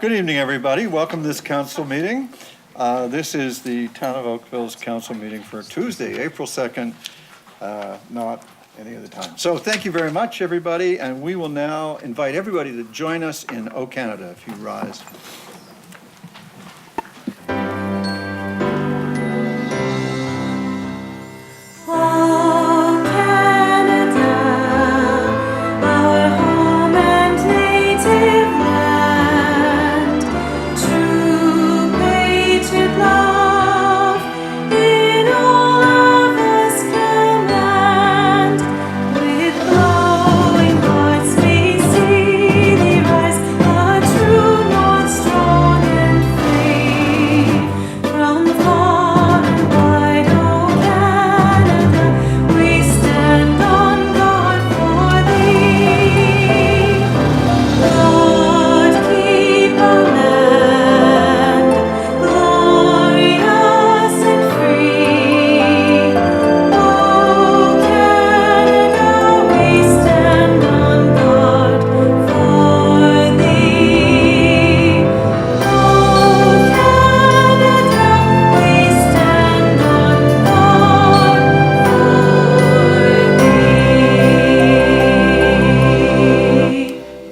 Good evening, everybody. Welcome to this council meeting. This is the Town of Oakville's council meeting for Tuesday, April 2nd, not any other time. So thank you very much, everybody, and we will now invite everybody to join us in O Canada, if you rise.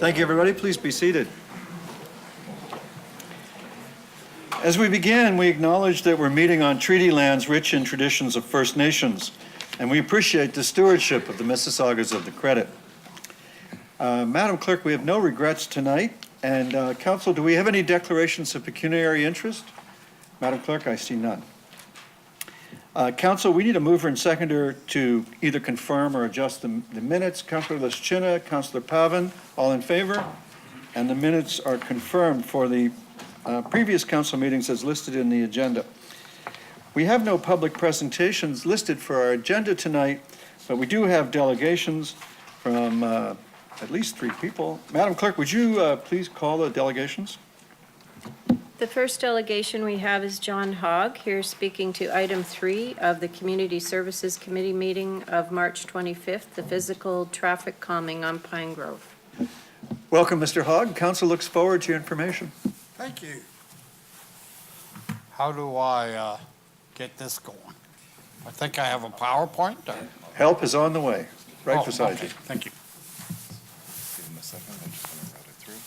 Thank you, everybody. Please be seated. As we begin, we acknowledge that we're meeting on treaty lands rich in traditions of First Nations, and we appreciate the stewardship of the Mississaugas of the Credit. Madam Clerk, we have no regrets tonight. And Council, do we have any declarations of pecuniary interest? Madam Clerk, I see none. Council, we need a mover and seconder to either confirm or adjust the minutes. Councillor Lishchina, Councillor Pavan, all in favor? And the minutes are confirmed for the previous council meetings as listed in the agenda. We have no public presentations listed for our agenda tonight, but we do have delegations from at least 3 people. Madam Clerk, would you please call the delegations? The first delegation we have is John Hogg, here speaking to item 3 of the Community Services Committee meeting of March 25th, the physical traffic calming on Pine Grove. Welcome, Mr. Hogg. Council looks forward to your information. Thank you. How do I get this going? I think I have a PowerPoint. Help is on the way, right beside you. Thank you. Give him a second. I just want to route it through.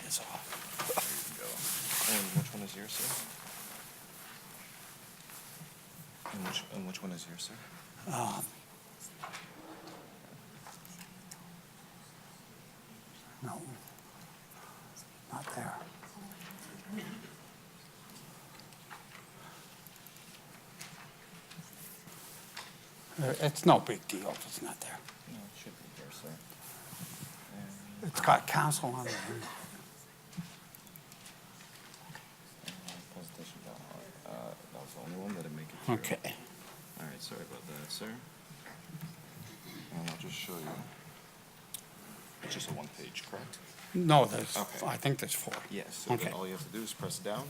It's off. There you go. And which one is yours, sir? And which one is yours, sir? No, not there. It's no big deal if it's not there. No, it should be there, sir. It's got council on it. Presentation, that was the only one that didn't make it through. Okay. All right, sorry about that, sir. And I'll just show you. It's just a 1 page, correct? No, there's, Okay. I think there's 4. Yes. So Okay. then all you have to do is press down,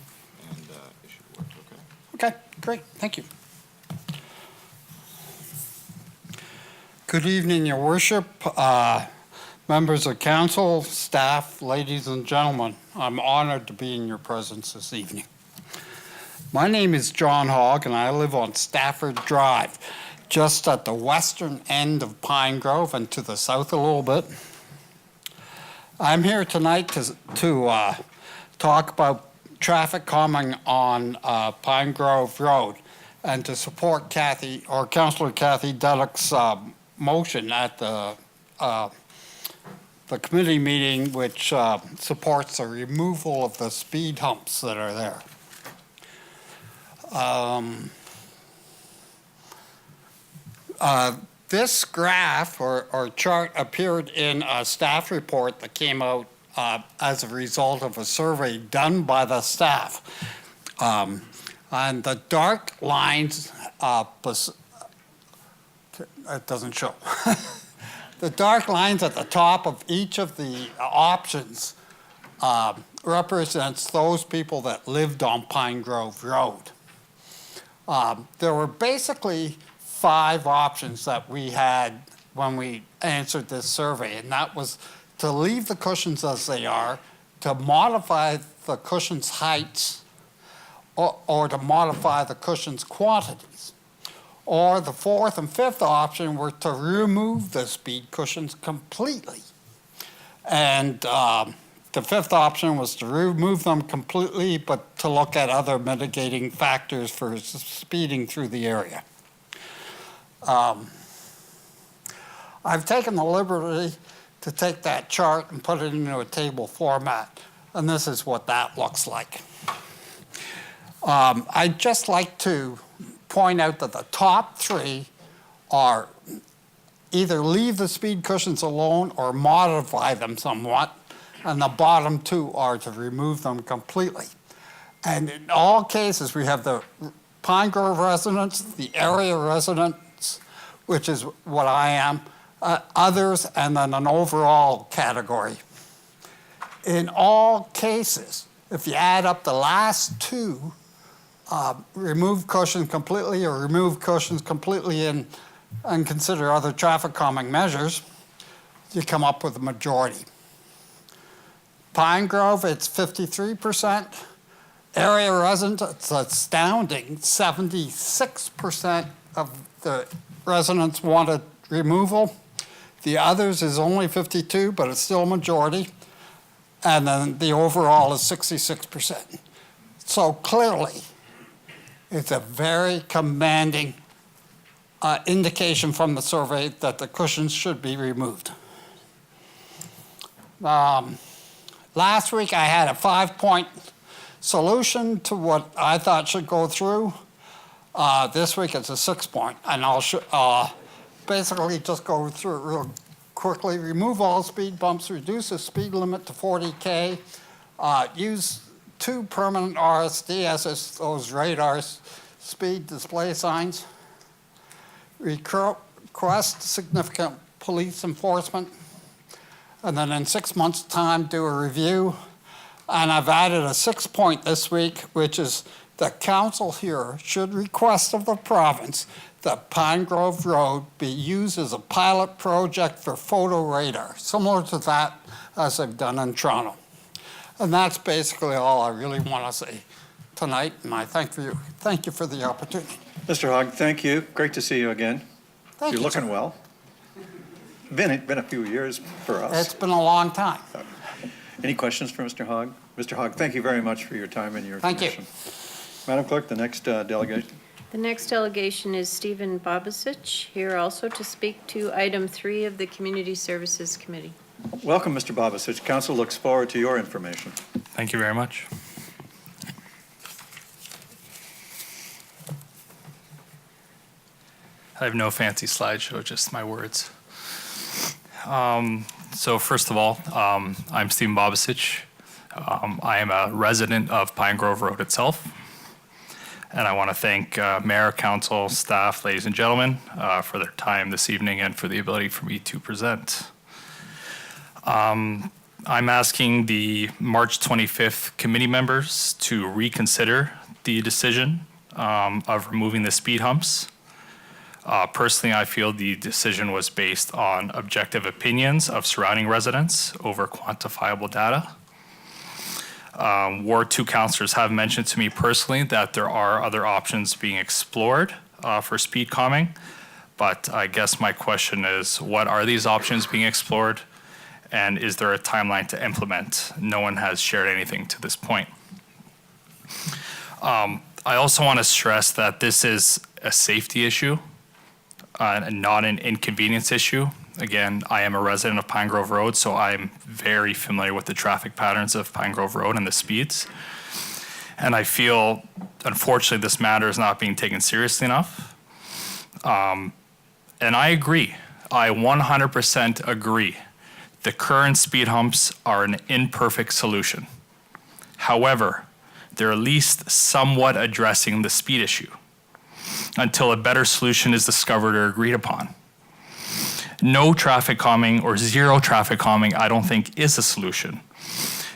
and it should work, okay? Okay, great, thank you. Good evening, Your Worship, members of council, staff, ladies and gentlemen. I'm honored to be in your presence this evening. My name is John Hogg, and I live on Stafford Drive, just at the western end of Pine Grove and to the south a little bit. I'm here tonight to talk about traffic calming on Pine Grove Road and to support Councillor Kathy Dedek's motion at the committee meeting, which supports the removal of the speed humps that are there. This graph or chart appeared in a staff report that came out as a result of a survey done by the staff. And the dark lines, it doesn't show. The dark lines at the top of each of the options represents those people that lived on Pine Grove Road. There were basically 5 options that we had when we answered this survey, and that was to leave the cushions as they are, to modify the cushion's heights, or to modify the cushion's quantities. Or the 4th and 5th option were to remove the speed cushions completely. And the 5th option was to remove them completely, but to look at other mitigating factors for speeding through the area. I've taken the liberty to take that chart and put it into a table format, and this is what that looks like. I'd just like to point out that the top 3 are either leave the speed cushions alone or modify them somewhat, and the bottom 2 are to remove them completely. And in all cases, we have the Pine Grove residents, the area residents, which is what I am, others, and then an overall category. In all cases, if you add up the last 2, remove cushions completely or remove cushions completely and consider other traffic calming measures, you come up with a majority. Pine Grove, it's 53%. Area residents, it's astounding, 76% of the residents wanted removal. The others is only 52, but it's still a majority. And then the overall is 66%. So clearly, it's a very commanding indication from the survey that the cushions should be removed. Last week, I had a 5-point solution to what I thought should go through. This week, it's a 6-point, and I'll basically just go through it real quickly. Remove all speed bumps, reduce the speed limit to 40K, use 2 permanent RSD as those radar speed display signs, request significant police enforcement, and then in 6 months' time, do a review. And I've added a 6-point this week, which is the council here should request of the province that Pine Grove Road be used as a pilot project for photo radar, similar to that as they've done in Toronto. And that's basically all I really want to say tonight, and I thank you for the opportunity. Mr. Hogg, thank you. Great to see you again. Thank You're you, looking sir. well. Been a few years for us. It's been a long time. Any questions for Mr. Hogg? Mr. Hogg, thank you very much for your time and your Thank you. information. Madam Clerk, the next delegation. The next delegation is Stephen Babasich, here also to speak to item 3 of the Community Services Committee. Welcome, Mr. Babasich. Council looks forward to your information. Thank you very much. I have no fancy slideshow, just my words. So first of all, I'm Stephen Babasich. I am a resident of Pine Grove Road itself. And I want to thank Mayor, Council, staff, ladies and gentlemen, for their time this evening and for the ability for me to present. I'm asking the March 25th committee members to reconsider the decision of removing the speed humps. Personally, I feel the decision was based on objective opinions of surrounding residents over quantifiable data. Ward 2 councillors have mentioned to me personally that there are other options being explored for speed calming, but I guess my question is, what are these options being explored, and is there a timeline to implement? No one has shared anything to this point. I also want to stress that this is a safety issue and not an inconvenience issue. Again, I am a resident of Pine Grove Road, so I'm very familiar with the traffic patterns of Pine Grove Road and the speeds. And I feel, unfortunately, this matter is not being taken seriously enough. And I agree. I 100% agree. The current speed humps are an imperfect solution. However, they're at least somewhat addressing the speed issue until a better solution is discovered or agreed upon. No traffic calming or zero traffic calming, I don't think, is a solution.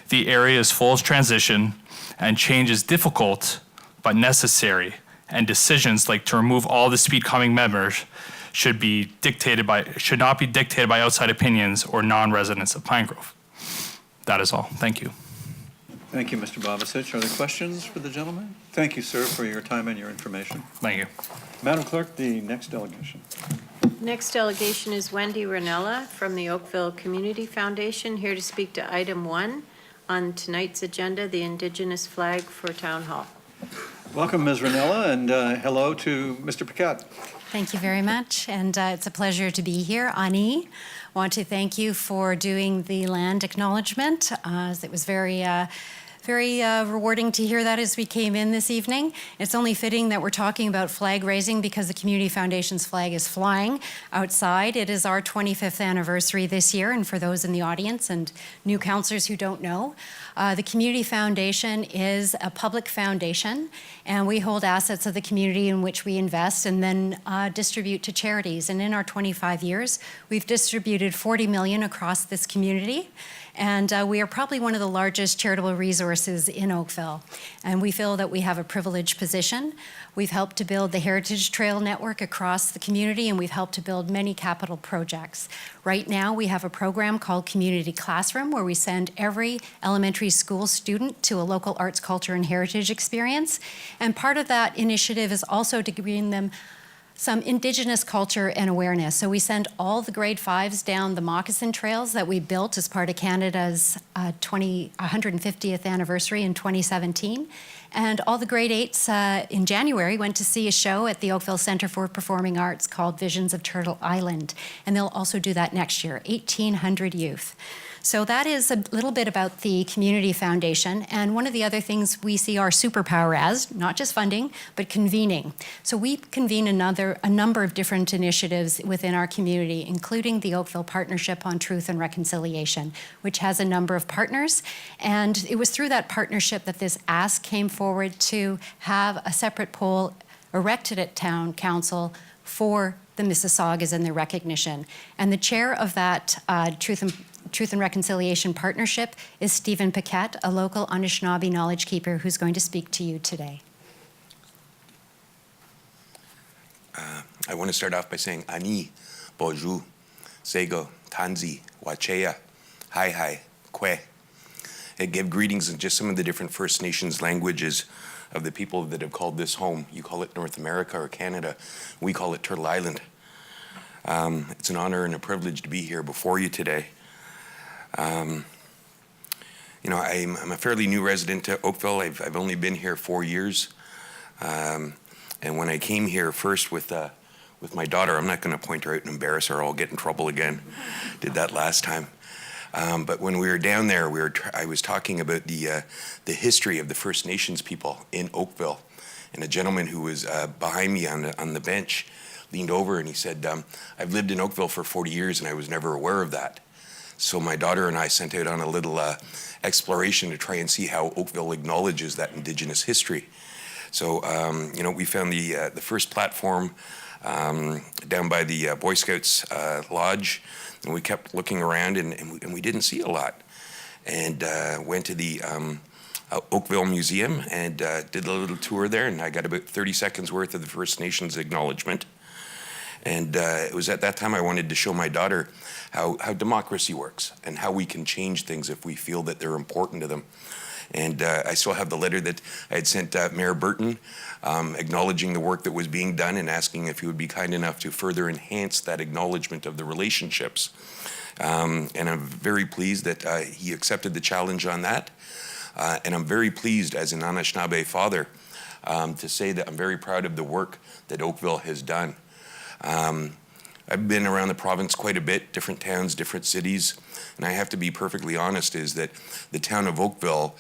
The area is full of transition and change is difficult but necessary and decisions like to remove all the speed calming members should not be dictated by outside opinions or non-residents of Pine Grove. That is all. Thank you. Thank you, Mr. Babasich. Are there questions for the gentleman? Thank you, sir, for your time and your information. Thank you. Madam Clerk, the next delegation. Next delegation is Wendy Ranella from the Oakville Community Foundation, here to speak to item 1 on tonight's agenda, the Indigenous flag for Town Hall. Welcome, Ms. Ranella, and hello to Mr. Paquette. Thank you very much, and it's a pleasure to be here. Ani, want to thank you for doing the land acknowledgement. It was very rewarding to hear that as we came in this evening. It's only fitting that we're talking about flag raising because the Community Foundation's flag is flying outside. It is our 25th anniversary this year, and for those in the audience and new councillors who don't know, the Community Foundation is a public foundation, and we hold assets of the community in which we invest and then distribute to charities. And in our 25 years, we've distributed $40 million across this community. And we are probably one of the largest charitable resources in Oakville. And we feel that we have a privileged position. We've helped to build the Heritage Trail Network across the community, and we've helped to build many capital projects. Right now, we have a program called Community Classroom, where we send every elementary school student to a local arts, culture, and heritage experience. And part of that initiative is also to bring them some Indigenous culture and awareness. So we send all the grade 5s down the moccasin trails that we built as part of Canada's 150th anniversary in 2017. And all the grade 8s in January went to see a show at the Oakville Centre for Performing Arts called Visions of Turtle Island. And they'll also do that next year, 1,800 youth. So that is a little bit about the Community Foundation. And one of the other things we see our superpower as, not just funding, but convening. So we convene a number of different initiatives within our community, including the Oakville Partnership on Truth and Reconciliation, which has a number of partners. And it was through that partnership that this ask came forward to have a separate pole erected at Town Council for the Mississaugas and their recognition. And the chair of that Truth and Reconciliation Partnership is Stephen Paquette, a local Anishinaabe knowledge keeper who's going to speak to you today. I want to start off by saying Ani, Bonjour, Sego, Tanzi, Wachea, Hai Hai, Kwe. I give greetings in just some of the different First Nations languages of the people that have called this home. You call it North America or Canada. We call it Turtle Island. It's an honor and a privilege to be here before you today. You know, I'm a fairly new resident to Oakville. I've only been here 4 years. And when I came here first with my daughter, I'm not going to point her out and embarrass her. I'll get in trouble again. Did that last time. But when we were down there, I was talking about the history of the First Nations people in Oakville. And a gentleman who was behind me on the bench leaned over and he said, I've lived in Oakville for 40 years and I was never aware of that. So my daughter and I sent out on a little exploration to try and see how Oakville acknowledges that Indigenous history. So, you know, we found the first platform down by the Boy Scouts Lodge, and we kept looking around and we didn't see a lot. And went to the Oakville Museum and did a little tour there, and I got about 30 seconds worth of the First Nations acknowledgement. And it was at that time I wanted to show my daughter how democracy works and how we can change things if we feel that they're important to them. And I still have the letter that I had sent Mayor Burton acknowledging the work that was being done and asking if he would be kind enough to further enhance that acknowledgement of the relationships. And I'm very pleased that he accepted the challenge on that. And I'm very pleased as an Anishinaabe father to say that I'm very proud of the work that Oakville has done. I've been around the province quite a bit, different towns, different cities, and I have to be perfectly honest is that the town of Oakville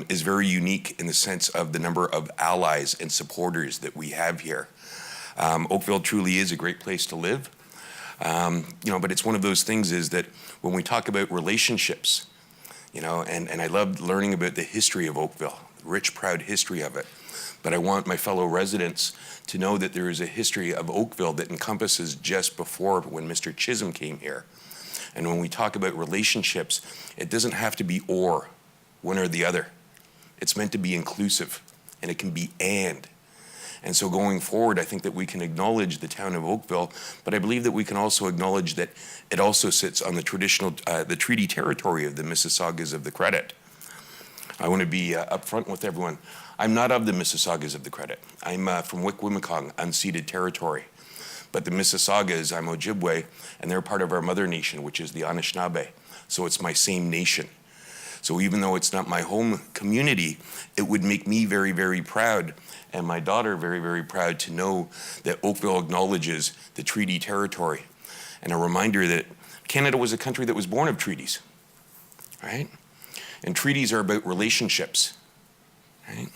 is very unique in the sense of the number of allies and supporters that we have here. Oakville truly is a great place to live, you know, but it's one of those things is that when we talk about relationships, you know, and I loved learning about the history of Oakville, the rich, proud history of it. But I want my fellow residents to know that there is a history of Oakville that encompasses just before when Mr. Chisholm came here. And when we talk about relationships, it doesn't have to be or, one or the other. It's meant to be inclusive, and it can be and. And so going forward, I think that we can acknowledge the town of Oakville, but I believe that we can also acknowledge that it also sits on the traditional, the treaty territory of the Mississaugas of the Credit. I want to be upfront with everyone. I'm not of the Mississaugas of the Credit. I'm from Wikwimikong, unceded territory. But the Mississaugas, I'm Ojibwe, and they're part of our mother nation, which is the Anishinaabe. So it's my same nation. So even though it's not my home community, it would make me very, very proud, and my daughter very, very proud to know that Oakville acknowledges the treaty territory. And a reminder that Canada was a country that was born of treaties, right? And treaties are about relationships, right?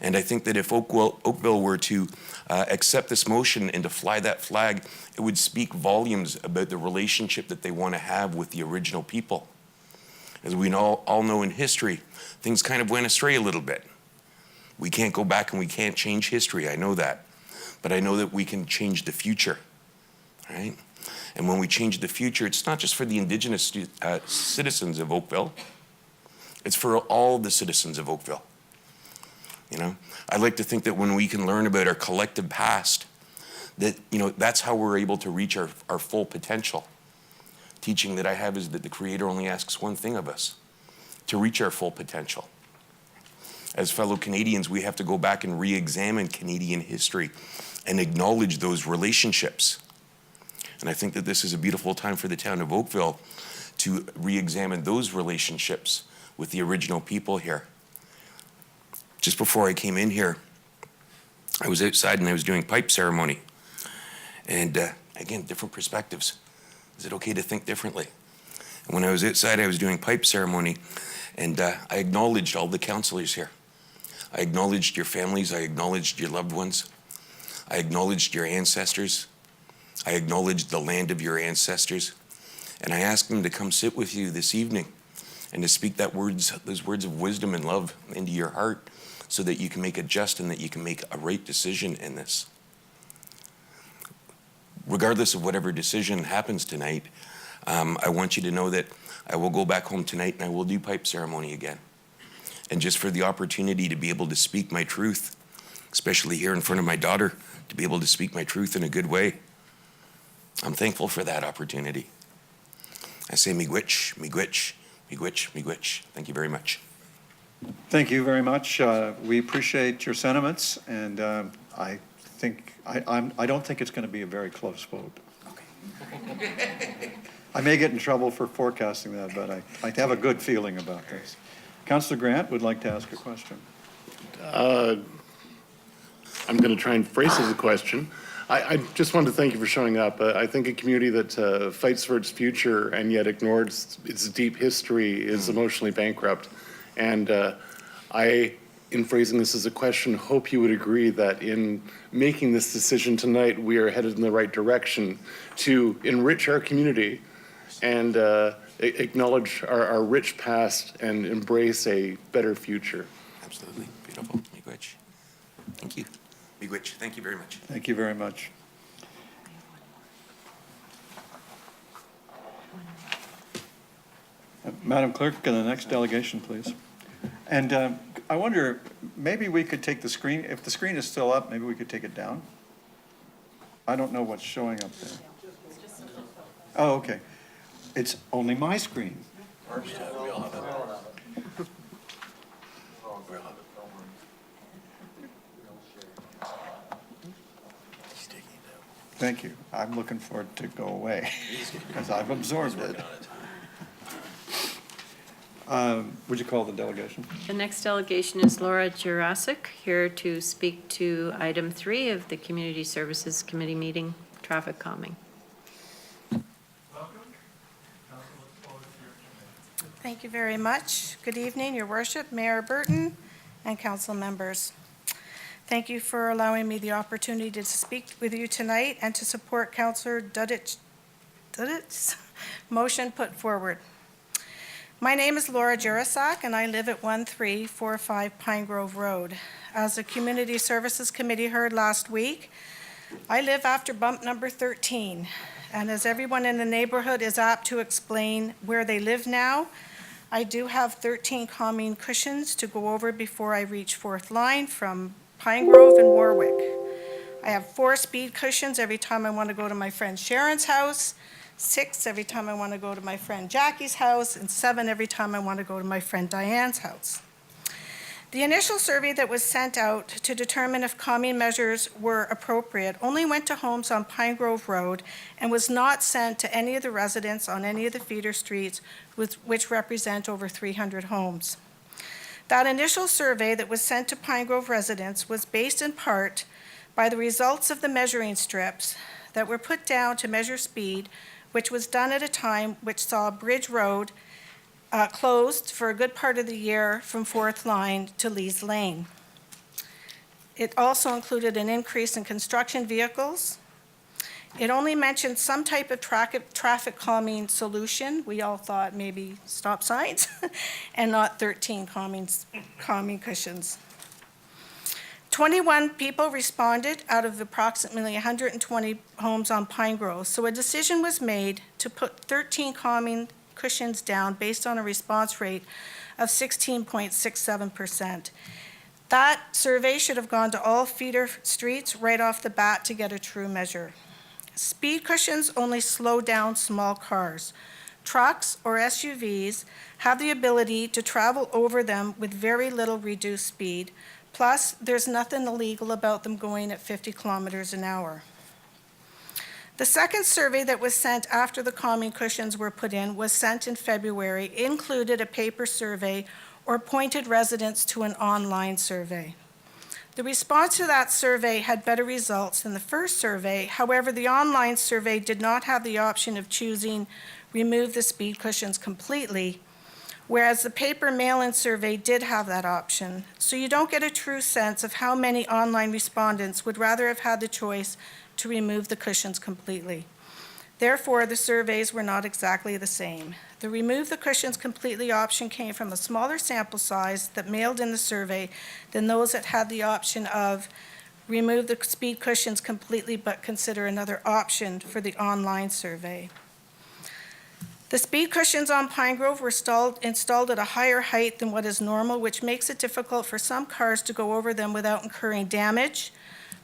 And I think that if Oakville were to accept this motion and to fly that flag, it would speak volumes about the relationship that they want to have with the original people. As we all know in history, things kind of went astray a little bit. We can't go back and we can't change history, I know that. But I know that we can change the future, right? And when we change the future, it's not just for the Indigenous citizens of Oakville, it's for all the citizens of Oakville. You know, I like to think that when we can learn about our collective past, that, you know, that's how we're able to reach our full potential. Teaching that I have is that the Creator only asks one thing of us, to reach our full potential. As fellow Canadians, we have to go back and re-examine Canadian history and acknowledge those relationships. And I think that this is a beautiful time for the town of Oakville to re-examine those relationships with the original people here. Just before I came in here, I was outside and I was doing pipe ceremony. And again, different perspectives. Is it okay to think differently? And when I was outside, I was doing pipe ceremony, and I acknowledged all the counselors here. I acknowledged your families. I acknowledged your loved ones. I acknowledged your ancestors. I acknowledged the land of your ancestors. And I asked them to come sit with you this evening and to speak those words of wisdom and love into your heart so that you can make a just and that you can make a right decision in this. Regardless of whatever decision happens tonight, I want you to know that I will go back home tonight and I will do pipe ceremony again. And just for the opportunity to be able to speak my truth, especially here in front of my daughter, to be able to speak my truth in a good way, I'm thankful for that opportunity. I say miigwech, miigwech, miigwech, miigwech. Thank you very much. Thank you very much. We appreciate your sentiments, and I don't think it's going to be a very close vote. I may get in trouble for forecasting that, but I have a good feeling about this. Councillor Grant would like to ask a question. I'm going to try and phrase it as a question. I just wanted to thank you for showing up. I think a community that fights for its future and yet ignores its deep history is emotionally bankrupt. And in phrasing this as a question, hope you would agree that in making this decision tonight, we are headed in the right direction to enrich our community and acknowledge our rich past and embrace a better future. Absolutely. Beautiful. Miigwech. Thank you. Miigwech. Thank you very much. Thank you very much. Madam Clerk, the next delegation, please. And I wonder, maybe we could take the screen, if the screen is still up, maybe we could take it down? I don't know what's showing up there. Oh, okay. It's only my screen. Thank you. I'm looking for it to go away because I've absorbed it. Would you call the delegation? The next delegation is Laura Jurasic, here to speak to item 3 of the Community Services Committee meeting, traffic calming. Thank you very much. Good evening, Your Worship, Mayor Burton, and council members. Thank you for allowing me the opportunity to speak with you tonight and to support Councillor Dudich's motion put forward. My name is Laura Jurasak, and I live at 1345 Pine Grove Road. As the Community Services Committee heard last week, I live after bump number 13, and as everyone in the neighborhood is apt to explain where they live now, I do have 13 calming cushions to go over before I reach fourth line from Pine Grove, and Warwick. I have 4 speed cushions every time I want to go to my friend Sharon's house, 6 every time I want to go to my friend Jackie's house, and 7 every time I want to go to my friend Diane's house. The initial survey that was sent out to determine if calming measures were appropriate only went to homes on Pine Grove Road and was not sent to any of the residents on any of the feeder streets, which represent over 300 homes. That initial survey that was sent to Pine Grove residents was based in part by the results of the measuring strips that were put down to measure speed, which was done at a time which saw Bridge Road closed for a good part of the year from 4th Line to Lee's Lane. It also included an increase in construction vehicles. It only mentioned some type of traffic calming solution. We all thought maybe stop signs and not 13 calming cushions. 21 people responded out of approximately 120 homes on Pine Grove, so a decision was made to put 13 calming cushions down based on a response rate of 16.67%. That survey should have gone to all feeder streets right off the bat to get a true measure. Speed cushions only slow down small cars. Trucks or SUVs have the ability to travel over them with very little reduced speed. Plus, there's nothing illegal about them going at 50 kilometers an hour. The second survey that was sent after the calming cushions were put in was sent in February, included a paper survey or pointed residents to an online survey. The response to that survey had better results than the first survey. However, the online survey did not have the option of choosing remove the speed cushions completely, whereas the paper mail-in survey did have that option. So you don't get a true sense of how many online respondents would rather have had the choice to remove the cushions completely. Therefore, the surveys were not exactly the same. The remove the cushions completely option came from a smaller sample size that mailed in the survey than those that had the option of remove the speed cushions completely but consider another option for the online survey. The speed cushions on Pine Grove were installed at a higher height than what is normal, which makes it difficult for some cars to go over them without incurring damage,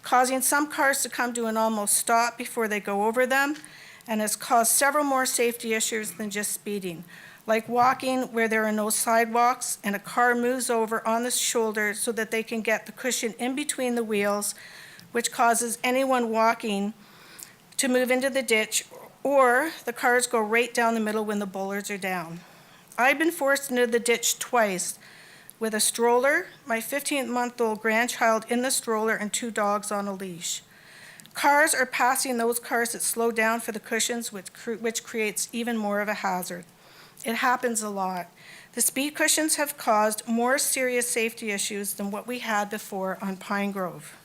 causing some cars to come to an almost stop before they go over them, and has caused several more safety issues than just speeding, like walking where there are no sidewalks and a car moves over on the shoulder so that they can get the cushion in between the wheels, which causes anyone walking to move into the ditch, or the cars go right down the middle when the bollards are down. I've been forced into the ditch twice with a stroller, my 15-month-old grandchild in the stroller, and 2 dogs on a leash. Cars are passing those cars that slow down for the cushions, which creates even more of a hazard. It happens a lot. The speed cushions have caused more serious safety issues than what we had before on Pine Grove.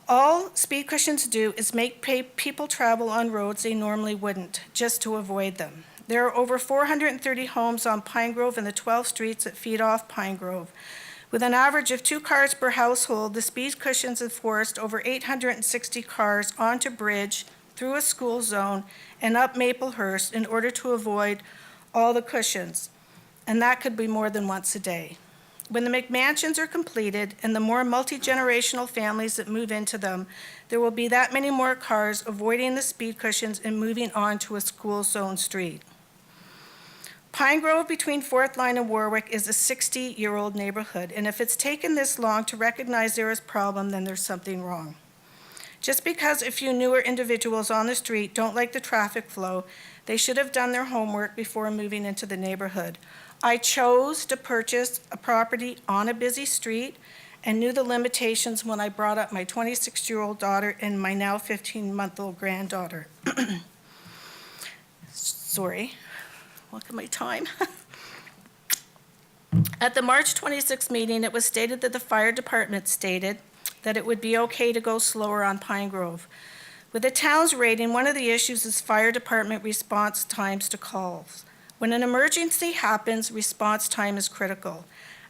All speed cushions do is make people travel on roads they normally wouldn't, just to avoid them. There are over 430 homes on Pine Grove and the 12 streets that feed off Pine Grove. With an average of 2 cars per household, the speed cushions have forced over 860 cars onto Bridge, through a school zone, and up Maplehurst in order to avoid all the cushions. And that could be more than once a day. When the McMansions are completed and the more multi-generational families that move into them, there will be that many more cars avoiding the speed cushions and moving on to a school zone street. Pine Grove between 4th Line and Warwick is a 60-year-old neighborhood, and if it's taken this long to recognize there is a problem, then there's something wrong. Just because a few newer individuals on the street don't like the traffic flow, they should have done their homework before moving into the neighborhood. I chose to purchase a property on a busy street and knew the limitations when I brought up my 26-year-old daughter and my now 15-month-old granddaughter. Sorry. Look at my time. At the March 26th meeting, it was stated that the fire department stated that it would be okay to go slower on Pine Grove. With the town's rating, one of the issues is fire department response times to calls. When an emergency happens, response time is critical.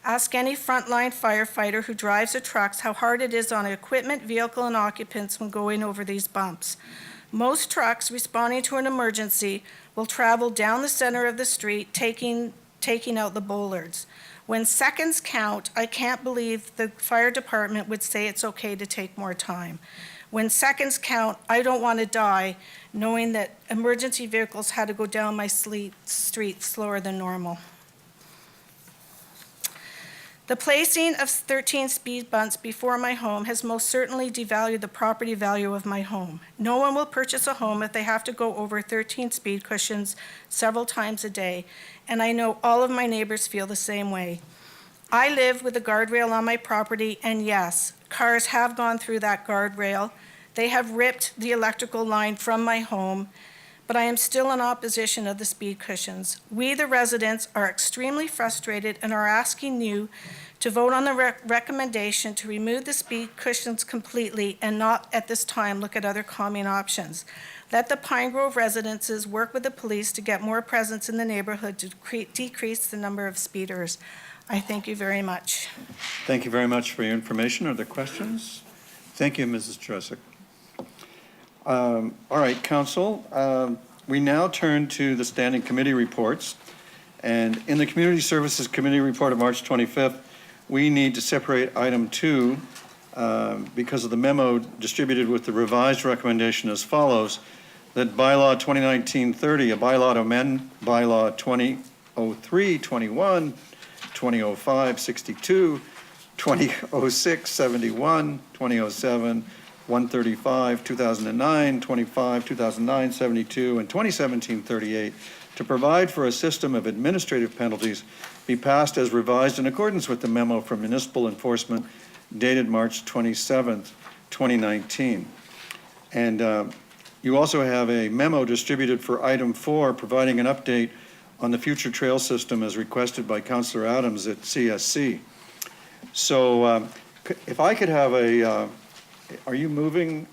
Ask any frontline firefighter who drives the trucks how hard it is on equipment, vehicle, and occupants when going over these bumps. Most trucks responding to an emergency will travel down the center of the street, taking out the bollards. When seconds count, I can't believe the fire department would say it's okay to take more time. When seconds count, I don't want to die knowing that emergency vehicles had to go down my street slower than normal. The placing of 13 speed bumps before my home has most certainly devalued the property value of my home. No one will purchase a home if they have to go over 13 speed cushions several times a day, and I know all of my neighbors feel the same way. I live with a guardrail on my property, and yes, cars have gone through that guardrail. They have ripped the electrical line from my home, but I am still in opposition of the speed cushions. We, the residents, are extremely frustrated and are asking you to vote on the recommendation to remove the speed cushions completely and not at this time look at other calming options. Let the Pine Grove residences work with the police to get more presence in the neighborhood to decrease the number of speeders. I thank you very much. Thank you very much for your information. Are there questions? Thank you, Mrs. Jurassic. All right, Council, we now turn to the standing committee reports. And in the Community Services Committee report of March 25th, we need to separate item 2 because of the memo distributed with the revised recommendation as follows, that bylaw 2019-30, a bylaw to amend bylaw 2003-21, 2005-62, 2006-71, 2007, 135, 2009, 25, 2009, 72, and 2017, 38, to provide for a system of administrative penalties be passed as revised in accordance with the memo from Municipal Enforcement dated March 27th, 2019. And you also have a memo distributed for item 4, providing an update on the future trail system as requested by Councillor Adams at CSC. So if I could have a, are you moving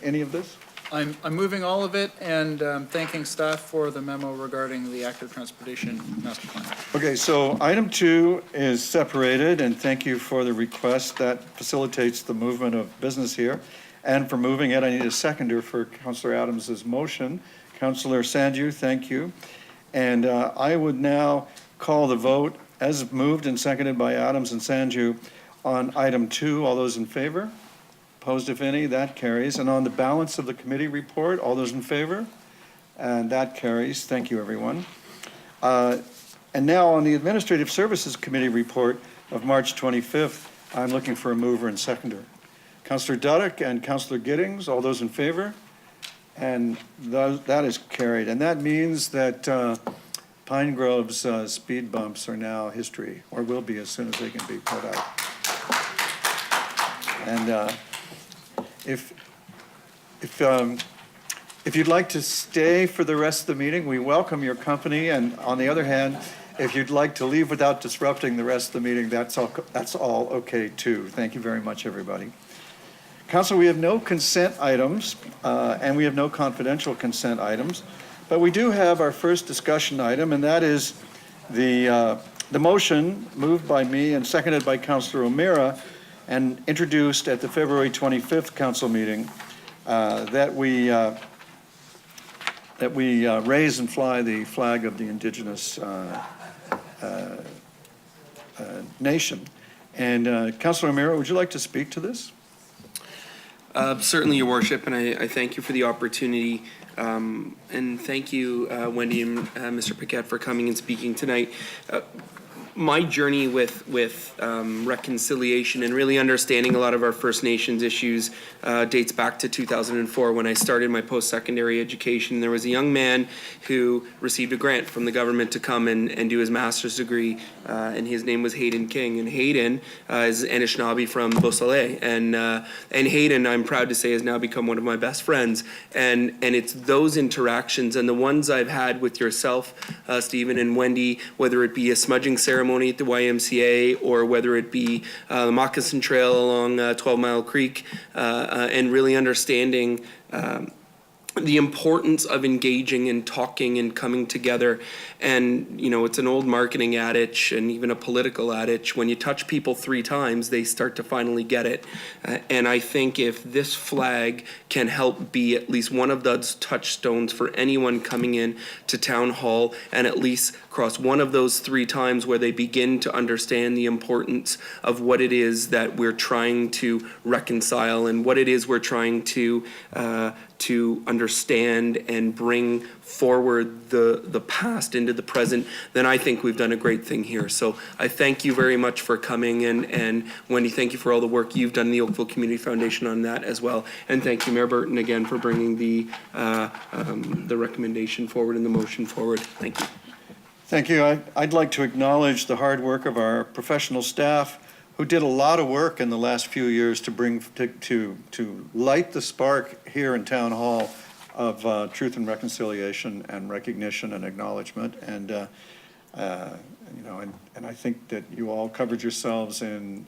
any of this? I'm moving all of it and thanking staff for the memo regarding the active transportation master plan. Okay, so item 2 is separated, and thank you for the request. That facilitates the movement of business here. And for moving it, I need a seconder for Councillor Adams's motion. Councillor Sanju, thank you. And I would now call the vote as moved and seconded by Adams and Sanju on item 2. All those in favor? Opposed, if any? That carries. And on the balance of the committee report, all those in favor? And that carries. Thank you, everyone. And now on the Administrative Services Committee report of March 25th, I'm looking for a mover and seconder. Councillor Duddick and Councillor Giddings, all those in favor? And that is carried. And that means that Pine Grove's speed bumps are now history, or will be as soon as they can be put out. And if you'd like to stay for the rest of the meeting, we welcome your company. And on the other hand, if you'd like to leave without disrupting the rest of the meeting, that's all okay too. Thank you very much, everybody. Council, we have no consent items, and we have no confidential consent items, but we do have our first discussion item, and that is the motion moved by me and seconded by Councillor O'Meara and introduced at the February 25th council meeting that we raise and fly the flag of the Indigenous nation. And Councillor O'Meara, would you like to speak to this? Certainly, Your Worship, and I thank you for the opportunity. And thank you, Wendy and Mr. Paquette, for coming and speaking tonight. My journey with reconciliation and really understanding a lot of our First Nations issues dates back to 2004 when I started my post-secondary education. There was a young man who received a grant from the government to come and do his master's degree, and his name was Hayden King. And Hayden is Anishinaabe from Beausoleil, and Hayden, I'm proud to say, has now become one of my best friends. And it's those interactions and the ones I've had with yourself, Stephen and Wendy, whether it be a smudging ceremony at the YMCA or whether it be the Moccasin Trail along 12 Mile Creek, and really understanding the importance of engaging and talking and coming together. And, you know, it's an old marketing adage and even a political adage. When you touch people 3 times, they start to finally get it. And I think if this flag can help be at least one of those touchstones for anyone coming in to Town Hall, and at least cross one of those 3 times where they begin to understand the importance of what it is that we're trying to reconcile and what it is we're trying to understand and bring forward the past into the present, then I think we've done a great thing here. So I thank you very much for coming, and Wendy, thank you for all the work you've done in the Oakville Community Foundation on that as well. And thank you, Mayor Burton, again for bringing the recommendation forward and the motion forward. Thank you. Thank you. I'd like to acknowledge the hard work of our professional staff who did a lot of work in the last few years to bring, to light the spark here in Town Hall of truth and reconciliation and recognition and acknowledgement. And, you know, and I think that you all covered yourselves in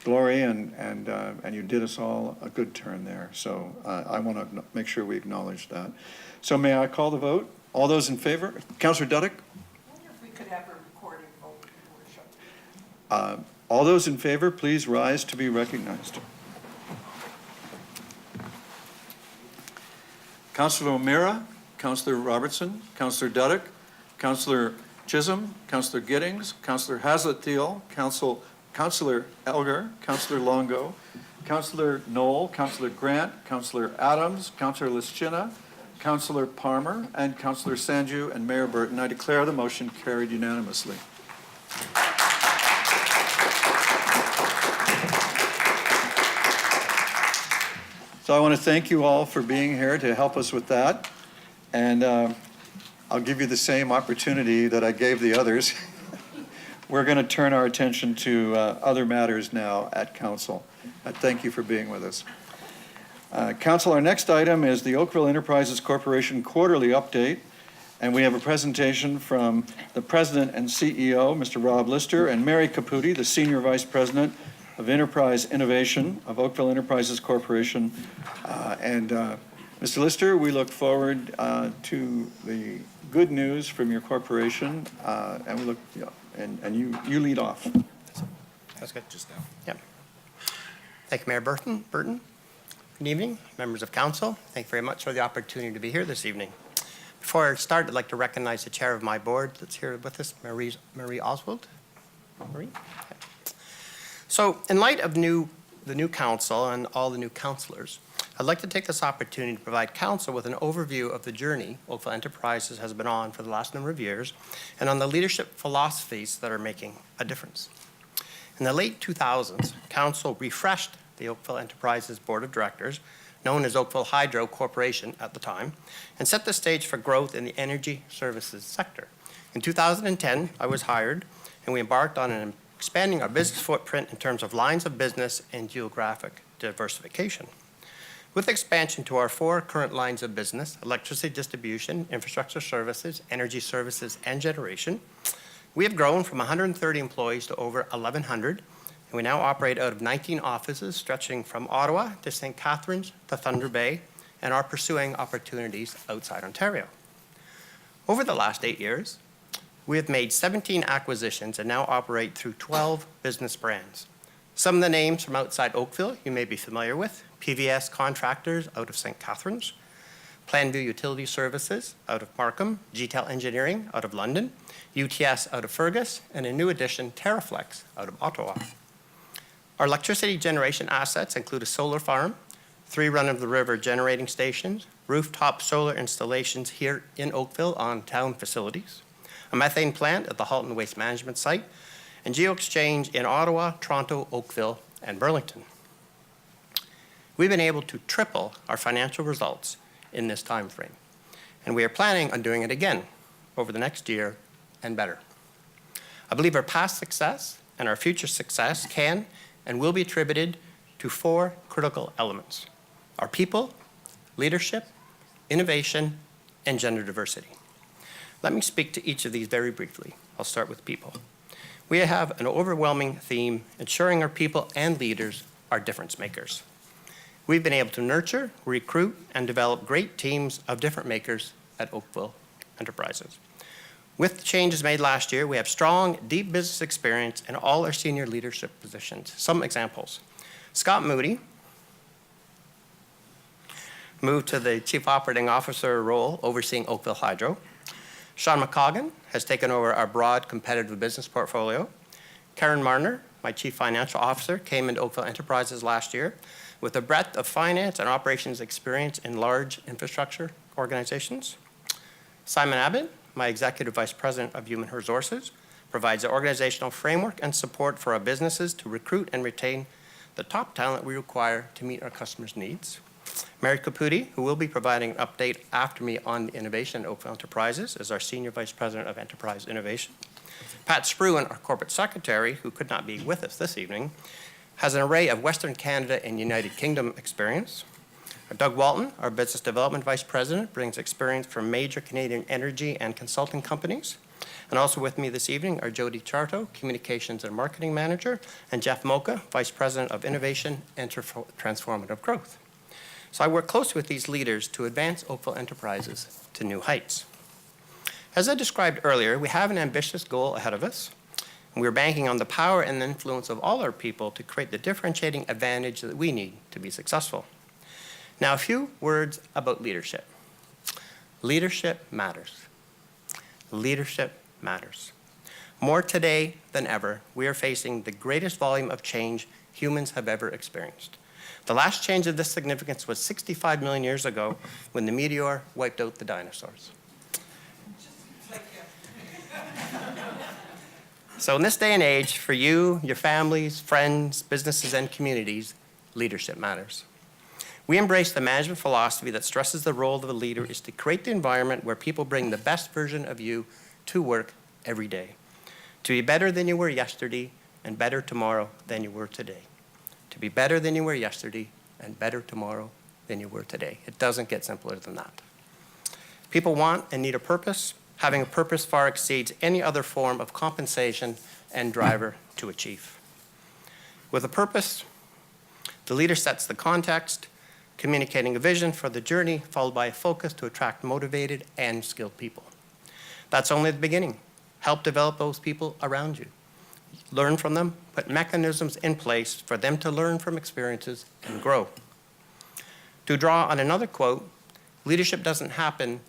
glory, and you did us all a good turn there. So I want to make sure we acknowledge that. So may I call the vote? All those in favor? Councillor Duddick? If we could have a recording vote, Your Worship. All those in favor, please rise to be recognized. Councillor O'Meara, Councillor Robertson, Councillor Duddick, Councillor Chisholm, Councillor Giddings, Councillor Hazlett-Thiel, Councillor Elgar, Councillor Longo, Councillor Knoll, Councillor Grant, Councillor Adams, Councillor Lischina, Councillor Palmer, and Councillor Sanju, and Mayor Burton. I declare the motion carried unanimously. So I want to thank you all for being here to help us with that. And I'll give you the same opportunity that I gave the others. We're going to turn our attention to other matters now at Council. Thank you for being with us. Council, our next item is the Oakville Enterprises Corporation Quarterly Update. And we have a presentation from the President and CEO, Mr. Rob Lister, and Mary Caputi, the Senior Vice President of Enterprise Innovation of Oakville Enterprises Corporation. Mr. Lister, we look forward to the good news from your corporation, and we look, and you lead off. That's good. Just now. Yep. Thank you, Mayor Burton. Good evening, members of council. Thank you very much for the opportunity to be here this evening. Before I start, I'd like to recognize the chair of my board that's here with us, Marie Oswald. Marie? Okay. So in light of the new council and all the new councilors, I'd like to take this opportunity to provide council with an overview of the journey Oakville Enterprises has been on for the last number of years and on the leadership philosophies that are making a difference. In the late 2000s, council refreshed the Oakville Enterprises Board of Directors, known as Oakville Hydro Corporation at the time, and set the stage for growth in the energy services sector. In 2010, I was hired, and we embarked on expanding our business footprint in terms of lines of business and geographic diversification. With expansion to our 4 current lines of business, electricity distribution, infrastructure services, energy services, and generation, we have grown from 130 employees to over 1,100, and we now operate out of 19 offices stretching from Ottawa to St. Catharines to Thunder Bay, and are pursuing opportunities outside Ontario. Over the last 8 years, we have made 17 acquisitions and now operate through 12 business brands. Some of the names from outside Oakville you may be familiar with: PVS Contractors out of St. Catharines, Planview Utility Services out of Markham, GTEL Engineering out of London, UTS out of Fergus, and a new addition, TerraFlex, out of Ottawa. Our electricity generation assets include a solar farm, 3 run-of-the-river generating stations, rooftop solar installations here in Oakville on town facilities, a methane plant at the Halton Waste Management Site, and GeoExchange in Ottawa, Toronto, Oakville, and Burlington. We've been able to triple our financial results in this time frame, and we are planning on doing it again over the next year and better. I believe our past success and our future success can and will be attributed to 4 critical elements: our people, leadership, innovation, and gender diversity. Let me speak to each of these very briefly. I'll start with people. We have an overwhelming theme ensuring our people and leaders are difference makers. We've been able to nurture, recruit, and develop great teams of different makers at Oakville Enterprises. With the changes made last year, we have strong, deep business experience in all our senior leadership positions. Some examples. Scott Moody moved to the Chief Operating Officer role overseeing Oakville Hydro. Sean McCoggan has taken over our broad competitive business portfolio. Karen Marner, my Chief Financial Officer, came into Oakville Enterprises last year with a breadth of finance and operations experience in large infrastructure organizations. Simon Abbott, my Executive Vice President of Human Resources, provides the organizational framework and support for our businesses to recruit and retain the top talent we require to meet our customers' needs. Mary Caputi, who will be providing an update after me on innovation at Oakville Enterprises, is our Senior Vice President of Enterprise Innovation. Pat Spruan, our Corporate Secretary, who could not be with us this evening, has an array of Western Canada and United Kingdom experience. Doug Walton, our Business Development Vice President, brings experience from major Canadian energy and consulting companies. And also with me this evening are Jody Charto, Communications and Marketing Manager, and Jeff Mocha, Vice President of Innovation and Transformative Growth. So I work closely with these leaders to advance Oakville Enterprises to new heights. As I described earlier, we have an ambitious goal ahead of us, and we're banking on the power and influence of all our people to create the differentiating advantage that we need to be successful. Now, a few words about leadership. Leadership matters. Leadership matters. More today than ever, we are facing the greatest volume of change humans have ever experienced. The last change of this significance was 65 million years ago when the meteor wiped out the dinosaurs. So in this day and age, for you, your families, friends, businesses, and communities, leadership matters. We embrace the management philosophy that stresses the role of a leader is to create the environment where people bring the best version of you to work every day. To be better than you were yesterday and better tomorrow than you were today. To be better than you were yesterday and better tomorrow than you were today. It doesn't get simpler than that. People want and need a purpose. Having a purpose far exceeds any other form of compensation and driver to achieve. With a purpose, the leader sets the context, communicating a vision for the journey, followed by a focus to attract motivated and skilled people. That's only the beginning. Help develop those people around you. Learn from them, put mechanisms in place for them to learn from experiences and grow. To draw on another quote, leadership doesn't happen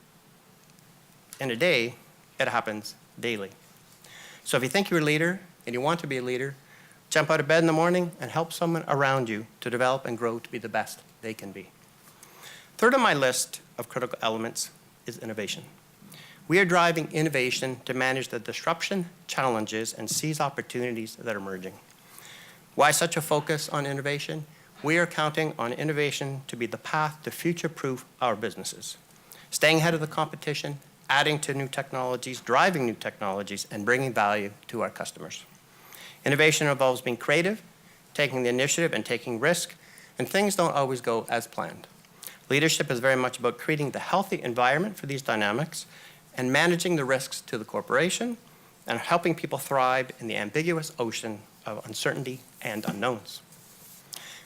in a day, it happens daily. So if you think you're a leader and you want to be a leader, jump out of bed in the morning and help someone around you to develop and grow to be the best they can be. Third on my list of critical elements is innovation. We are driving innovation to manage the disruption, challenges, and seize opportunities that are emerging. Why such a focus on innovation? We are counting on innovation to be the path to future-proof our businesses. Staying ahead of the competition, adding to new technologies, driving new technologies, and bringing value to our customers. Innovation involves being creative, taking the initiative and taking risk, and things don't always go as planned. Leadership is very much about creating the healthy environment for these dynamics and managing the risks to the corporation and helping people thrive in the ambiguous ocean of uncertainty and unknowns.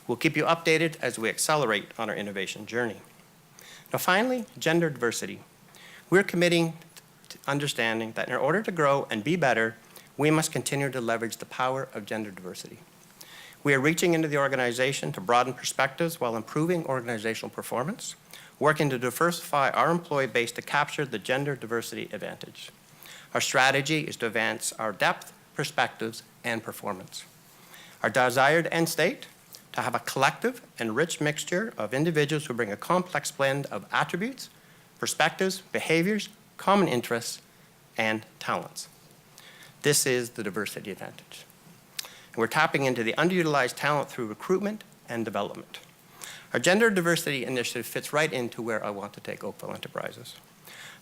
We'll keep you updated as we accelerate on our innovation journey. Now finally, gender diversity. We're committing to understanding that in order to grow and be better, we must continue to leverage the power of gender diversity. We are reaching into the organization to broaden perspectives while improving organizational performance, working to diversify our employee base to capture the gender diversity advantage. Our strategy is to advance our depth, perspectives, and performance. Our desired end state, to have a collective and rich mixture of individuals who bring a complex blend of attributes, perspectives, behaviors, common interests, and talents. This is the diversity advantage. We're tapping into the underutilized talent through recruitment and development. Our gender diversity initiative fits right into where I want to take Oakville Enterprises.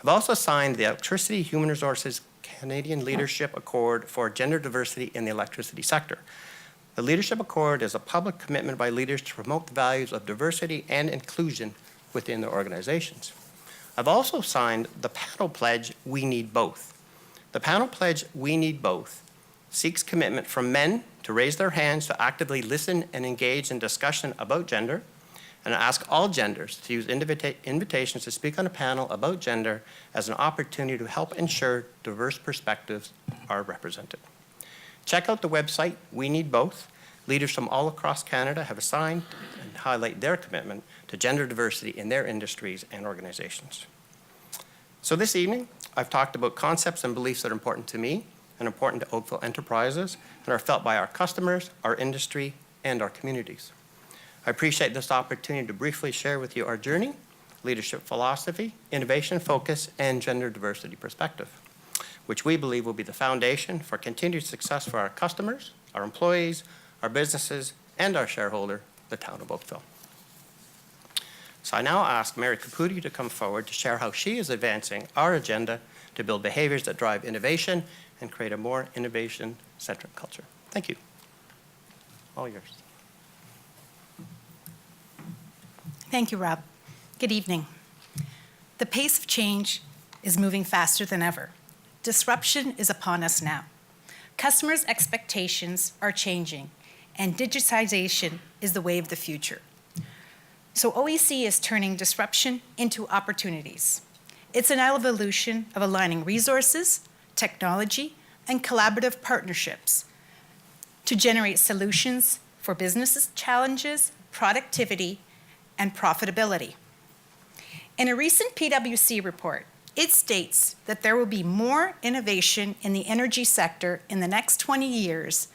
I've also signed the Electricity Human Resources Canadian Leadership Accord for gender diversity in the electricity sector. The Leadership Accord is a public commitment by leaders to promote the values of diversity and inclusion within their organizations. I've also signed the panel pledge, We Need Both. The panel pledge, We Need Both, seeks commitment from men to raise their hands to actively listen and engage in discussion about gender, and I ask all genders to use invitations to speak on a panel about gender as an opportunity to help ensure diverse perspectives are represented. Check out the website, We Need Both. Leaders from all across Canada have assigned and highlight their commitment to gender diversity in their industries and organizations. So this evening, I've talked about concepts and beliefs that are important to me and important to Oakville enterprises and are felt by our customers, our industry, and our communities. I appreciate this opportunity to briefly share with you our journey, leadership philosophy, innovation focus, and gender diversity perspective, which we believe will be the foundation for continued success for our customers, our employees, our businesses, and our shareholder, the town of Oakville. So I now ask Mary Caputi to come forward to share how she is advancing our agenda to build behaviors that drive innovation and create a more innovation-centric culture. Thank you. All yours. Thank you, Rob. Good evening. The pace of change is moving faster than ever. Disruption is upon us now. Customers' expectations are changing, and digitization is the way of the future. So OEC is turning disruption into opportunities. It's an evolution of aligning resources, technology, and collaborative partnerships to generate solutions for business challenges, productivity, and profitability. In a recent PwC report, it states that there will be more innovation in the energy sector in the next 20 years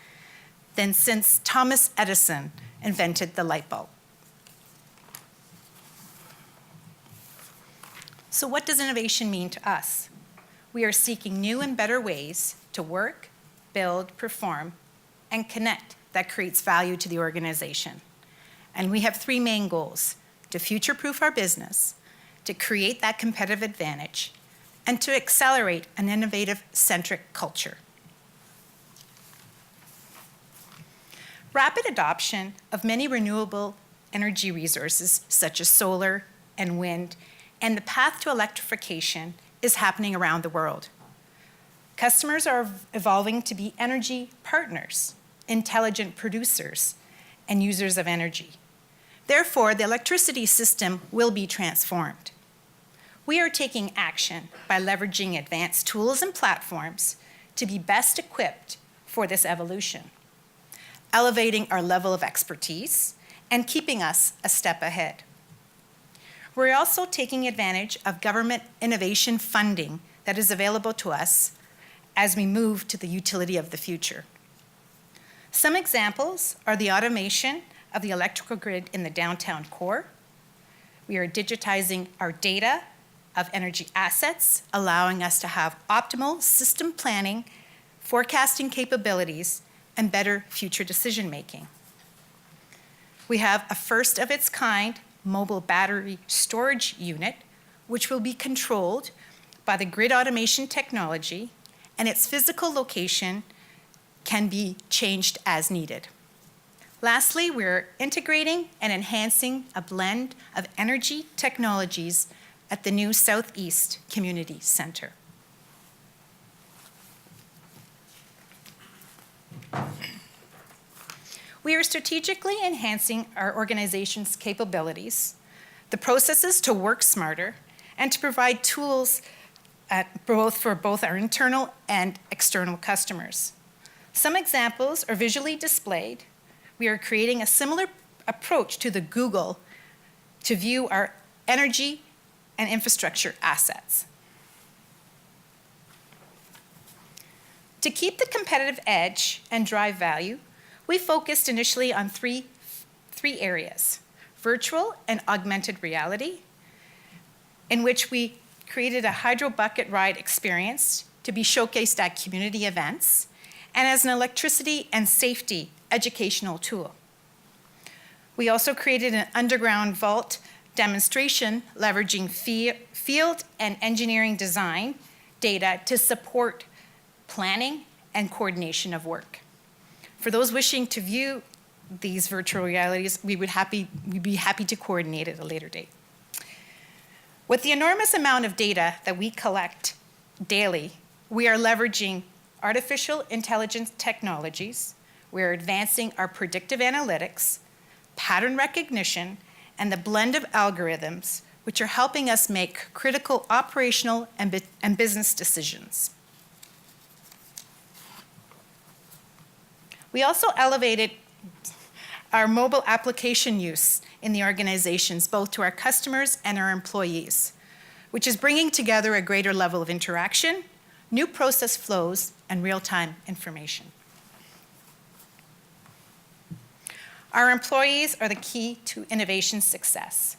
than since Thomas Edison invented the light bulb. So what does innovation mean to us? We are seeking new and better ways to work, build, perform, and connect that creates value to the organization. And we have three main goals: to future-proof our business, to create that competitive advantage, and to accelerate an innovative-centric culture. Rapid adoption of many renewable energy resources, such as solar and wind, and the path to electrification is happening around the world. Customers are evolving to be energy partners, intelligent producers, and users of energy. Therefore, the electricity system will be transformed. We are taking action by leveraging advanced tools and platforms to be best equipped for this evolution, elevating our level of expertise and keeping us a step ahead. We're also taking advantage of government innovation funding that is available to us as we move to the utility of the future. Some examples are the automation of the electrical grid in the downtown core. We are digitizing our data of energy assets, allowing us to have optimal system planning, forecasting capabilities, and better future decision-making. We have a first-of-its-kind mobile battery storage unit, which will be controlled by the grid automation technology, and its physical location can be changed as needed. Lastly, we're integrating and enhancing a blend of energy technologies at the new Southeast Community Center. We are strategically enhancing our organization's capabilities, the processes to work smarter, and to provide tools for both our internal and external customers. Some examples are visually displayed. We are creating a similar approach to the Google to view our energy and infrastructure assets. To keep the competitive edge and drive value, we focused initially on three areas: virtual and augmented reality, in which we created a hydro bucket ride experience to be showcased at community events, and as an electricity and safety educational tool. We also created an underground vault demonstration leveraging field and engineering design data to support planning and coordination of work. For those wishing to view these virtual realities, we'd be happy to coordinate at a later date. With the enormous amount of data that we collect daily, we are leveraging artificial intelligence technologies. We're advancing our predictive analytics, pattern recognition, and the blend of algorithms which are helping us make critical operational and business decisions. We also elevated our mobile application use in the organizations, both to our customers and our employees, which is bringing together a greater level of interaction, new process flows, and real-time information. Our employees are the key to innovation success,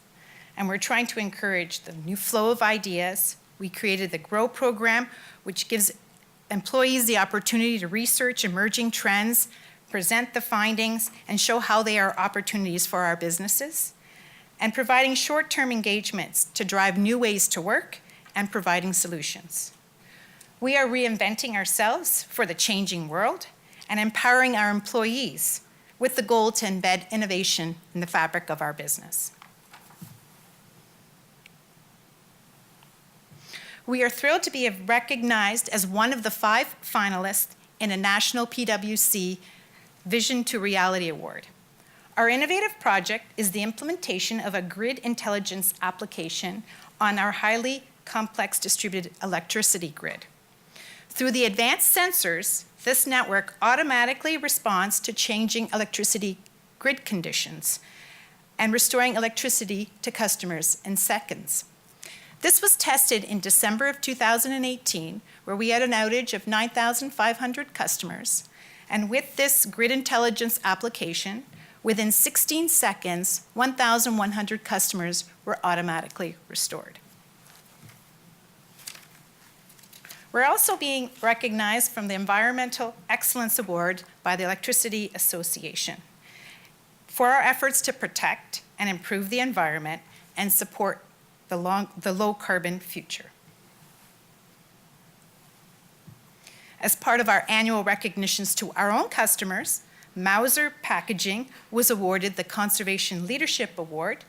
and we're trying to encourage the new flow of ideas. We created the GROW program, which gives employees the opportunity to research emerging trends, present the findings, and show how they are opportunities for our businesses, and providing short-term engagements to drive new ways to work and providing solutions. We are reinventing ourselves for the changing world and empowering our employees with the goal to embed innovation in the fabric of our business. We are thrilled to be recognized as one of the 5 finalists in a national PwC Vision to Reality Award. Our innovative project is the implementation of a grid intelligence application on our highly complex distributed electricity grid. Through the advanced sensors, this network automatically responds to changing electricity grid conditions and restoring electricity to customers in seconds. This was tested in December of 2018, where we had an outage of 9,500 customers. And with this grid intelligence application, within 16 seconds, 1,100 customers were automatically restored. We're also being recognized from the Environmental Excellence Award by the Electricity Association for our efforts to protect and improve the environment and support the low-carbon future. As part of our annual recognitions to our own customers, Mauser Packaging was awarded the Conservation Leadership Award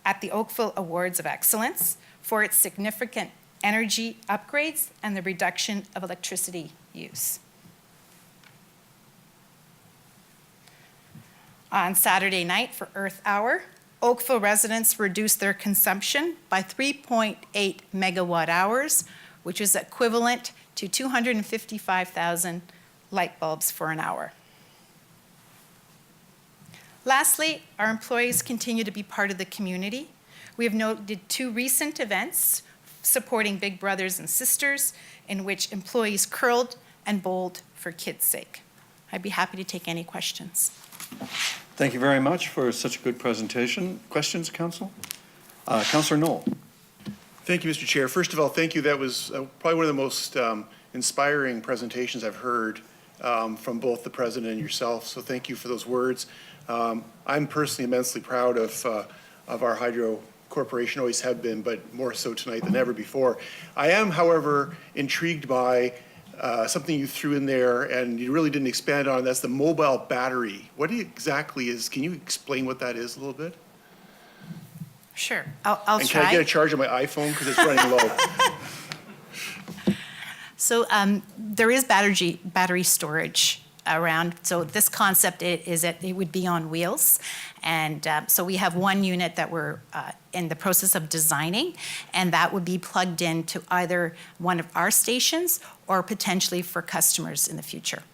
at the Oakville Awards of Excellence for its significant energy upgrades and the reduction of electricity use. On Saturday night for Earth Hour, Oakville residents reduced their consumption by 3.8 megawatt hours, which is equivalent to 255,000 light bulbs for an hour. Lastly, our employees continue to be part of the community. We have noted 2 recent events supporting Big Brothers and Sisters, in which employees curled and bowled for kids' sake. I'd be happy to take any questions. Thank you very much for such a good presentation. Questions, Council? Councillor Knoll. Thank you, Mr. Chair. First of all, thank you. That was probably one of the most inspiring presentations I've heard from both the President and yourself, so thank you for those words. I'm personally immensely proud of our Hydro Corporation, always have been, but more so tonight than ever before. I am, however, intrigued by something you threw in there and you really didn't expand on. That's the mobile battery. What exactly is, can you explain what that is a little bit? Sure, I'll and try. Can I get a charge on my iPhone because it's running low? So there is battery storage around. So this concept is that it would be on wheels. And so we have one unit that we're in the process of designing, and that would be plugged into either one of our stations or potentially for customers in the future.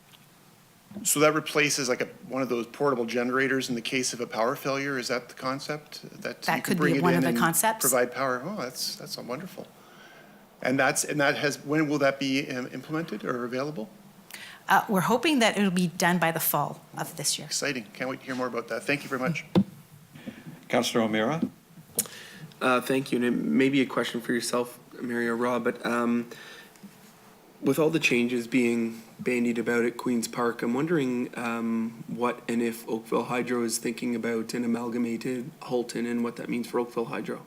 So that replaces like one of those portable generators in the case of a power failure. Is that the concept? That you could bring be it one in of the and concepts. Provide power. Oh, that's wonderful. And when will that be implemented or available? We're hoping that it'll be done by the fall of this year. Exciting. Can't wait to hear more about that. Thank you very much. Councillor O'Meara. Thank you. And it may be a question for yourself, Mary or Rob, but with all the changes being bandied about at Queen's Park, I'm wondering what and if Oakville Hydro is thinking about an amalgamated Halton and what that means for Oakville Hydro.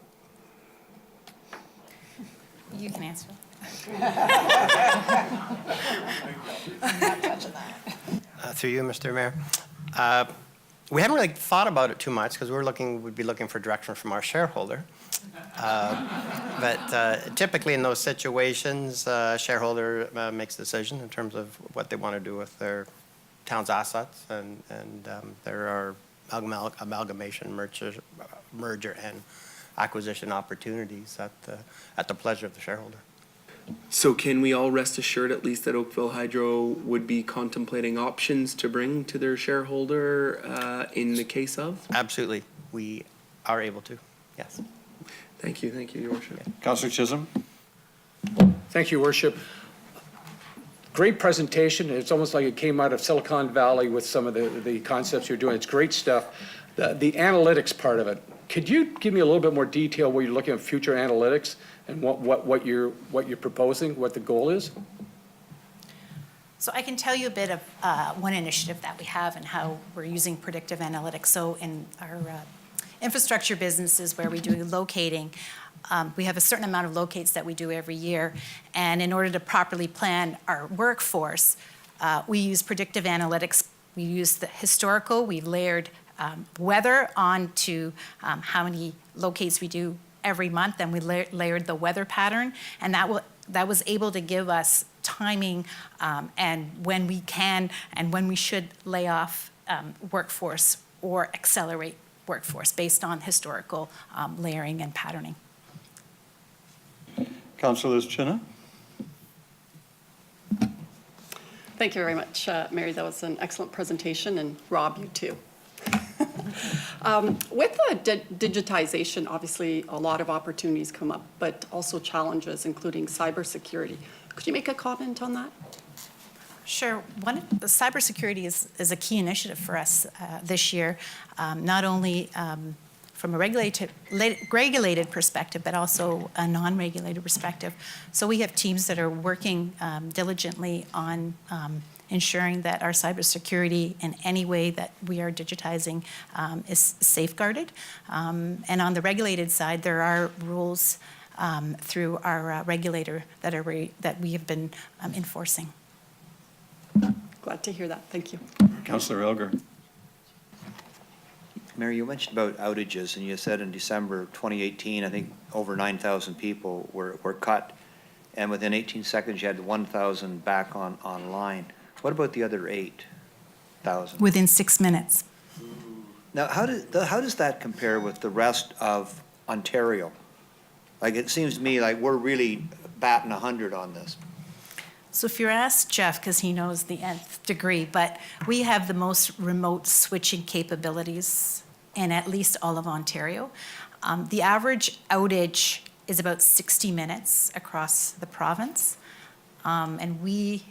You can answer. Through you, Mr. Mayor. We haven't really thought about it too much because we'd be looking for direction from our shareholder. But typically in those situations, shareholder makes a decision in terms of what they want to do with their town's assets, and there are amalgamation merger and acquisition opportunities at the pleasure of the shareholder. So can we all rest assured at least that Oakville Hydro would be contemplating options to bring to their shareholder in the case of? Absolutely. We are able to, yes. Thank you, Your Worship. Councillor Chisholm? Thank you, Worship. Great presentation. It's almost like it came out of Silicon Valley with some of the concepts you're doing. It's great stuff. The analytics part of it, could you give me a little bit more detail where you're looking at future analytics and what you're proposing, what the goal is? So I can tell you a bit of one initiative that we have and how we're using predictive analytics. So in our infrastructure businesses where we do locating, we have a certain amount of locates that we do every year. And in order to properly plan our workforce, we use predictive analytics. We use the historical, we layered weather onto how many locates we do every month, and we layered the weather pattern. And that was able to give us timing and when we can and when we should lay off workforce or accelerate workforce based on historical layering and patterning. Councillor Chinna? Thank you very much, Mary. That was an excellent presentation, and Rob, you too. With the digitization, obviously a lot of opportunities come up, but also challenges, including cybersecurity. Could you make a comment on that? Sure. The cybersecurity is a key initiative for us this year, not only from a regulated perspective, but also a non-regulated perspective. So we have teams that are working diligently on ensuring that our cybersecurity in any way that we are digitizing is safeguarded. And on the regulated side, there are rules through our regulator that we have been enforcing. Glad to hear that. Thank you. Councillor Elgar? Mary, you mentioned about outages, and you said in December 2018, I think over 9,000 people were cut, and within 18 seconds you had 1,000 back online. What about the other 8,000? Within 6 minutes. Now, how does that compare with the rest of Ontario? Like, it seems to me like we're really batting 100 on this. So if you're asked Jeff, because he knows the nth degree, but we have the most remote switching capabilities in at least all of Ontario. The average outage is about 60 minutes across the province. And we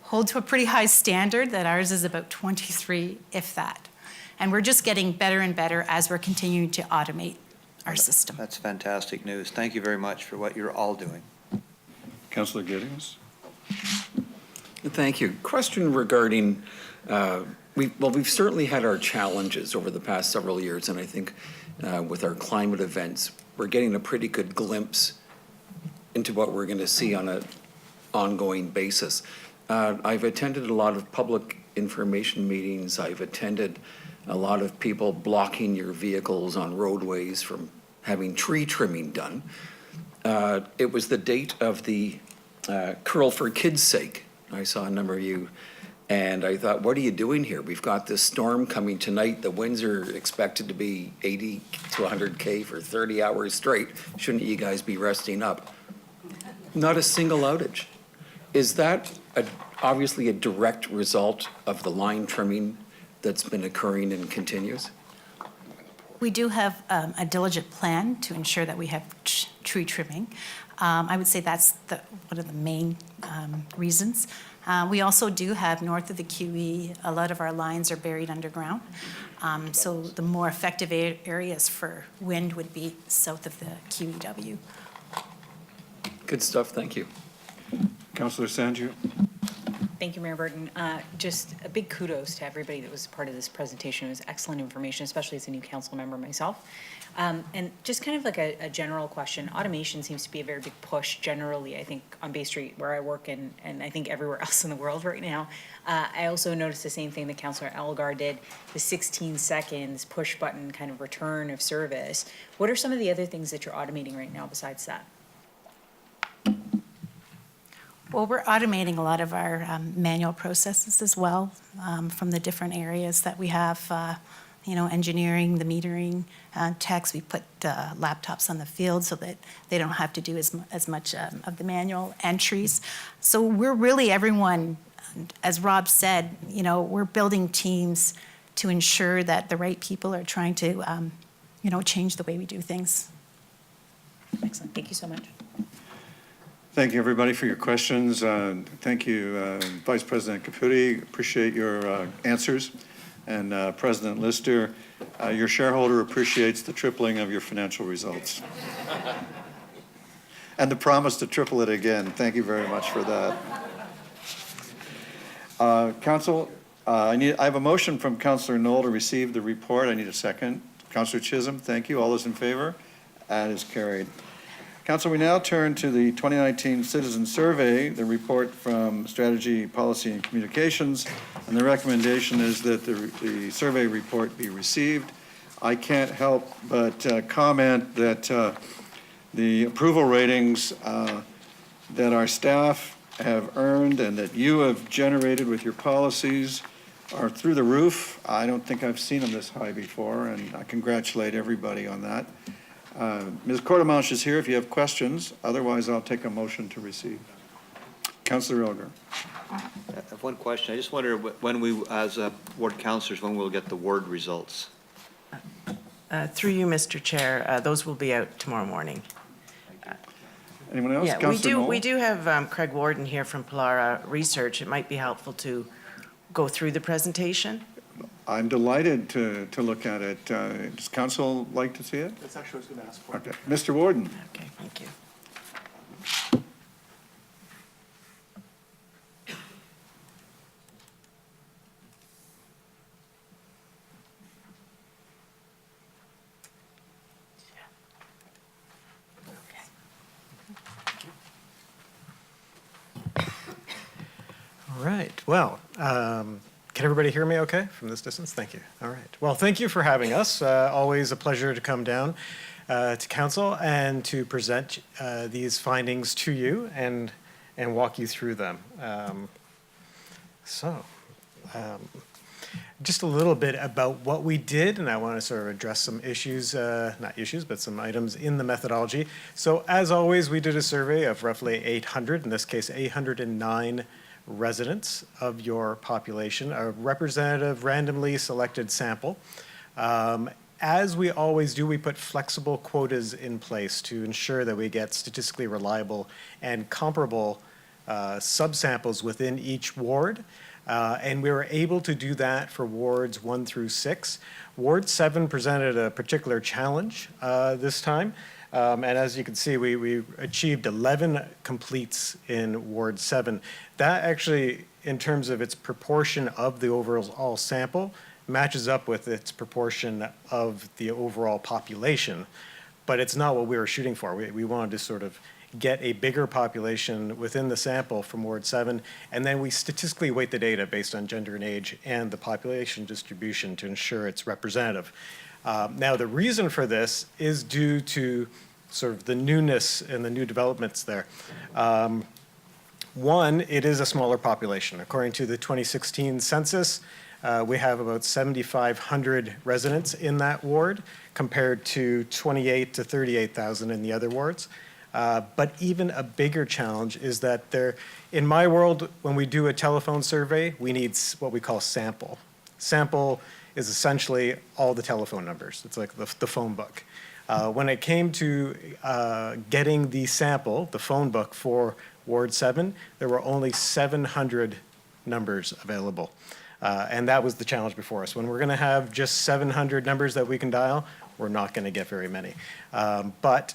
hold to a pretty high standard that ours is about 23, if that. And we're just getting better and better as we're continuing to automate our system. That's fantastic news. Thank you very much for what you're all doing. Councillor Giddings? Thank you. Question regarding, we've certainly had our challenges over the past several years, and I think with our climate events, we're getting a pretty good glimpse into what we're going to see on an ongoing basis. I've attended a lot of public information meetings. I've attended a lot of people blocking your vehicles on roadways from having tree trimming done. It was the date of the Curl for Kids' Sake. I saw a number of you, and I thought, what are you doing here? We've got this storm coming tonight. The winds are expected to be 80 to 100K for 30 hours straight. Shouldn't you guys be resting up? Not a single outage. Is that obviously a direct result of the line trimming that's been occurring and continues? We do have a diligent plan to ensure that we have tree trimming. I would say that's one of the main reasons. We also do have north of the QE, a lot of our lines are buried underground. So the more effective areas for wind would be south of the QEW. Good stuff, thank you. Councillor Sanju? Thank you, Mayor Burton. Just a big kudos to everybody that was part of this presentation. It was excellent information, especially as a new council member myself. And just kind of like a general question, automation seems to be a very big push generally, I think, on Bay Street where I work and I think everywhere else in the world right now. I also noticed the same thing that Councillor Elgar did, the 16 seconds push button kind of return of service. What are some of the other things that you're automating right now besides that? Well, we're automating a lot of our manual processes as well from the different areas that we have, engineering, the metering, techs. We put laptops on the field so that they don't have to do as much of the manual entries. So we're really everyone, as Rob said, we're building teams to ensure that the right people are trying to, change the way we do things. Excellent. Thank you so much. Thank you, everybody, for your questions. Thank you, Vice President Caputi. Appreciate your answers. And President Lister, your shareholder appreciates the tripling of your financial results. And the promise to triple it again. Thank you very much for that. Council, I have a motion from Councillor Knoll to receive the report. I need a second. Councillor Chisholm, thank you. All those in favor? That is carried. Council, we now turn to the 2019 Citizen Survey, the report from Strategy, Policy, and Communications, and the recommendation is that the survey report be received. I can't help but comment that the approval ratings that our staff have earned and that you have generated with your policies are through the roof. I don't think I've seen them this high before, and I congratulate everybody on that. Ms. Courtemanche is here if you have questions. Otherwise, I'll take a motion to receive. Councillor Elgar. I have one question. I just wonder when we, as ward councillors, when we'll get the ward results. Through you, Mr. Chair, those will be out tomorrow morning. Anyone else? Yeah, we do have Craig Warden here from Polara Research. It might be helpful to go through the presentation. I'm delighted to look at it. Does council like to see it? That's actually what I was going to ask for. Okay. Mr. Warden. Okay, thank you. All right. Well, can everybody hear me okay from this distance? Thank you. All right. Well, thank you for having us. Always a pleasure to come down to council and to present these findings to you and walk you through them. Just a little bit about what we did, and I want to sort of address some issues, not issues, but some items in the methodology. So as always, we did a survey of roughly 800, in this case 809 residents of your population, a representative randomly selected sample. As we always do, we put flexible quotas in place to ensure that we get statistically reliable and comparable subsamples within each ward. And we were able to do that for wards 1 through 6. Ward 7 presented a particular challenge this time. And as you can see, we achieved 11 completes in Ward 7. That actually, in terms of its proportion of the overall sample, matches up with its proportion of the overall population. But it's not what we were shooting for. We wanted to sort of get a bigger population within the sample from Ward 7, and then we statistically weight the data based on gender and age and the population distribution to ensure it's representative. Now, the reason for this is due to sort of the newness and the new developments there. One, it is a smaller population. According to the 2016 census, we have about 7,500 residents in that ward compared to 28 to 38,000 in the other wards. But even a bigger challenge is that in my world, when we do a telephone survey, we need what we call sample. Sample is essentially all the telephone numbers. It's like the phone book. When it came to getting the sample, the phone book for Ward 7, there were only 700 numbers available. And that was the challenge before us. When we're going to have just 700 numbers that we can dial, we're not going to get very many. But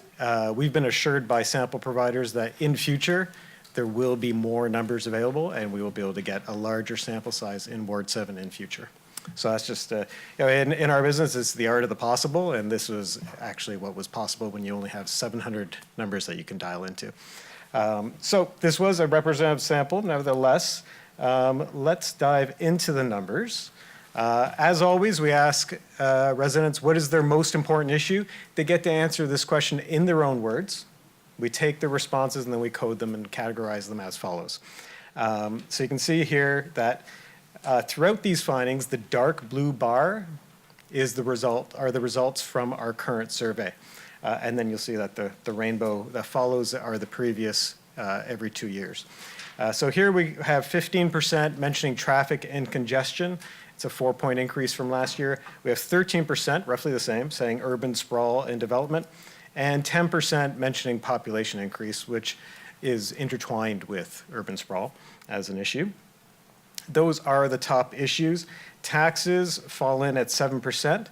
we've been assured by sample providers that in future, there will be more numbers available, and we will be able to get a larger sample size in Ward 7 in future. So that's just, in our business, it's the art of the possible, and this was actually what was possible when you only have 700 numbers that you can dial into. So this was a representative sample, nevertheless. Let's dive into the numbers. As always, we ask residents what is their most important issue. They get to answer this question in their own words. We take the responses and then we code them and categorize them as follows. So you can see here that throughout these findings, the dark blue bar are the results from our current survey. And then you'll see that the rainbow that follows are the previous every 2 years. So here we have 15% mentioning traffic and congestion. It's a 4-point increase from last year. We have 13%, roughly the same, saying urban sprawl and development, and 10% mentioning population increase, which is intertwined with urban sprawl as an issue. Those are the top issues. Taxes fall in at 7%.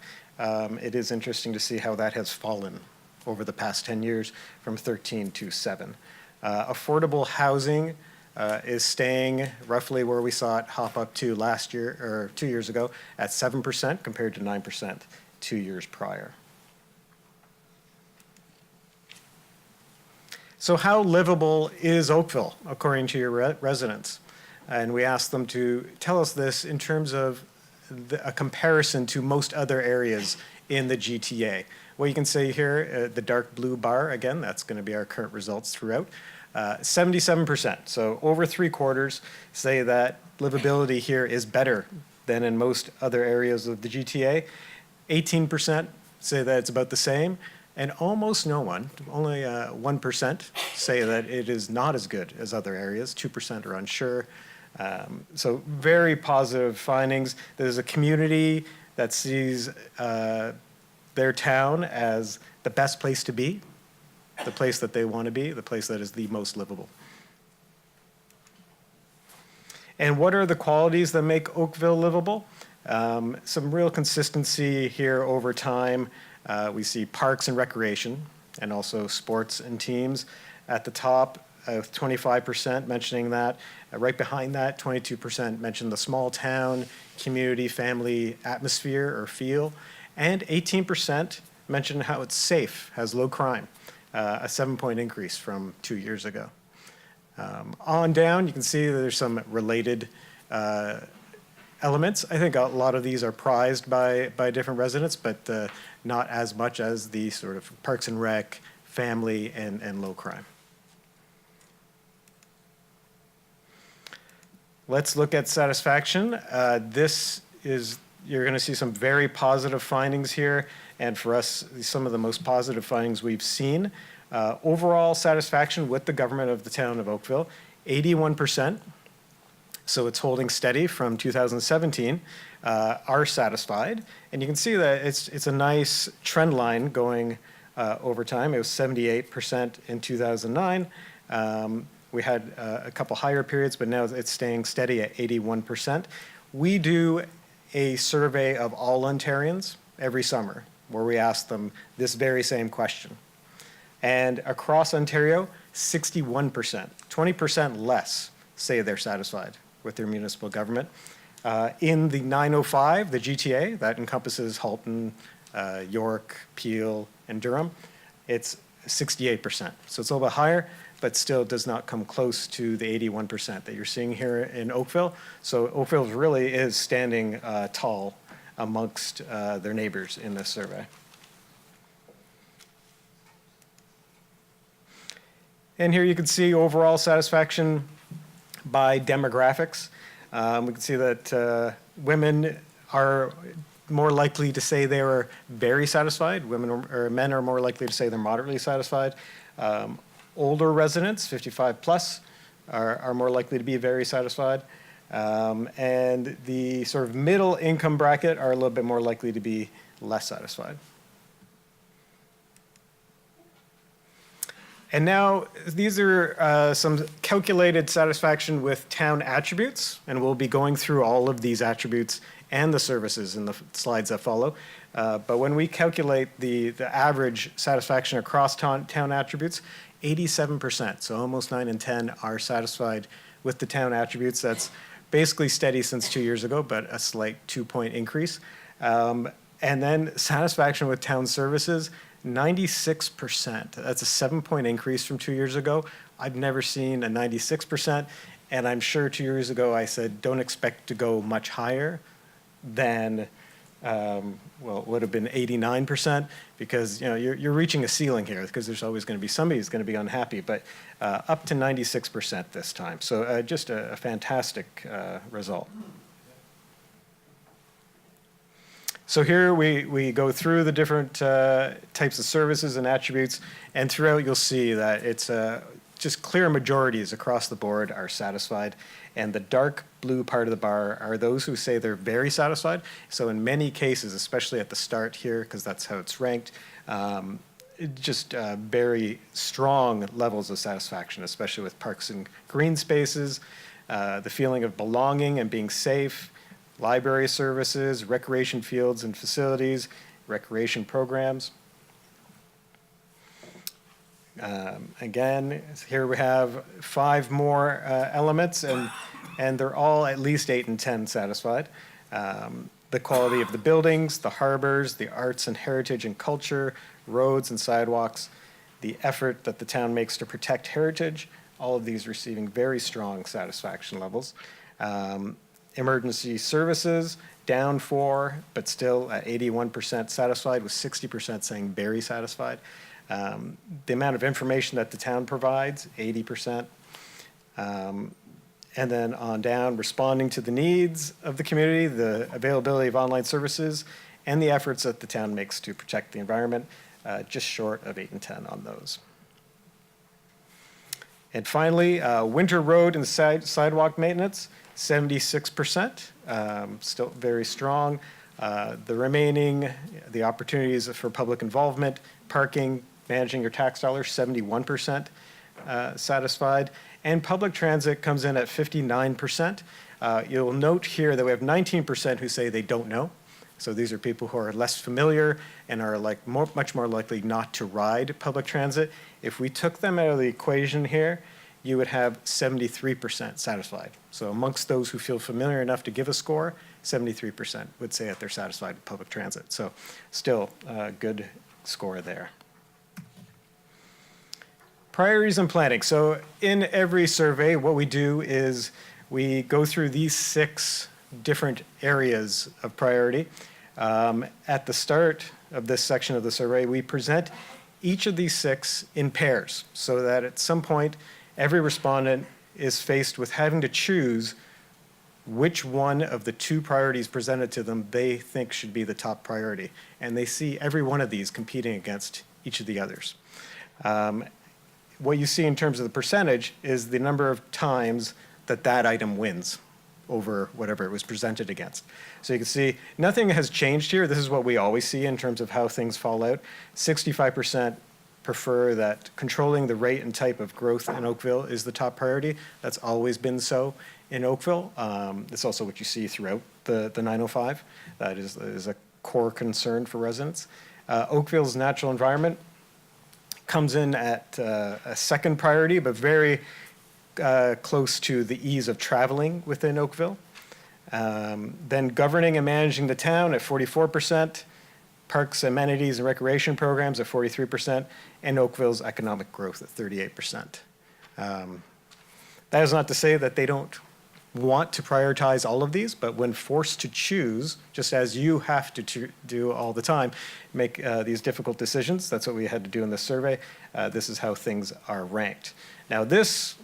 It is interesting to see how that has fallen over the past 10 years from 13 to 7. Affordable housing is staying roughly where we saw it hop up to last year or 2 years ago at 7% compared to 9% 2 years prior. So how livable is Oakville according to your residents? And we asked them to tell us this in terms of a comparison to most other areas in the GTA. What you can see here, the dark blue bar, again, that's going to be our current results throughout. 77%, so over 3/4 say that livability here is better than in most other areas of the GTA. 18% say that it's about the same, and almost no one, only 1%, say that it is not as good as other areas. 2% are unsure. So very positive findings. There's a community that sees their town as the best place to be, the place that they want to be, the place that is the most livable. And what are the qualities that make Oakville livable? Some real consistency here over time. We see parks and recreation, and also sports and teams at the top, 25% mentioning that. Right behind that, 22% mention the small town, community, family atmosphere or feel. And 18% mention how it's safe, has low crime, a 7-point increase from 2 years ago. On down, you can see that there's some related elements. I think a lot of these are prized by different residents, but not as much as the sort of parks and rec, family, and low crime. Let's look at satisfaction. You're going to see some very positive findings here, and for us, some of the most positive findings we've seen. Overall satisfaction with the government of the town of Oakville, 81%. So it's holding steady from 2017, are satisfied. And you can see that it's a nice trend line going over time. It was 78% in 2009. We had a couple higher periods, but now it's staying steady at 81%. We do a survey of all Ontarians every summer where we ask them this very same question. And across Ontario, 61%, 20% less say they're satisfied with their municipal government. In the 905, the GTA, that encompasses Halton, York, Peel, and Durham, it's 68%. So it's a little bit higher, but still does not come close to the 81% that you're seeing here in Oakville. So Oakville really is standing tall amongst their neighbors in this survey. And here you can see overall satisfaction by demographics. We can see that women are more likely to say they were very satisfied. Men are more likely to say they're moderately satisfied. Older residents, 55 plus, are more likely to be very satisfied. And the sort of middle income bracket are a little bit more likely to be less satisfied. And now these are some calculated satisfaction with town attributes, and we'll be going through all of these attributes and the services in the slides that follow. But when we calculate the average satisfaction across town attributes, 87%, so almost 9 in 10 are satisfied with the town attributes. That's basically steady since 2 years ago, but a slight 2-point increase. And then satisfaction with town services, 96%. That's a 7-point increase from 2 years ago. I've never seen a 96%, and I'm sure 2 years ago I said don't expect to go much higher than, well, it would have been 89%, because you're reaching a ceiling here, because there's always going to be somebody who's going to be unhappy, but up to 96% this time. So just a fantastic result. So here we go through the different types of services and attributes, and throughout you'll see that it's just clear majorities across the board are satisfied, and the dark blue part of the bar are those who say they're very satisfied. So in many cases, especially at the start here, because that's how it's ranked, just very strong levels of satisfaction, especially with parks and green spaces, the feeling of belonging and being safe, library services, recreation fields and facilities, recreation programs. Again, here we have 5 more elements, and they're all at least 8 and 10 satisfied. The quality of the buildings, the harbors, the arts and heritage and culture, roads and sidewalks, the effort that the town makes to protect heritage, all of these receiving very strong satisfaction levels. Emergency services, down 4, but still at 81% satisfied, with 60% saying very satisfied. The amount of information that the town provides, 80%. And then on down, responding to the needs of the community, the availability of online services, and the efforts that the town makes to protect the environment, just short of 8 and 10 on those. And finally, winter road and sidewalk maintenance, 76%, still very strong. The remaining, the opportunities for public involvement, parking, managing your tax dollars, 71% satisfied. And public transit comes in at 59%. You'll note here that we have 19% who say they don't know. So these are people who are less familiar and are much more likely not to ride public transit. If we took them out of the equation here, you would have 73% satisfied. So amongst those who feel familiar enough to give a score, 73% would say that they're satisfied with public transit. So still a good score there. Priorities and planning. So in every survey, what we do is we go through these 6 different areas of priority. At the start of this section of the survey, we present each of these 6 in pairs, so that at some point, every respondent is faced with having to choose which one of the 2 priorities presented to them they think should be the top priority. And they see every one of these competing against each of the others. What you see in terms of the percentage is the number of times that that item wins over whatever it was presented against. So you can see nothing has changed here. This is what we always see in terms of how things fall out. 65% prefer that controlling the rate and type of growth in Oakville is the top priority. That's always been so in Oakville. It's also what you see throughout the 905. That is a core concern for residents. Oakville's natural environment comes in at a second priority, but very close to the ease of traveling within Oakville. Then governing and managing the town at 44%, parks, amenities, and recreation programs at 43%, and Oakville's economic growth at 38%. That is not to say that they don't want to prioritize all of these, but when forced to choose, just as you have to do all the time, make these difficult decisions. That's what we had to do in this survey. This is how things are ranked. Now this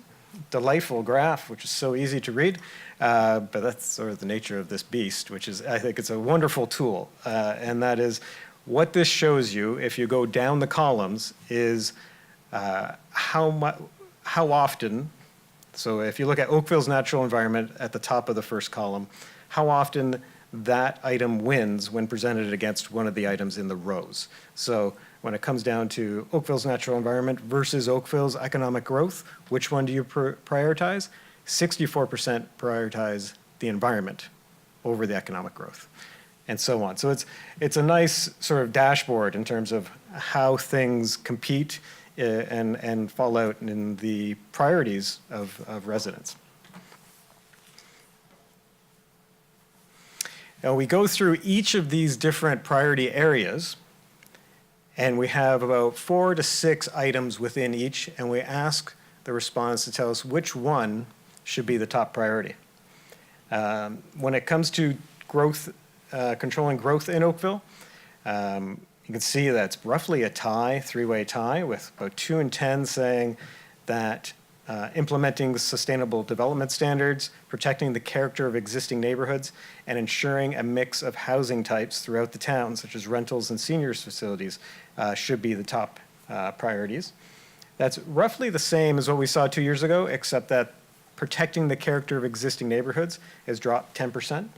delightful graph, which is so easy to read, but that's sort of the nature of this beast, which is, I think it's a wonderful tool. And that is, what this shows you, if you go down the columns, is how often. So if you look at Oakville's natural environment at the top of the first column, how often that item wins when presented against one of the items in the rows. So when it comes down to Oakville's natural environment versus Oakville's economic growth, which one do you prioritize? 64% prioritize the environment over the economic growth, and so on. So it's a nice sort of dashboard in terms of how things compete and fall out in the priorities of residents. Now we go through each of these different priority areas, and we have about 4 to 6 items within each, and we ask the respondents to tell us which one should be the top priority. When it comes to growth, controlling growth in Oakville, you can see that's roughly a tie, 3-way tie, with about 2 and 10 saying that implementing sustainable development standards, protecting the character of existing neighborhoods, and ensuring a mix of housing types throughout the town, such as rentals and seniors facilities, should be the top priorities. That's roughly the same as what we saw 2 years ago, except that protecting the character of existing neighborhoods has dropped 10%.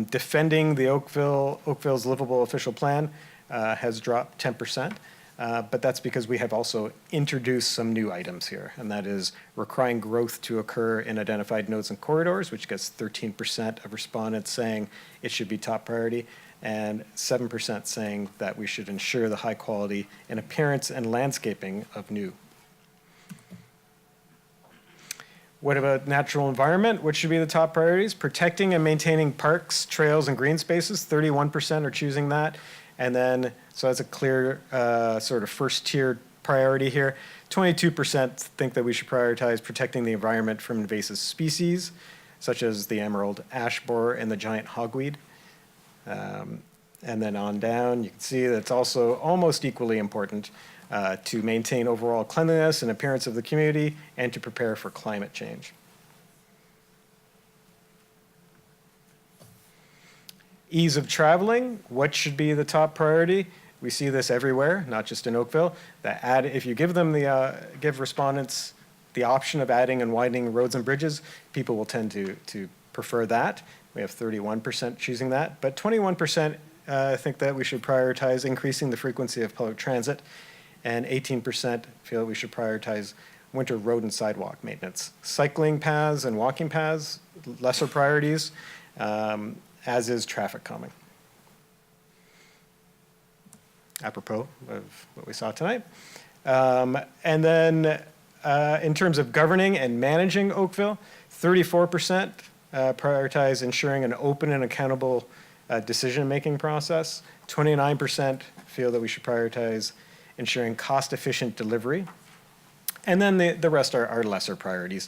Defending the Oakville's livable official plan has dropped 10%. But that's because we have also introduced some new items here, and that is requiring growth to occur in identified nodes and corridors, which gets 13% of respondents saying it should be top priority, and 7% saying that we should ensure the high quality in appearance and landscaping of new. What about natural environment? What should be the top priorities? Protecting and maintaining parks, trails, and green spaces, 31% are choosing that. And then, so that's a clear sort of first tier priority here. 22% think that we should prioritize protecting the environment from invasive species, such as the emerald ash borer and the giant hogweed. And then on down, you can see that it's also almost equally important to maintain overall cleanliness and appearance of the community and to prepare for climate change. Ease of traveling, what should be the top priority? We see this everywhere, not just in Oakville. That if you give them give respondents the option of adding and widening roads and bridges, people will tend to prefer that. We have 31% choosing that, but 21% think that we should prioritize increasing the frequency of public transit, and 18% feel that we should prioritize winter road and sidewalk maintenance. Cycling paths and walking paths, lesser priorities, as is traffic calming. Apropos of what we saw tonight. And then in terms of governing and managing Oakville, 34% prioritize ensuring an open and accountable decision-making process. 29% feel that we should prioritize ensuring cost-efficient delivery. And then the rest are lesser priorities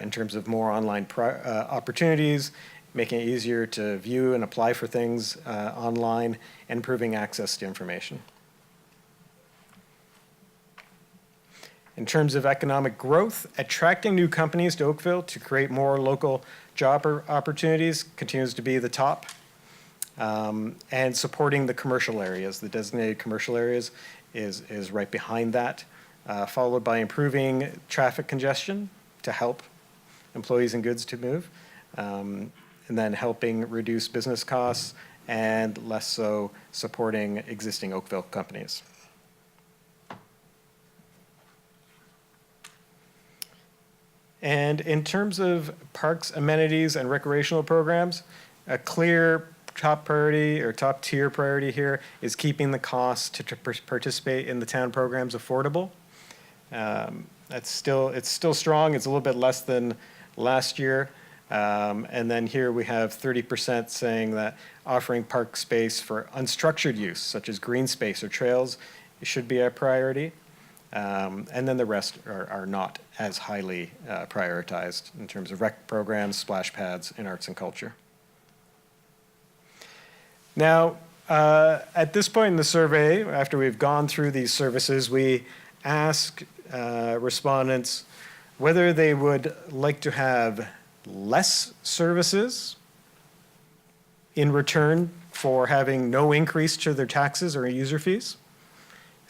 in terms of more online opportunities, making it easier to view and apply for things online, and improving access to information. In terms of economic growth, attracting new companies to Oakville to create more local job opportunities continues to be the top. And supporting the commercial areas, the designated commercial areas, is right behind that, followed by improving traffic congestion to help employees and goods to move. And then helping reduce business costs, and less so supporting existing Oakville companies. And in terms of parks, amenities, and recreational programs, a clear top priority or top tier priority here is keeping the cost to participate in the town programs affordable. It's still strong. It's a little bit less than last year. And then here we have 30% saying that offering park space for unstructured use, such as green space or trails, should be a priority. And then the rest are not as highly prioritized in terms of rec programs, splash pads, and arts and culture. Now, at this point in the survey, after we've gone through these services, we ask respondents whether they would like to have less services in return for having no increase to their taxes or user fees.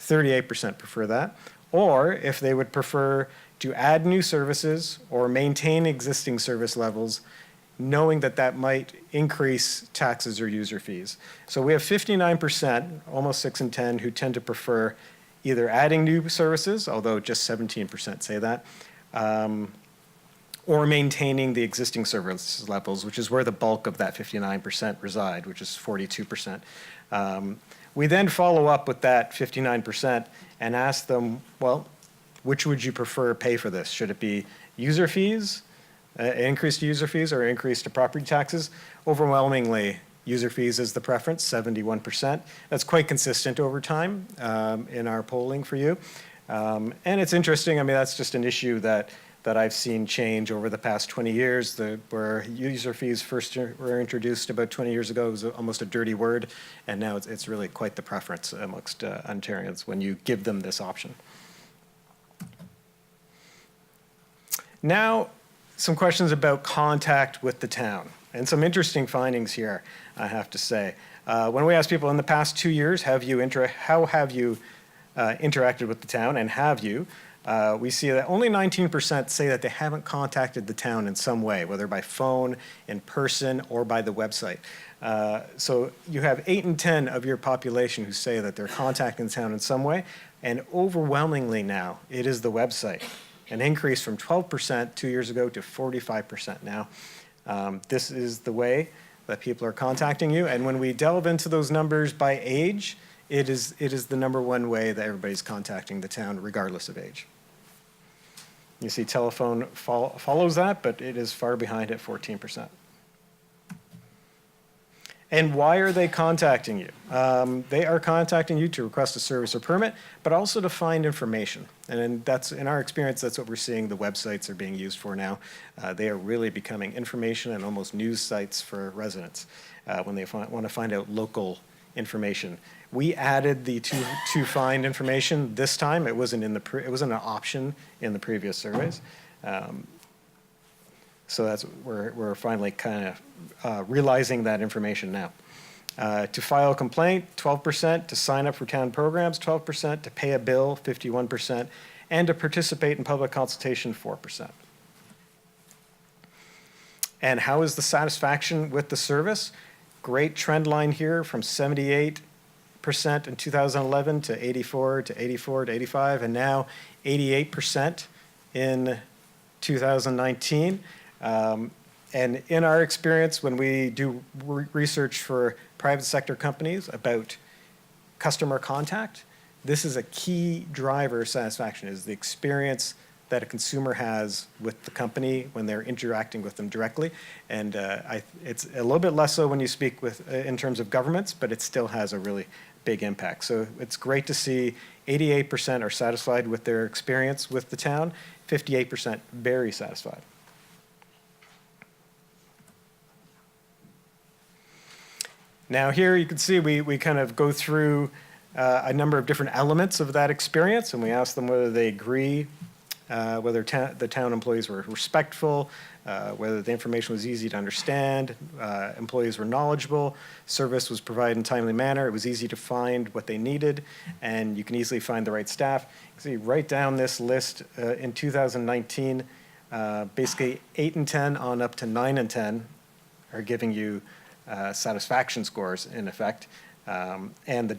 38% prefer that. Or if they would prefer to add new services or maintain existing service levels, knowing that that might increase taxes or user fees. So we have 59%, almost 6 in 10, who tend to prefer either adding new services, although just 17% say that, or maintaining the existing service levels, which is where the bulk of that 59% reside, which is 42%. We then follow up with that 59% and ask them, well, which would you prefer pay for this? Should it be user fees, increased user fees, or increase to property taxes? Overwhelmingly, user fees is the preference, 71%. That's quite consistent over time in our polling for you. And it's interesting, I mean, that's just an issue that I've seen change over the past 20 years, where user fees first were introduced about 20 years ago. It was almost a dirty word, and now it's really quite the preference amongst Ontarians when you give them this option. Now, some questions about contact with the town, and some interesting findings here, I have to say. When we ask people in the past 2 years, how have you interacted with the town, and have you? We see that only 19% say that they haven't contacted the town in some way, whether by phone, in person, or by the website. So you have 8 in 10 of your population who say that they're contacting the town in some way, and overwhelmingly now, it is the website. An increase from 12% 2 years ago to 45% now. This is the way that people are contacting you, and when we delve into those numbers by age, it is the number one way that everybody's contacting the town, regardless of age. You see telephone follows that, but it is far behind at 14%. And why are they contacting you? They are contacting you to request a service or permit, but also to find information. And that's, in our experience, that's what we're seeing the websites are being used for now. They are really becoming information and almost news sites for residents when they want to find out local information. We added the to find information this time. It wasn't it wasn't an option in the previous surveys. So that's we're finally kind of realizing that information now. To file a complaint, 12%. To sign up for town programs, 12%. To pay a bill, 51%. And to participate in public consultation, 4%. And how is the satisfaction with the service? Great trend line here from 78% in 2011 to 84 to 84 to 85, and now 88% in 2019. And in our experience, when we do research for private sector companies about customer contact, this is a key driver of satisfaction, is the experience that a consumer has with the company when they're interacting with them directly. And it's a little bit less so when you speak with in terms of governments, but it still has a really big impact. So it's great to see 88% are satisfied with their experience with the town, 58% very satisfied. Now here you can see we kind of go through a number of different elements of that experience, and we ask them whether they agree, whether the town employees were respectful, whether the information was easy to understand, employees were knowledgeable, service was provided in a timely manner, it was easy to find what they needed, and you can easily find the right staff. You can see right down this list in 2019, basically 8 in 10 on up to 9 in 10 are giving you satisfaction scores in effect. And the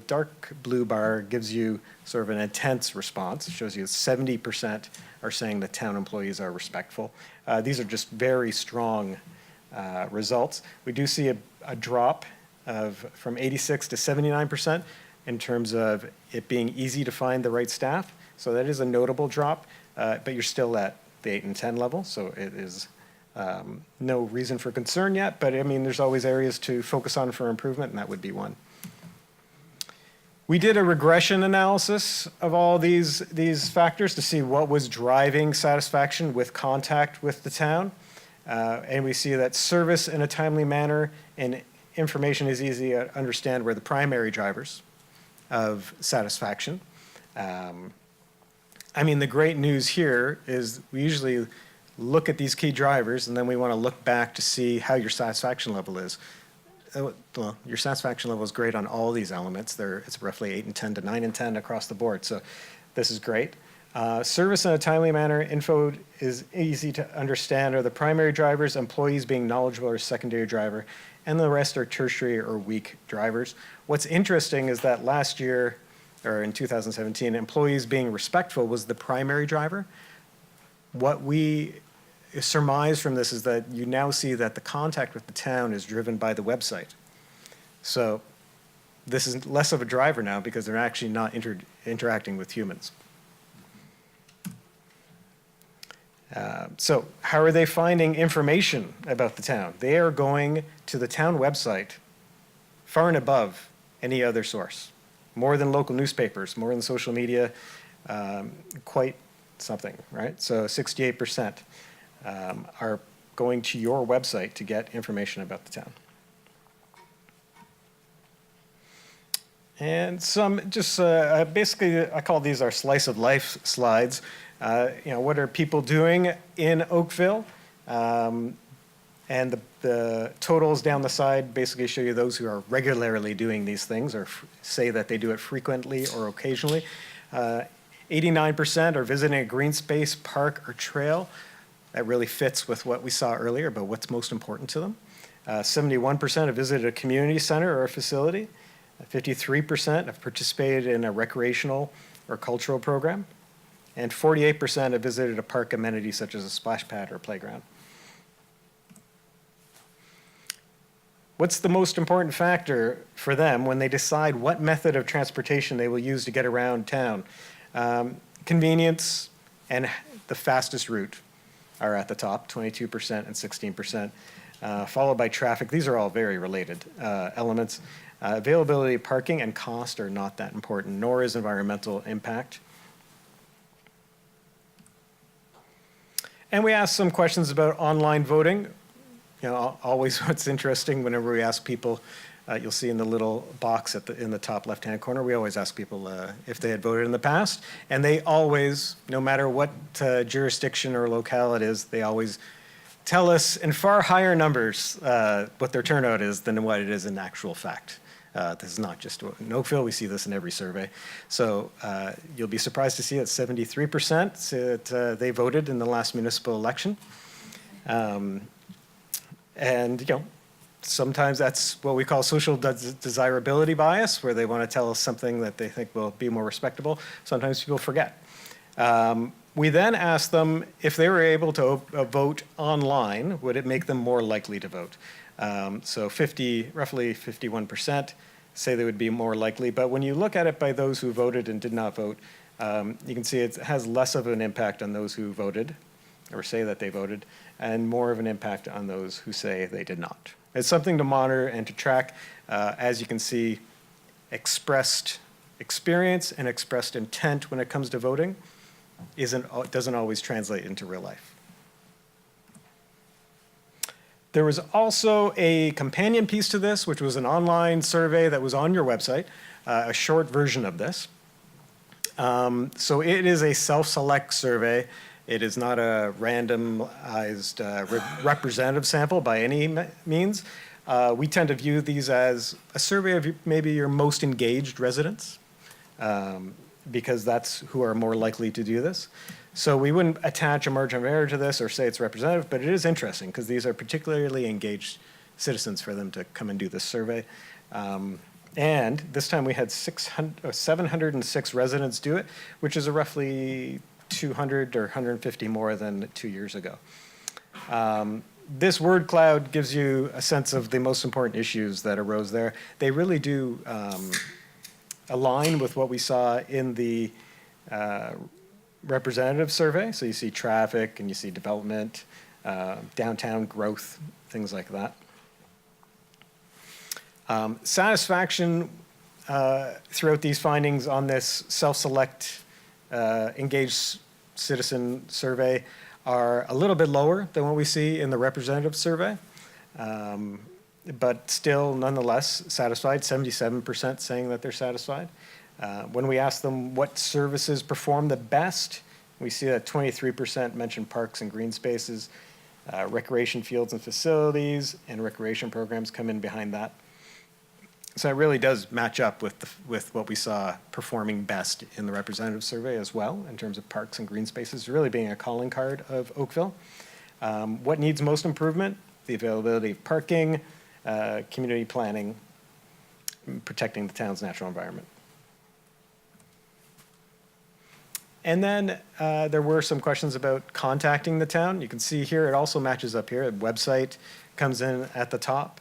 dark blue bar gives you sort of an intense response. It shows you 70% are saying that town employees are respectful. These are just very strong results. We do see a drop from 86 to 79% in terms of it being easy to find the right staff. So that is a notable drop, but you're still at the 8 and 10 level, so it is no reason for concern yet, but I mean, there's always areas to focus on for improvement, and that would be one. We did a regression analysis of all these factors to see what was driving satisfaction with contact with the town. And we see that service in a timely manner and information is easy to understand were the primary drivers of satisfaction. I mean, the great news here is we usually look at these key drivers, and then we want to look back to see how your satisfaction level is. Well, your satisfaction level is great on all these elements. It's roughly 8 and 10 to 9 and 10 across the board, so this is great. Service in a timely manner, info is easy to understand are the primary drivers, employees being knowledgeable are a secondary driver, and the rest are tertiary or weak drivers. What's interesting is that last year, or in 2017, employees being respectful was the primary driver. What we surmise from this is that you now see that the contact with the town is driven by the website. So this is less of a driver now because they're actually not interacting with humans. So how are they finding information about the town? They are going to the town website far and above any other source. More than local newspapers, more than social media, quite something, right? So 68% are going to your website to get information about the town. And some just basically, I call these our slice of life slides. What are people doing in Oakville? And the totals down the side basically show you those who are regularly doing these things or say that they do it frequently or occasionally. 89% are visiting a green space, park, or trail. That really fits with what we saw earlier about what's most important to them. 71% have visited a community center or a facility. 53% have participated in a recreational or cultural program. And 48% have visited a park amenity such as a splash pad or playground. What's the most important factor for them when they decide what method of transportation they will use to get around town? Convenience and the fastest route are at the top, 22% and 16%, followed by traffic. These are all very related elements. Availability of parking and cost are not that important, nor is environmental impact. And we asked some questions about online voting. Always what's interesting whenever we ask people, you'll see in the little box in the top left-hand corner, we always ask people if they had voted in the past. And they always, no matter what jurisdiction or locale it is, they always tell us in far higher numbers what their turnout is than what it is in actual fact. This is not just in Oakville, we see this in every survey. So you'll be surprised to see that 73% said they voted in the last municipal election. And sometimes that's what we call social desirability bias, where they want to tell us something that they think will be more respectable. Sometimes people forget. We then asked them if they were able to vote online, would it make them more likely to vote? So roughly 51% say they would be more likely. But when you look at it by those who voted and did not vote, you can see it has less of an impact on those who voted or say that they voted, and more of an impact on those who say they did not. It's something to monitor and to track. As you can see, expressed experience and expressed intent when it comes to voting doesn't always translate into real life. There was also a companion piece to this, which was an online survey that was on your website, a short version of this. So it is a self-select survey. It is not a randomized representative sample by any means. We tend to view these as a survey of maybe your most engaged residents, because that's who are more likely to do this. So we wouldn't attach a margin of error to this or say it's representative, but it is interesting because these are particularly engaged citizens for them to come and do this survey. And this time we had 706 residents do it, which is a roughly 200 or 150 more than 2 years ago. This word cloud gives you a sense of the most important issues that arose there. They really do align with what we saw in the representative survey. So you see traffic and you see development, downtown growth, things like that. Satisfaction throughout these findings on this self-select engaged citizen survey are a little bit lower than what we see in the representative survey, but still nonetheless satisfied, 77% saying that they're satisfied. When we ask them what services perform the best, we see that 23% mention parks and green spaces, recreation fields and facilities, and recreation programs come in behind that. So it really does match up with what we saw performing best in the representative survey as well, in terms of parks and green spaces, really being a calling card of Oakville. What needs most improvement? The availability of parking, community planning, protecting the town's natural environment. And then there were some questions about contacting the town. You can see here, it also matches up here. A website comes in at the top.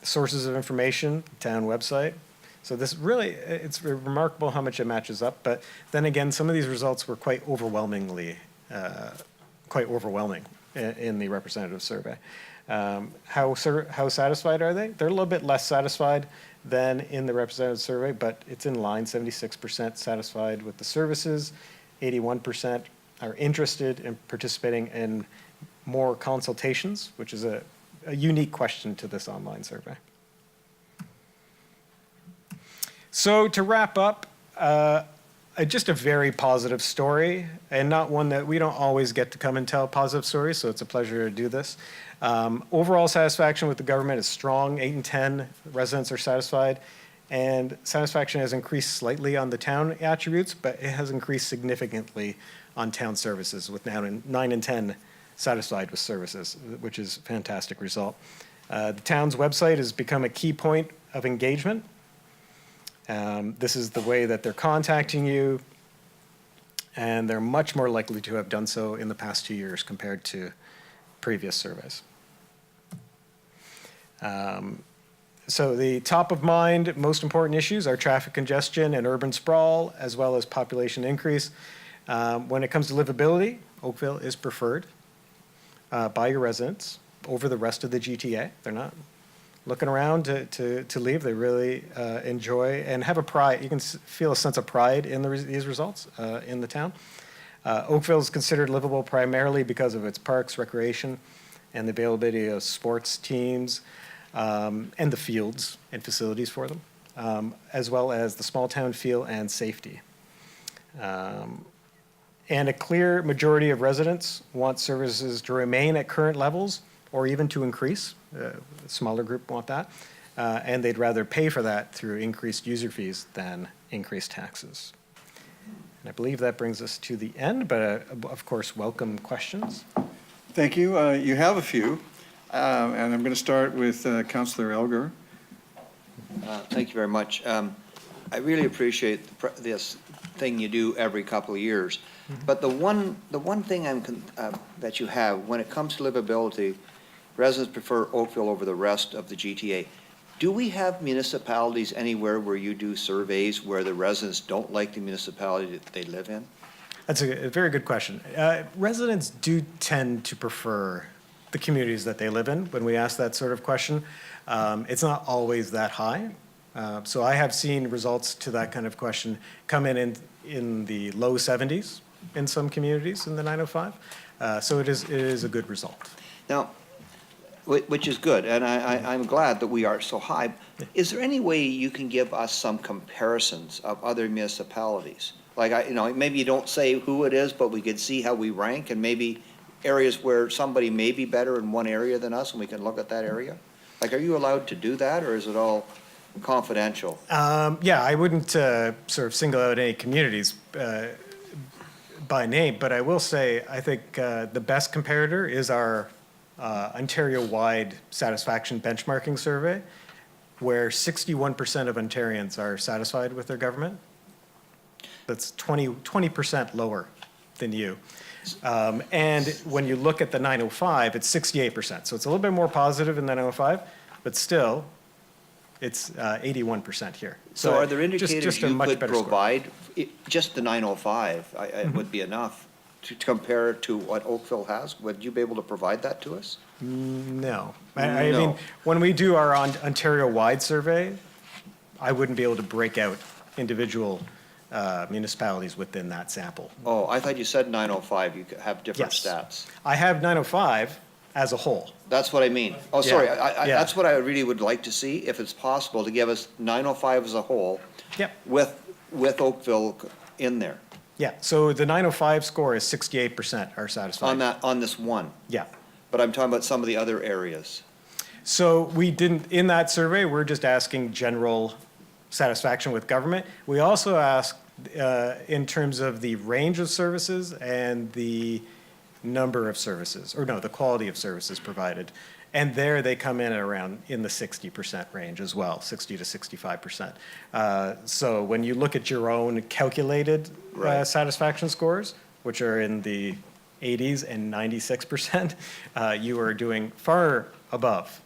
Sources of information, town website. So this really, it's remarkable how much it matches up. But then again, some of these results were quite overwhelming in the representative survey. How satisfied are they? They're a little bit less satisfied than in the representative survey, but it's in line, 76% satisfied with the services, 81% are interested in participating in more consultations, which is a unique question to this online survey. So to wrap up, Just a very positive story, and not one that we don't always get to come and tell positive stories, so it's a pleasure to do this. Overall satisfaction with the government is strong. 8 in 10 residents are satisfied, and satisfaction has increased slightly on the town attributes, but it has increased significantly on town services, with now 9 in 10 satisfied with services, which is a fantastic result. The town's website has become a key point of engagement. This is the way that they're contacting you, and they're much more likely to have done so in the past 2 years compared to previous surveys. So the top of mind, most important issues are traffic congestion and urban sprawl, as well as population increase. When it comes to livability, Oakville is preferred by your residents over the rest of the GTA. They're not looking around to leave. They really enjoy and have a pride. You can feel a sense of pride in these results in the town. Oakville is considered livable primarily because of its parks, recreation, and the availability of sports teams, and the fields and facilities for them, as well as the small town feel and safety. And a clear majority of residents want services to remain at current levels or even to increase. A smaller group want that. And they'd rather pay for that through increased user fees than increased taxes. And I believe that brings us to the end, but of course, welcome questions. Thank you. You have a few, and I'm going to start with Councillor Elgar. Thank you very much. I really appreciate this thing you do every couple of years. But the one thing that you have, when it comes to livability, residents prefer Oakville over the rest of the GTA. Do we have municipalities anywhere where you do surveys where the residents don't like the municipality that they live in? That's a very good question. Residents do tend to prefer the communities that they live in when we ask that sort of question. It's not always that high. So I have seen results to that kind of question come in the low 70s in some communities in the 905. So it is a good result. Now, which is good, and I'm glad that we are so high. Is there any way you can give us some comparisons of other municipalities? Like, maybe you don't say who it is, but we could see how we rank, and maybe areas where somebody may be better in one area than us, and we can look at that area? Like, are you allowed to do that, or is it all confidential? Yeah, I wouldn't sort of single out any communities by name, but I will say I think the best comparator is our Ontario-wide satisfaction benchmarking survey, where 61% of Ontarians are satisfied with their government. That's 20% lower than you. And when you look at the 905, it's 68%. So it's a little bit more positive in the 905, but still, it's 81% here. So are there indicators just a you much could better score. provide? Just the 905 it would be enough to compare to what Oakville has? Would you be able to provide that to us? No. I No. mean, when we do our Ontario-wide survey, I wouldn't be able to break out individual municipalities within that sample. Oh, I thought you said 905, you could have different Yes. stats. I have 905 as a whole. That's what I mean. Oh, Yeah. sorry, Yeah. that's what I really would like to see, if it's possible, to give us 905 as a whole. Yep. With Oakville in there, Yeah, so the 905 score is 68% are satisfied. on this one. Yeah. But I'm talking about some of the other areas. So we didn't, in that survey, we're just asking general satisfaction with government. We also ask in terms of the range of services and the number of services, or no, the quality of services provided. And there they come in at around in the 60% range as well, 60 to 65%. So when you look at your own calculated satisfaction scores, which are in the 80s and 96%, you are doing far above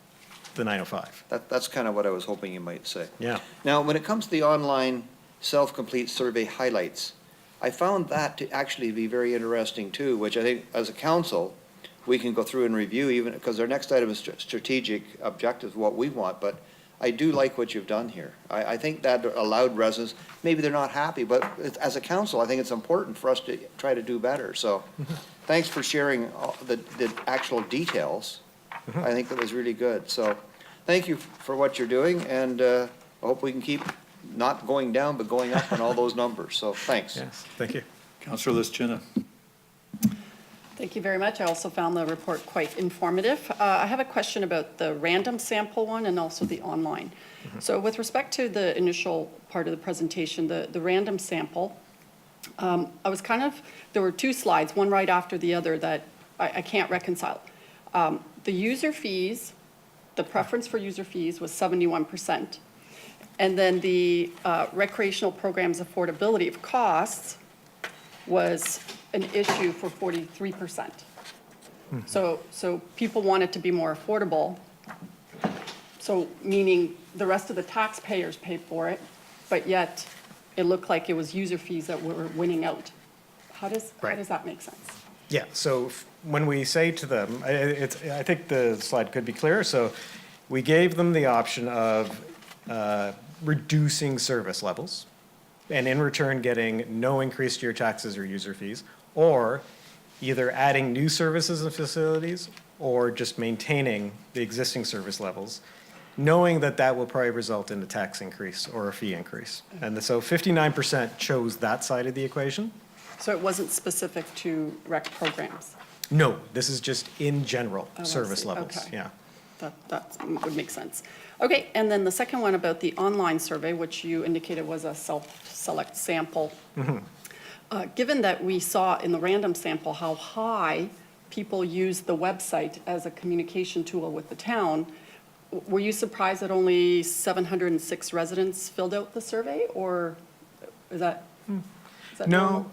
the 905. That's kind of what I was hoping you might say. Yeah. Now, when it comes to the online self-complete survey highlights, I found that to actually be very interesting too, which I think as a council, we can go through and review, even because our next item is strategic objectives, what we want, but I do like what you've done here. I think that allowed residents, maybe they're not happy, but as a council, I think it's important for us to try to do better. So thanks for sharing all the actual details. I think that was really good. So thank you for what you're doing, and I hope we can keep not going down, but going up on all those numbers. So thanks. Yes, thank you. Councillor Liszczyna. Thank you very much. I also found the report quite informative. I have a question about the random sample one and also the online. So with respect to the initial part of the presentation, the random sample, I was there were two slides, one right after the other, that I can't reconcile. The user fees, the preference for user fees was 71%. And then the recreational programs affordability of costs was an issue for 43%. So people want it to be more affordable. So meaning the rest of the taxpayers pay for it, but yet it looked like it was user fees that were winning out. How does that make sense? Yeah, so when we say to them, I think the slide could be clearer. So we gave them the option of reducing service levels and in return getting no increase to your taxes or user fees, or either adding new services and facilities or just maintaining the existing service levels, knowing that that will probably result in a tax increase or a fee increase. And so 59% chose that side of the equation. So it wasn't specific to rec programs? No, this is just in general, Oh, I service see. levels, Okay. yeah. That would make sense. Okay, and then the second one about the online survey, which you indicated was a self-select sample. Given that we saw in the random sample how high people use the website as a communication tool with the town, were you surprised that only 706 residents filled out the survey, or is that normal?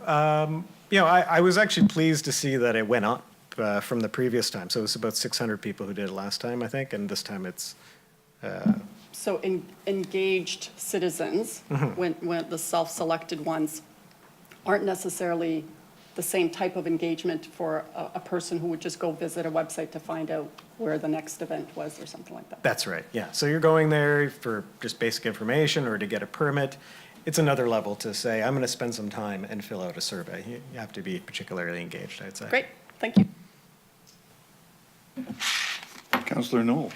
No, I was actually pleased to see that it went up from the previous time. So it was about 600 people who did it last time, I think, and this time it's... So engaged citizens, when the self-selected ones aren't necessarily the same type of engagement for a person who would just go visit a website to find out where the next event was or something like that. That's right, yeah. So you're going there for just basic information or to get a permit. It's another level to say, I'm going to spend some time and fill out a survey. You have to be particularly engaged, I'd say. Great, thank you. Councillor Knoll.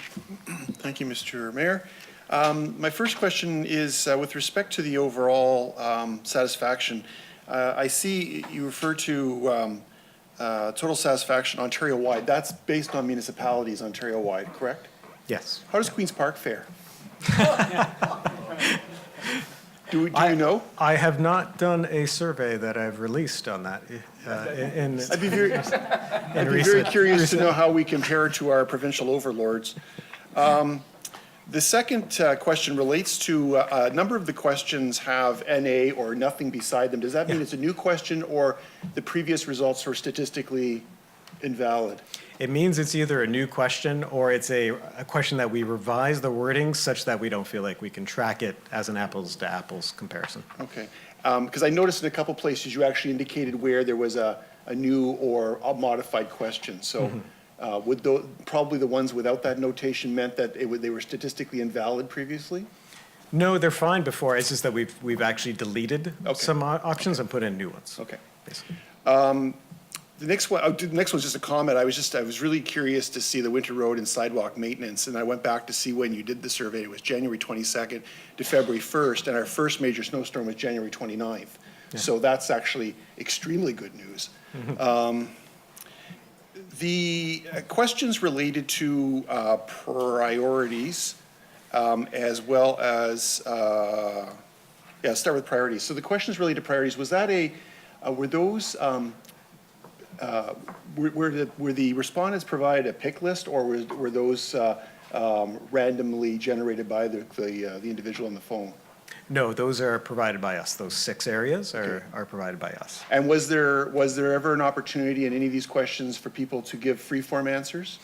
Thank you, Mr. Mayor. My first question is with respect to the overall satisfaction. I see you refer to total satisfaction Ontario-wide. That's based on municipalities Ontario-wide, correct? Yes. How does Queen's Park fare? Do you know? I have not done a survey that I've released on that. I'd be very curious to know how we compare to our provincial overlords. The second question relates to a number of the questions have NA or nothing beside them. Does that mean it's a new question or the previous results were statistically invalid? It means it's either a new question or it's a question that we revise the wording such that we don't feel like we can track it as an apples to apples comparison. Okay, because I noticed in a couple places you actually indicated where there was a new or a modified question. So would probably the ones without that notation meant that they were statistically invalid previously? No, they're fine before. It's just that we've actually deleted some options and put in new ones. Okay. Basically. The next one's just a comment. I was really curious to see the winter road and sidewalk maintenance, and I went back to see when you did the survey. It was January 22nd to February 1st, and our first major snowstorm was January 29th. Yeah. So that's actually extremely good news. The questions related to priorities, as well as, let's start with priorities. So the questions related to priorities, was that were those, were the respondents provided a pick list, or were those randomly generated by the individual on the phone? No, those are provided by us. Those 6 areas are provided by us. And was there ever an opportunity in any of these questions for people to give free-form answers?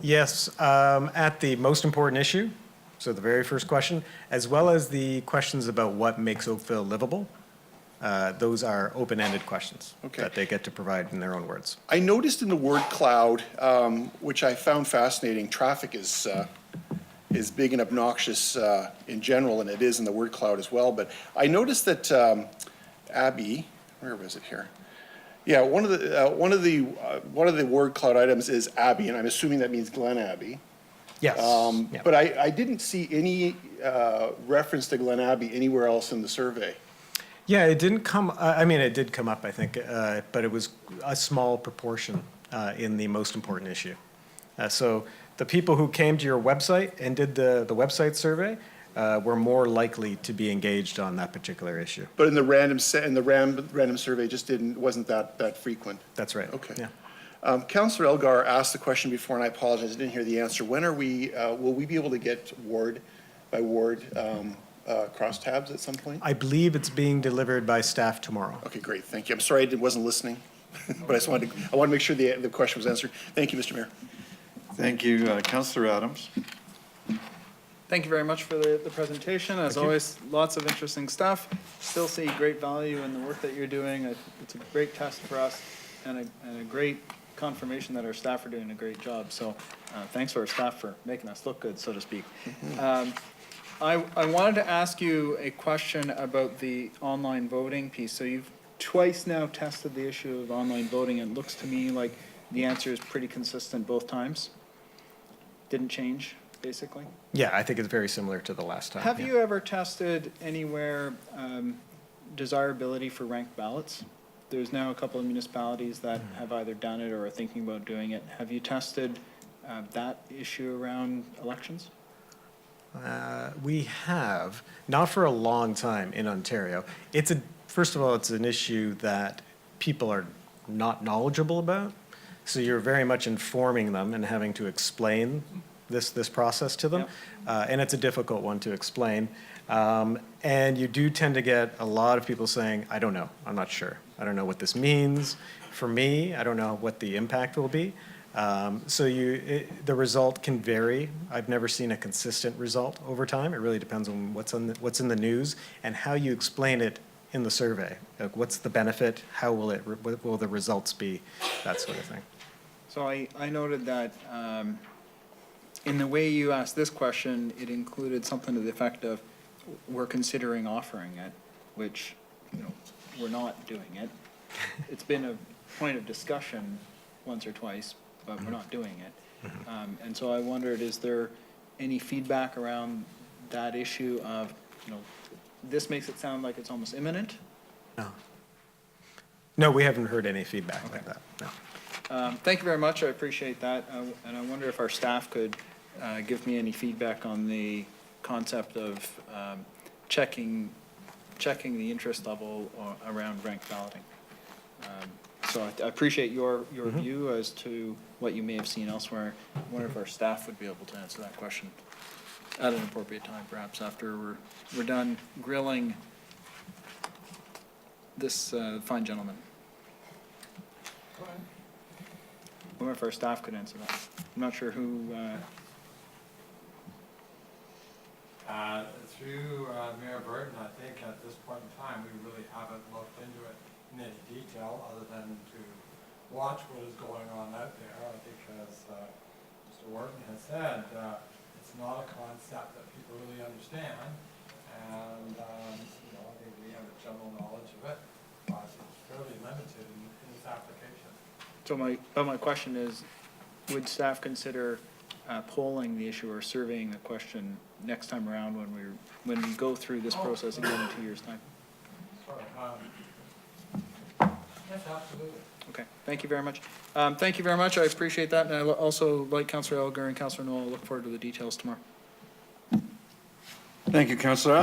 Yes, at the most important issue, so the very first question, as well as the questions about what makes Oakville livable. Those are open-ended questions that they get to provide in their own words. I noticed in the word cloud, which I found fascinating, traffic is big and obnoxious in general, and it is in the word cloud as well. But I noticed that Abby, where was it here? Yeah, one of the word cloud items is Abbey, and I'm assuming that means Glen Abbey. Yes. Yeah. But I didn't see any reference to Glen Abbey anywhere else in the survey. Yeah, it didn't come, I mean, it did come up, I think, but it was a small proportion in the most important issue. So the people who came to your website and did the website survey were more likely to be engaged on that particular issue. But in the random survey, just wasn't that frequent. That's right. Okay. Yeah. Councillor Elgar asked the question before, and I apologize, I didn't hear the answer. When are will we be able to get ward by ward crosstabs at some point? I believe it's being delivered by staff tomorrow. Okay, great, thank you. I'm sorry I wasn't listening, but I wanted to make sure the question was answered. Thank you, Mr. Mayor. Thank you, Councillor Adams. Thank you very much for the presentation. As always, lots of interesting stuff. Still see great value in the work that you're doing. It's a great test for us and a great confirmation that our staff are doing a great job. So thanks to our staff for making us look good, so to speak. I wanted to ask you a question about the online voting piece. So you've twice now tested the issue of online voting. It looks to me like the answer is pretty consistent both times. Didn't change, basically. Yeah, I think it's very similar to the last time. Have yeah. you ever tested anywhere desirability for ranked ballots? There's now a couple of municipalities that have either done it or are thinking about doing it. Have you tested that issue around elections? We have, not for a long time in Ontario. First of all, it's an issue that people are not knowledgeable about. So you're very much informing them and having to explain this process to them. Yep. And it's a difficult one to explain. And you do tend to get a lot of people saying, I don't know, I'm not sure. I don't know what this means. For me, I don't know what the impact will be. So the result can vary. I've never seen a consistent result over time. It really depends on what's in the news and how you explain it in the survey. Like what's the benefit? How will what will the results be? That sort of thing. So I noted that in the way you asked this question, it included something to the effect of, we're considering offering it, which, we're not doing it. It's been a point of discussion once or twice, but we're not doing it. And so I wondered, is there any feedback around that issue of, this makes it sound like it's almost imminent? No. No, we haven't heard any feedback like that, no. Thank you very much, I appreciate that. And I wonder if our staff could give me any feedback on the concept of checking the interest level around ranked balloting. So I appreciate your view as to what you may have seen elsewhere. I wonder if our staff would be able to answer that question at an appropriate time, perhaps after we're done grilling this fine gentleman. I wonder if our staff could answer that. I'm not sure who. Through Mayor Burton, I think at this point in time, we really haven't looked into it in any detail other than to watch what is going on out there. I think as Mr. Wharton has said, it's not a concept that people really understand. And, I think we have a general knowledge of it, but it's fairly limited in its application. So my question is, would staff consider polling the issue or surveying the question next time around when we go through this process again in 2 years' time? Sorry, yes, absolutely. Okay, thank you very much. Thank you very much, I appreciate that, and I also, like Councillor Elgar and Councillor Noel, look forward to the details tomorrow. Thank you, Councillor.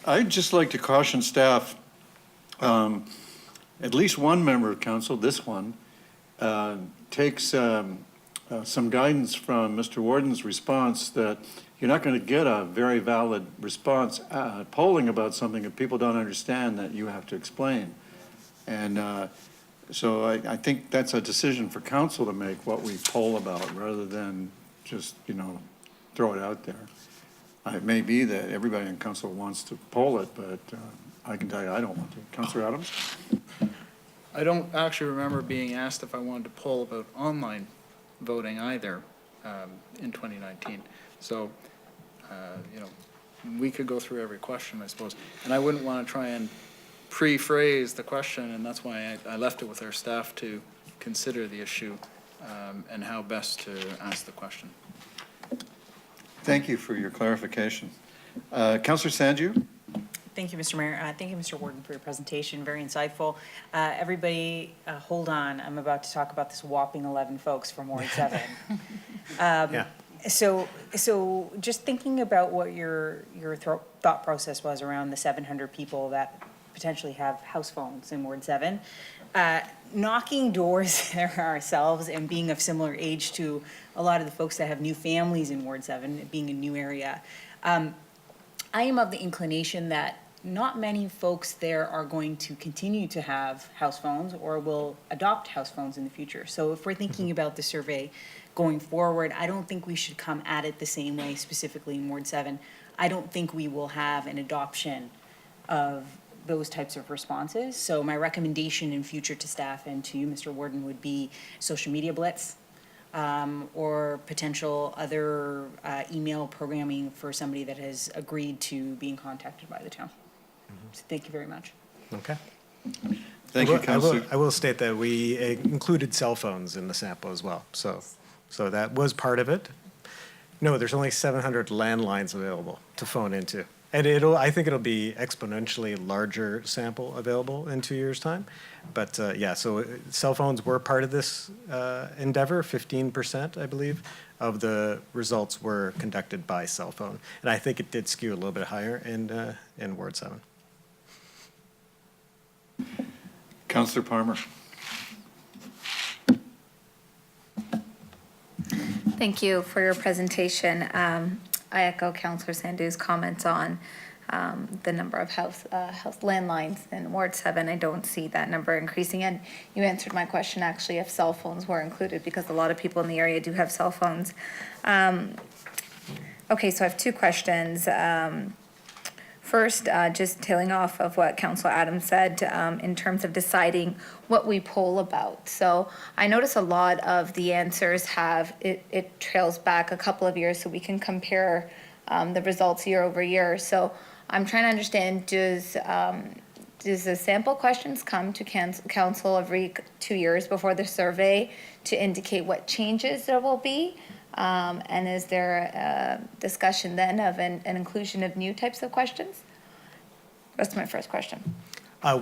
I'd just like to caution staff, at least one member of council, this one, takes some guidance from Mr. Warden's response that you're not going to get a very valid response polling about something that people don't understand that you have to explain. And so I think that's a decision for council to make what we poll about rather than just, throw it out there. It may be that everybody in council wants to poll it, but I can tell you I don't want to. Councillor Adams? I don't actually remember being asked if I wanted to poll about online voting either in 2019. So, we could go through every question, I suppose. And I wouldn't want to try and pre-phrase the question, and that's why I left it with our staff to consider the issue and how best to ask the question. Thank you for your clarification. Councillor Sanju? Thank you, Mr. Mayor. Thank you, Mr. Warden, for your presentation. Very insightful. Everybody, hold on. I'm about to talk about this whopping 11 folks from Ward 7. Yeah. So just thinking about what your thought process was around the 700 people that potentially have house phones in Ward 7, knocking doors there ourselves and being of similar age to a lot of the folks that have new families in Ward 7, being a new area, I am of the inclination that not many folks there are going to continue to have house phones or will adopt house phones in the future. So if we're thinking about the survey going forward, I don't think we should come at it the same way, specifically in Ward 7. I don't think we will have an adoption of those types of responses. So my recommendation in future to staff and to you, Mr. Warden, would be social media blitz, or potential other email programming for somebody that has agreed to being contacted by the town. So thank you very much. Okay. Thank you, Councillor. I will state that we included cell phones in the sample as well, so that was part of it. No, there's only 700 landlines available to phone into. And I think it'll be exponentially larger sample available in 2 years' time. But yeah, so cell phones were part of this endeavor. 15%, I believe, of the results were conducted by cell phone. And I think it did skew a little bit higher in Ward 7. Councillor Palmer. Thank you for your presentation. I echo Councillor Sandu's comments on the number of house landlines in Ward 7. I don't see that number increasing. And you answered my question, actually, if cell phones were included, because a lot of people in the area do have cell phones. Okay, so I have two questions. First, just tailing off of what Councillor Adams said in terms of deciding what we poll about. So I notice a lot of the answers it trails back a couple of years so we can compare the results year over year. So I'm trying to understand, does the sample questions come to council every 2 years before the survey to indicate what changes there will be? And is there a discussion then of an inclusion of new types of questions? That's my first question.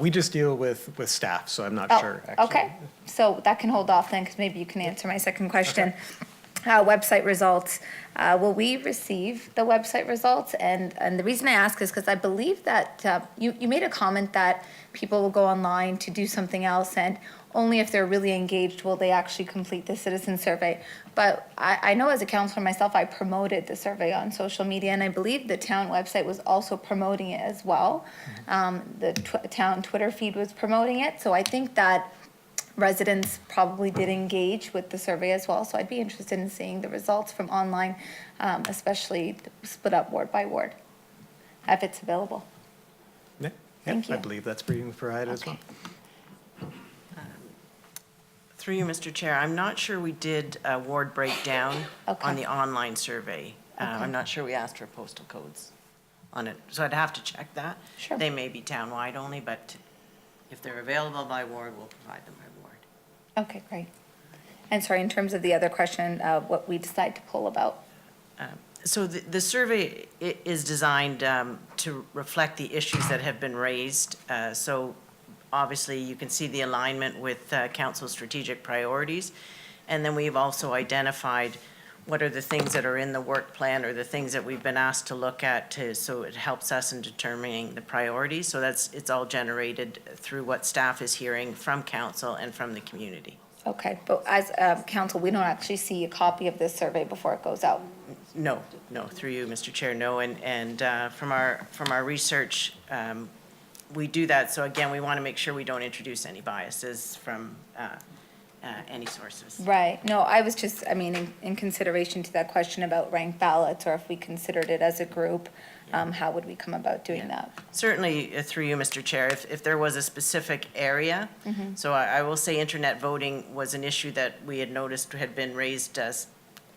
We just deal with staff, so I'm not sure, actually. Okay, so that can hold off then, because maybe you can answer my second question. Website results, will we receive the website results? And the reason I ask is because I believe that you made a comment that people will go online to do something else, and only if they're really engaged will they actually complete the citizen survey. But I know as a councillor myself, I promoted the survey on social media, and I believe the town website was also promoting it as well. The town Twitter feed was promoting it, so I think that residents probably did engage with the survey as well. So I'd be interested in seeing the results from online, especially split up ward by ward, if it's available. Yeah, Thank you. I believe that's being provided as well. Through you, Mr. Chair, I'm not sure we did a ward breakdown on the online survey. I'm not sure we asked for postal codes on it, so I'd have to check that. Sure. They may be townwide only, but if they're available by ward, we'll provide them by ward. Okay, great. And sorry, in terms of the other question, what we decide to pull about. So the survey is designed to reflect the issues that have been raised. So obviously, you can see the alignment with council's strategic priorities. And then we've also identified what are the things that are in the work plan or the things that we've been asked to look at so it helps us in determining the priorities. So it's all generated through what staff is hearing from council and from the community. Okay, but as council, we don't actually see a copy of this survey before it goes out. No, through you, Mr. Chair, no. And from our research, we do that. So again, we want to make sure we don't introduce any biases from any sources. Right. No, I was just, I mean, in consideration to that question about ranked ballots, or if we considered it as a group, how would we come about doing that? Certainly, through you, Mr. Chair, if there was a specific area. So I will say internet voting was an issue that we had noticed had been raised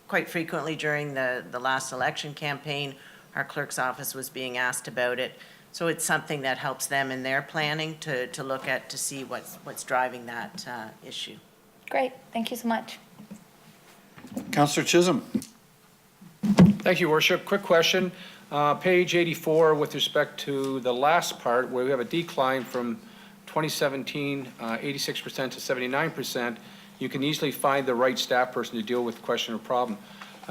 quite frequently during the last election campaign. Our clerk's office was being asked about it. So it's something that helps them in their planning to look at to see what's driving that issue. Great, thank you so much. Councillor Chisholm. Thank you, Worship. Quick question. Page 84, with respect to the last part, where we have a decline from 2017, 86% to 79%, you can easily find the right staff person to deal with the question or problem.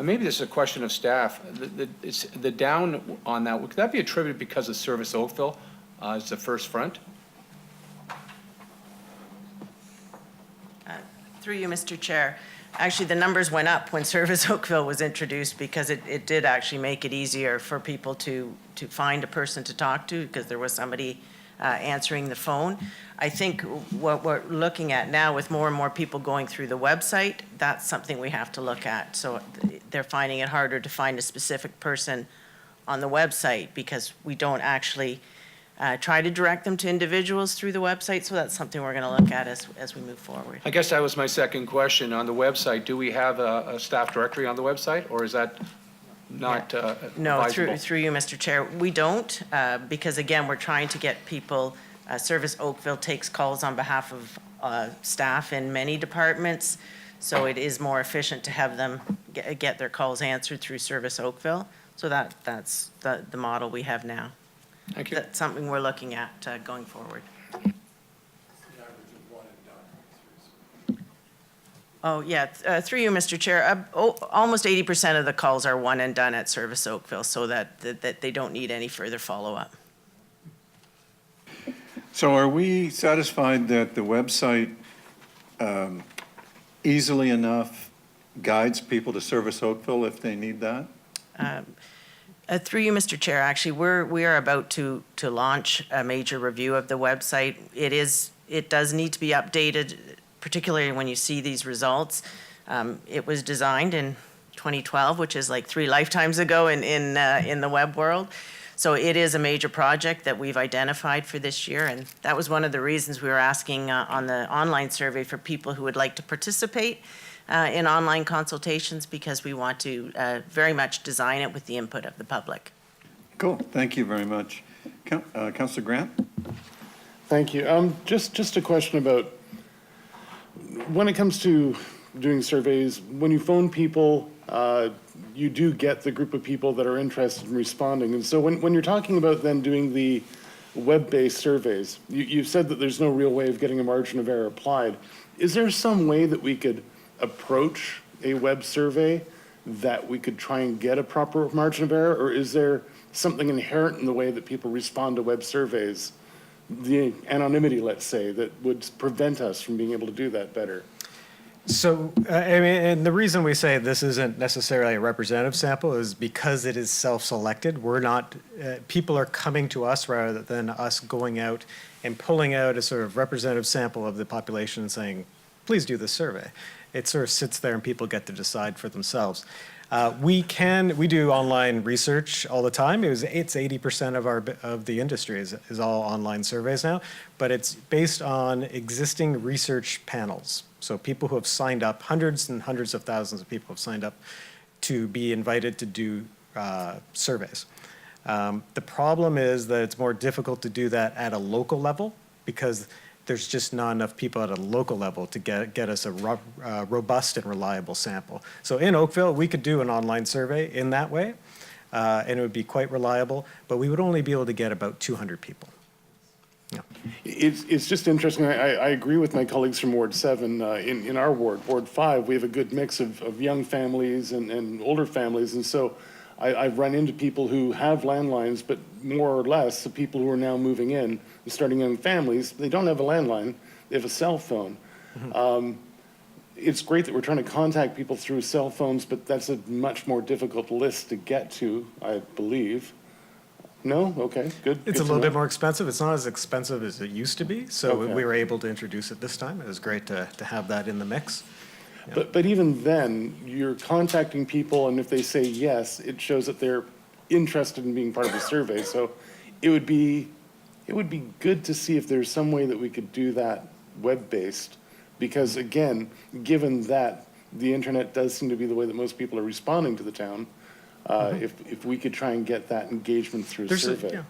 Maybe this is a question of staff. The down on that, could that be attributed because of Service Oakville as the first front? Through you, Mr. Chair. Actually, the numbers went up when Service Oakville was introduced because it did actually make it easier for people to find a person to talk to because there was somebody answering the phone. I think what we're looking at now with more and more people going through the website, that's something we have to look at. So they're finding it harder to find a specific person on the website because we don't actually try to direct them to individuals through the website. So that's something we're going to look at as we move forward. I guess that was my second question. On the website, do we have a staff directory on the website, or is that not No, advisable? through you, Mr. Chair. We don't, because again, we're trying to get people, Service Oakville takes calls on behalf of staff in many departments, so it is more efficient to have them get their calls answered through Service Oakville. So that's the model we have now. Thank you. That's something we're looking at going forward. Oh, yeah, through you, Mr. Chair, almost 80% of the calls are one and done at Service Oakville, so that they don't need any further follow-up. So are we satisfied that the website easily enough guides people to Service Oakville if they need that? Through you, Mr. Chair, actually, we are about to launch a major review of the website. It does need to be updated, particularly when you see these results. It was designed in 2012, which is like 3 lifetimes ago in the web world. So it is a major project that we've identified for this year, and that was one of the reasons we were asking on the online survey for people who would like to participate in online consultations, because we want to very much design it with the input of the public. Cool, thank you very much. Councillor Grant? Thank you. Just a question about, when it comes to doing surveys, when you phone people, you do get the group of people that are interested in responding. And so when you're talking about then doing the web-based surveys, you've said that there's no real way of getting a margin of error applied. Is there some way that we could approach a web survey that we could try and get a proper margin of error, or is there something inherent in the way that people respond to web surveys, the anonymity, let's say, that would prevent us from being able to do that better? So, I mean, and the reason we say this isn't necessarily a representative sample is because it is self-selected. We're not, people are coming to us rather than us going out and pulling out a sort of representative sample of the population and saying, please do this survey. It sort of sits there and people get to decide for themselves. We do online research all the time. It's 80% of the industry is all online surveys now, but it's based on existing research panels. So people who have signed up, hundreds and hundreds of thousands of people have signed up to be invited to do surveys. The problem is that it's more difficult to do that at a local level because there's just not enough people at a local level to get us a robust and reliable sample. So in Oakville, we could do an online survey in that way, and it would be quite reliable, but we would only be able to get about 200 people. Yeah. It's just interesting. I agree with my colleagues from Ward 7. In our ward, Ward 5, we have a good mix of young families and older families, and so I've run into people who have landlines, but more or less the people who are now moving in and starting young families, they don't have a landline, they have a cell phone. Mm-hmm. It's great that we're trying to contact people through cell phones, but that's a much more difficult list to get to, I believe. No? Okay, good. It's a little bit more expensive. It's not as expensive as it used to be, so Okay. we were able to introduce it this time. It was great to have that in the mix. Yeah. But even then, you're contacting people, and if they say yes, it shows that they're interested in being part of the survey. So it would be good to see if there's some way that we could do that web-based, because again, given that the internet does seem to be the way that most people are responding to the town, if we could try and get that engagement through a survey.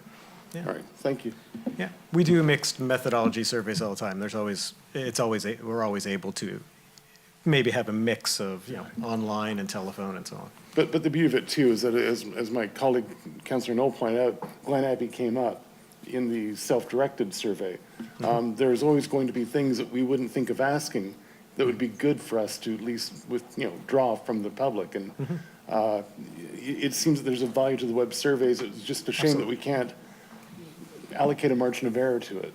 Yeah. All right, thank you. Yeah, we do mixed methodology surveys all the time. We're always able to maybe have a mix of, online and telephone and so on. But the beauty of it too is that as my colleague, Councillor Knoll pointed out, Glen Abbey came up in the self-directed survey. There's always going to be things that we wouldn't think of asking that would be good for us to at least draw from the public. And it seems that there's a value to the web surveys. It's just a shame that we can't allocate a margin of error to it.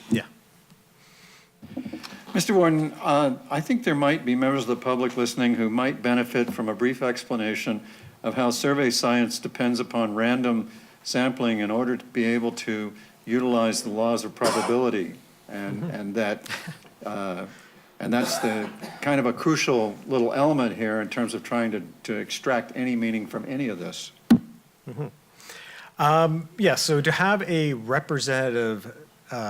Yeah. Mr. Warden, I think there might be members of the public listening who might benefit from a brief explanation of how survey science depends upon random sampling in order to be able to utilize the laws of probability, and that's the kind of a crucial little element here in terms of trying to extract any meaning from any of this. Yeah, so to have a representative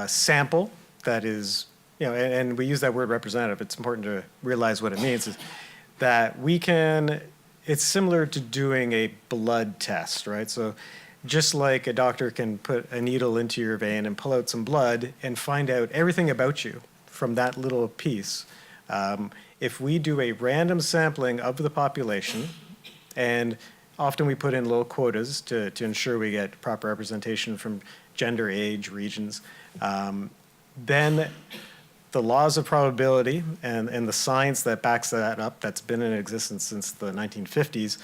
sample that is, and we use that word representative, it's important to realize what it means, is that we can, it's similar to doing a blood test, right? So just like a doctor can put a needle into your vein and pull out some blood and find out everything about you from that little piece, if we do a random sampling of the population, and often we put in little quotas to ensure we get proper representation from gender, age, regions, then the laws of probability and the science that backs that up, that's been in existence since the 1950s,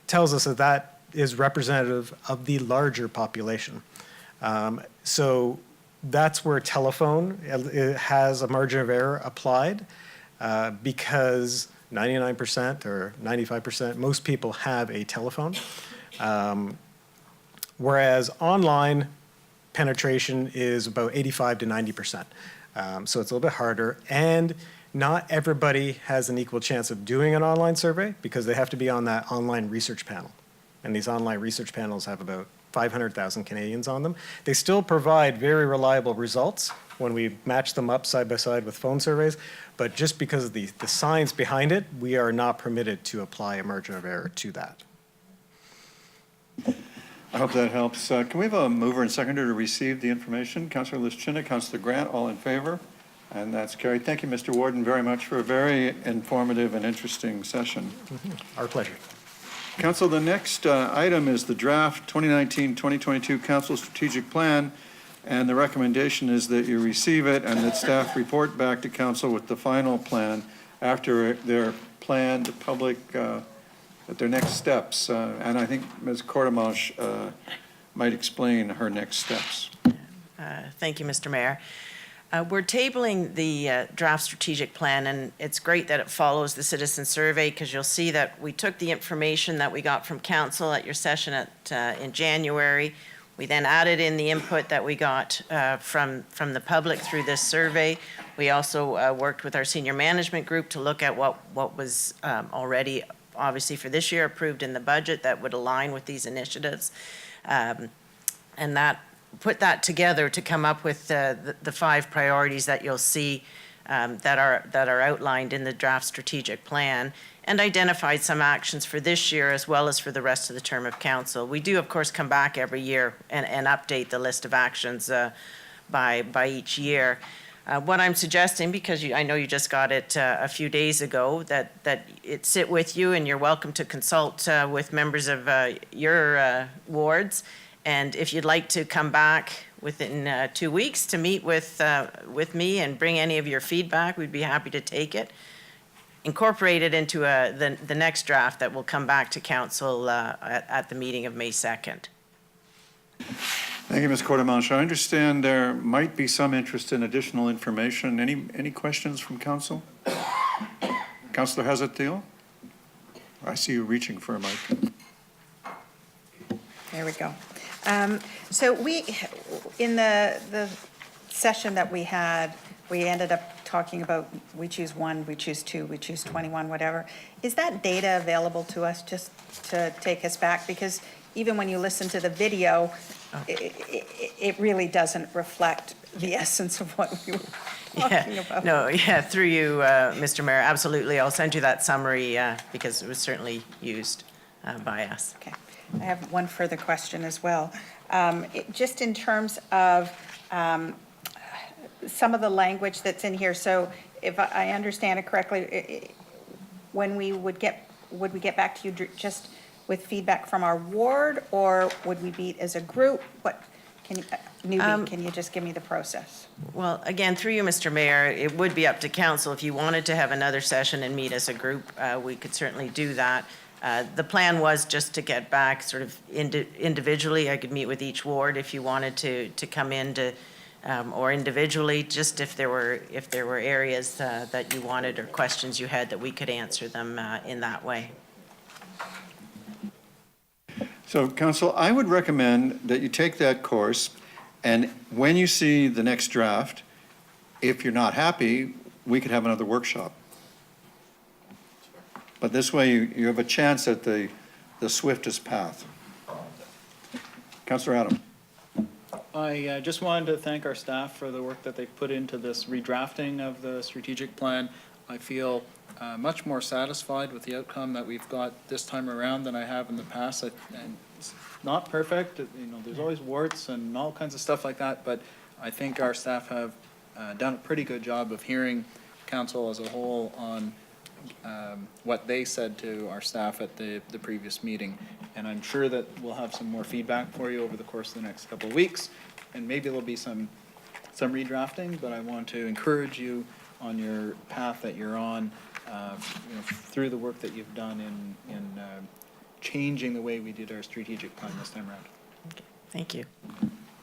tells us that that is representative of the larger population. So that's where telephone has a margin of error applied, because 99% or 95%, most people have a telephone. Whereas online penetration is about 85 to 90%. So it's a little bit harder. And not everybody has an equal chance of doing an online survey because they have to be on that online research panel. And these online research panels have about 500,000 Canadians on them. They still provide very reliable results when we match them up side by side with phone surveys, but just because of the science behind it, we are not permitted to apply a margin of error to that. I hope that helps. Can we have a mover and seconder to receive the information? Councillor Lischina, Councillor Grant, all in favor? And that's carried. Thank you, Mr. Warden, very much for a very informative and interesting session. Our pleasure. Council, the next item is the draft 2019-2022 Council Strategic Plan, and the recommendation is that you receive it and that staff report back to Council with the final plan after their planned public, at their next steps. And I think Ms. Courtemanche might explain her next steps. Thank you, Mr. Mayor. We're tabling the draft strategic plan, and it's great that it follows the citizen survey because you'll see that we took the information that we got from council at your session in January. We then added in the input that we got from the public through this survey. We also worked with our senior management group to look at what was already, obviously for this year, approved in the budget that would align with these initiatives. And that put that together to come up with the 5 priorities that you'll see that are outlined in the draft strategic plan, and identified some actions for this year as well as for the rest of the term of council. We do, of course, come back every year and update the list of actions by each year. What I'm suggesting, because I know you just got it a few days ago, that it sit with you, and you're welcome to consult with members of your wards. And if you'd like to come back within 2 weeks to meet with me and bring any of your feedback, we'd be happy to take it, incorporate it into the next draft that will come back to council at the meeting of May 2nd. Thank you, Ms. Courtemanche. I understand there might be some interest in additional information. Any questions from council? Councillor Hazard-Thiel? I see you reaching for a mic. There we go. So in the session that we had, we ended up talking about we choose 1, we choose 2, we choose 21, whatever. Is that data available to us just to take us back? Because even when you listen to the video, it really doesn't reflect the essence of what we were talking about. No, through you, Mr. Mayor, absolutely. I'll send you that summary because it was certainly used by us. Okay. I have one further question as well. Just in terms of some of the language that's in here, so if I understand it correctly, when we would get would we get back to you just with feedback from our ward, or would we meet as a group? What, can you, newbie, can you just give me the process? Well, again, through you, Mr. Mayor, it would be up to council. If you wanted to have another session and meet as a group, we could certainly do that. The plan was just to get back sort of individually. I could meet with each ward if you wanted to come in to, or individually, just if there were areas that you wanted or questions you had that we could answer them in that way. So, Council, I would recommend that you take that course, and when you see the next draft, if you're not happy, we could have another workshop. But this way, you have a chance at the swiftest path. Councillor Adam. I just wanted to thank our staff for the work that they've put into this redrafting of the strategic plan. I feel much more satisfied with the outcome that we've got this time around than I have in the past. And it's not perfect, there's always warts and all kinds of stuff like that, but I think our staff have done a pretty good job of hearing council as a whole on what they said to our staff at the previous meeting. And I'm sure that we'll have some more feedback for you over the course of the next couple of weeks. And maybe there'll be some redrafting, but I want to encourage you on your path that you're on, through the work that you've done in changing the way we did our strategic plan this time around. Okay. Thank you.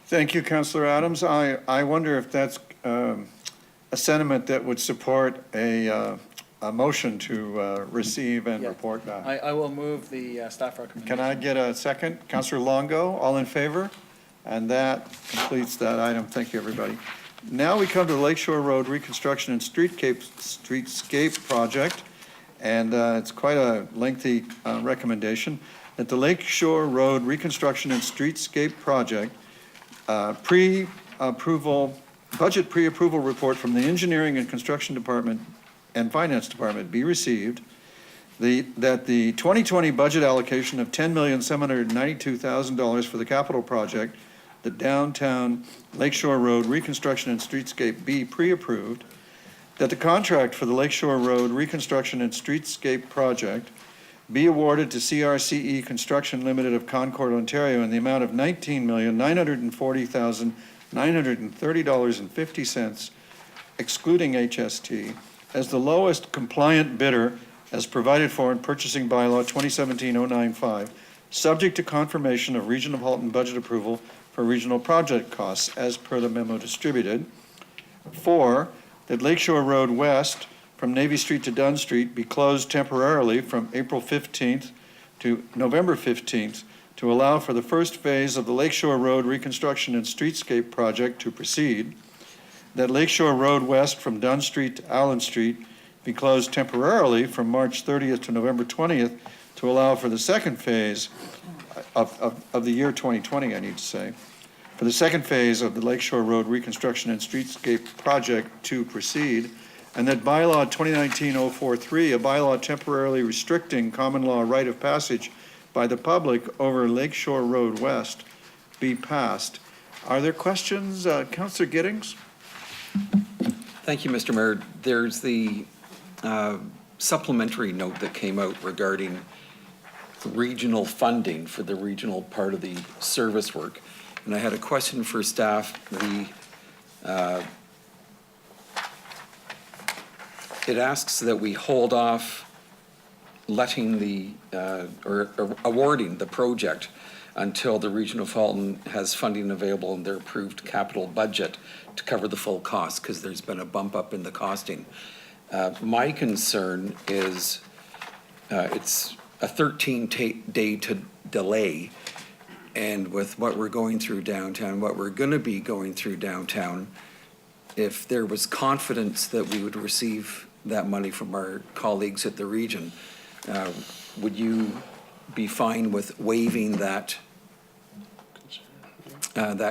Thank you, Councillor Adams. I wonder if that's a sentiment that would support a motion to receive and report back. I will move the staff recommendation. Can I get a second? Councillor Longo, all in favor? And that completes that item. Thank you, everybody. Now we come to the Lakeshore Road Reconstruction and Streetscape Project, and it's quite a lengthy recommendation that the Lakeshore Road Reconstruction and Streetscape Project budget pre-approval report from the Engineering and Construction Department and Finance Department be received, that the 2020 budget allocation of $10,792,000 for the capital project, the downtown Lakeshore Road Reconstruction and Streetscape be pre-approved, that the contract for the Lakeshore Road Reconstruction and Streetscape project be awarded to CRCE Construction Limited of Concord, Ontario in the amount of $19,940,930.50, excluding HST, as the lowest compliant bidder as provided for in Purchasing Bylaw 2017-095, subject to confirmation of Region of Halton budget approval for regional project costs as per the memo distributed. 4, that Lakeshore Road West from Navy Street to Dunn Street be closed temporarily from April 15th to November 15th to allow for the first phase of the Lakeshore Road Reconstruction and Streetscape project to proceed. That Lakeshore Road West from Dunn Street to Allen Street be closed temporarily from March 30th to November 20th to allow for the second phase of the year 2020, I need to say, for the second phase of the Lakeshore Road Reconstruction and Streetscape project to proceed, and that bylaw 2019-043, a bylaw temporarily restricting common law right of passage by the public over Lakeshore Road West, be passed. Are there questions? Councillor Giddings? Thank you, Mr. Mayor. There's the supplementary note that came out regarding regional funding for the regional part of the service work. And I had a question for staff. It asks that we hold off letting or awarding the project until the Region of Halton has funding available in their approved capital budget to cover the full cost, because there's been a bump up in the costing. My concern is it's a 13-day delay, and with what we're going through downtown, what we're going to be going through downtown, if there was confidence that we would receive that money from our colleagues at the region, would you be fine with waiving that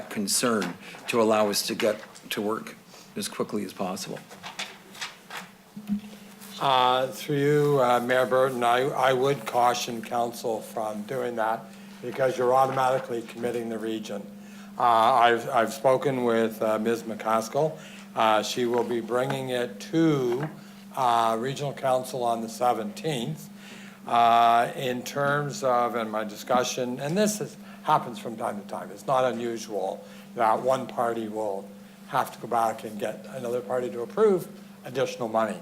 concern to allow us to get to work as quickly as possible? Through you, Mayor Burton, I would caution council from doing that because you're automatically committing the region. I've spoken with Ms. McCaskill. She will be bringing it to Regional Council on the 17th. In terms of, in my discussion, and happens from time to time, it's not unusual that one party will have to go back and get another party to approve additional money.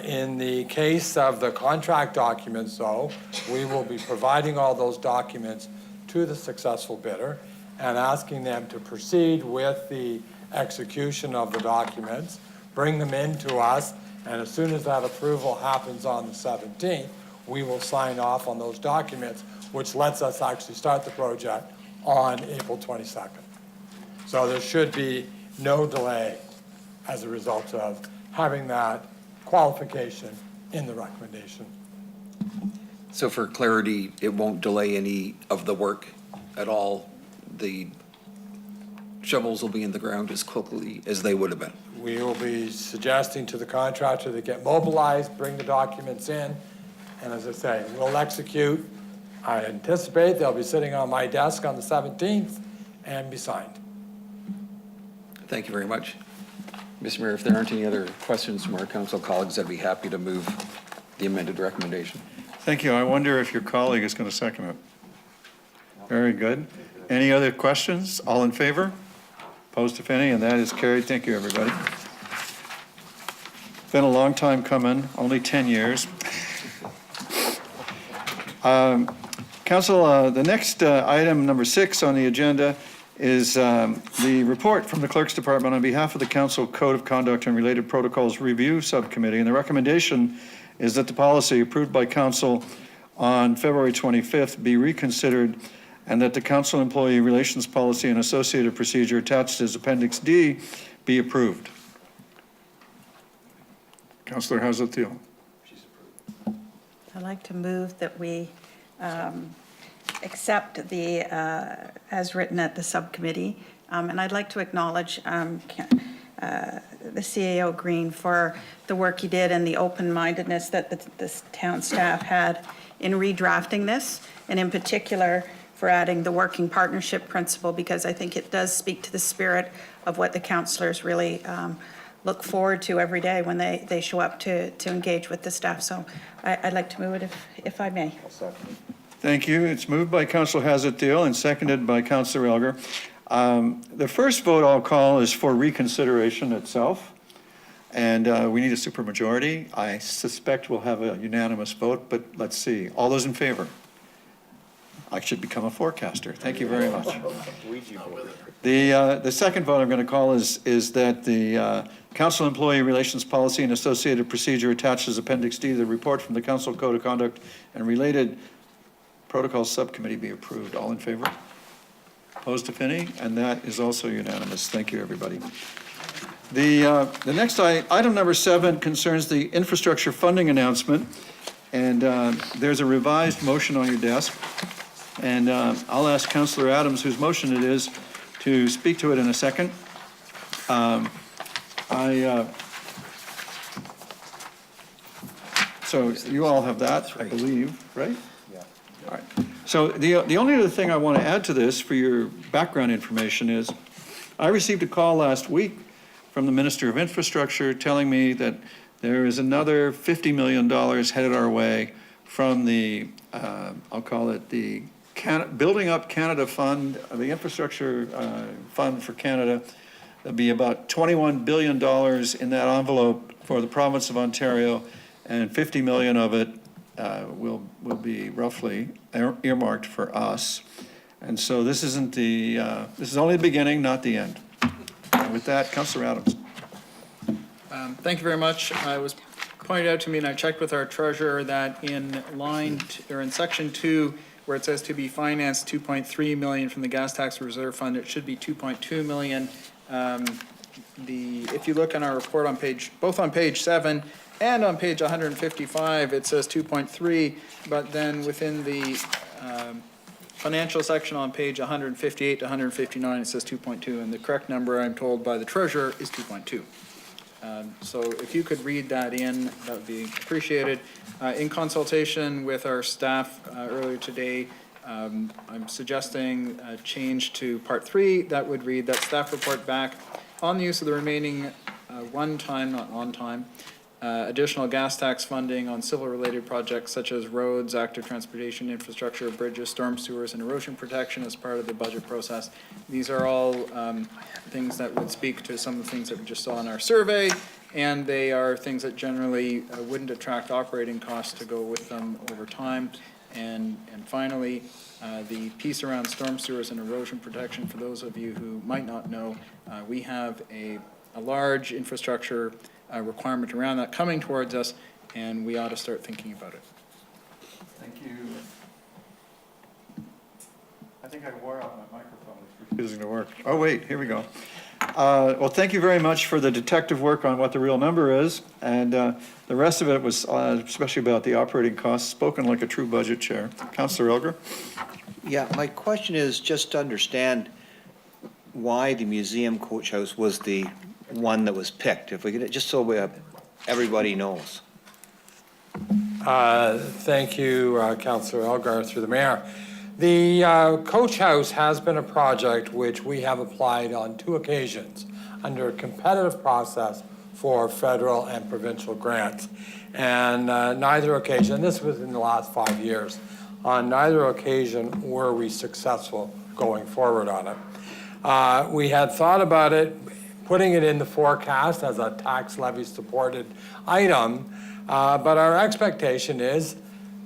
In the case of the contract documents, though, we will be providing all those documents to the successful bidder and asking them to proceed with the execution of the documents, bring them in to us, and as soon as that approval happens on the 17th, we will sign off on those documents, which lets us actually start the project on April 22nd. So there should be no delay as a result of having that qualification in the recommendation. So for clarity, it won't delay any of the work at all? The shovels will be in the ground as quickly as they would have been? We will be suggesting to the contractor to get mobilized, bring the documents in, and as I say, we'll execute. I anticipate they'll be sitting on my desk on the 17th and be signed. Thank you very much. Mr. Mayor, if there aren't any other questions from our council colleagues, I'd be happy to move the amended recommendation. Thank you. I wonder if your colleague is going to second it. Very good. Any other questions? All in favor? Opposed, if any, and that is carried. Thank you, everybody. Been a long time coming, only 10 years. Council, the next item, number 6 on the agenda, is the report from the Clerk's Department on behalf of the Council Code of Conduct and Related Protocols Review Subcommittee. And the recommendation is that the policy approved by Council on February 25th be reconsidered, and that the Council Employee Relations Policy and Associated Procedure attached as Appendix D be approved. Councillor Hazard-Thiel. I'd like to move that we accept the, as written at the subcommittee, and I'd like to acknowledge the CAO Green for the work he did and the open-mindedness that the town staff had in redrafting this, and in particular for adding the working partnership principle, because I think it does speak to the spirit of what the councillors really look forward to every day when they show up to engage with the staff. So I'd like to move it if I may. Thank you. It's moved by Councillor Hazard-Thiel and seconded by Councillor Elgar. The first vote I'll call is for reconsideration itself, and we need a supermajority. I suspect we'll have a unanimous vote, but let's see. All those in favor? I should become a forecaster. Thank you very much. The second vote I'm going to call is that the Council Employee Relations Policy and Associated Procedure attached as Appendix D to the report from the Council Code of Conduct and Related Protocols Subcommittee be approved. All in favor? Opposed, if any? And that is also unanimous. Thank you, everybody. The next item number 7 concerns the infrastructure funding announcement, and there's a revised motion on your desk. And I'll ask Councillor Adams, whose motion it is, to speak to it in a second. So you all have that, I believe, right? Yeah. All right. So the only other thing I want to add to this for your background information is I received a call last week from the Minister of Infrastructure telling me that there is another $50 million headed our way from the, I'll call it the Building Up Canada Fund, the Infrastructure Fund for Canada. There'll be about $21 billion in that envelope for the province of Ontario, and $50 million of it will be roughly earmarked for us. And so this isn't the, this is only the beginning, not the end. And with that, Councillor Adams. Thank you very much. I was pointed out to me, and I checked with our treasurer, that in in section 2, where it says to be financed 2.3 million from the gas tax reserve fund, it should be 2.2 million. If you look on our report on both on page 7 and on page 155, it says 2.3, but then within the financial section on page 158 to 159, it says 2.2, and the correct number, I'm told by the treasurer, is 2.2. So if you could read that in, that would be appreciated. In consultation with our staff earlier today, I'm suggesting a change to part 3 that would read that staff report back on the use of the remaining one time, not on time, additional gas tax funding on civil-related projects such as roads, active transportation infrastructure, bridges, storm sewers, and erosion protection as part of the budget process. These are all things that would speak to some of the things that we just saw in our survey, and they are things that generally wouldn't attract operating costs to go with them over time. And finally, the piece around storm sewers and erosion protection, for those of you who might not know, we have a large infrastructure requirement around that coming towards us, and we ought to start thinking about it. Thank you. I think I wore out my microphone. It's refusing to work. Oh, wait, here we go. Well, thank you very much for the detective work on what the real number is, and the rest of it was, especially about the operating costs, spoken like a true budget chair. Councillor Elgar? Yeah, my question is just to understand why the museum coach house was the one that was picked, if we could, just so everybody knows. Thank you, Councillor Elgar, through the mayor. The coach house has been a project which we have applied on 2 occasions under a competitive process for federal and provincial grants. And neither occasion, this was in the last 5 years, on neither occasion were we successful going forward on it. We had thought about it, putting it in the forecast as a tax levy supported item, but our expectation is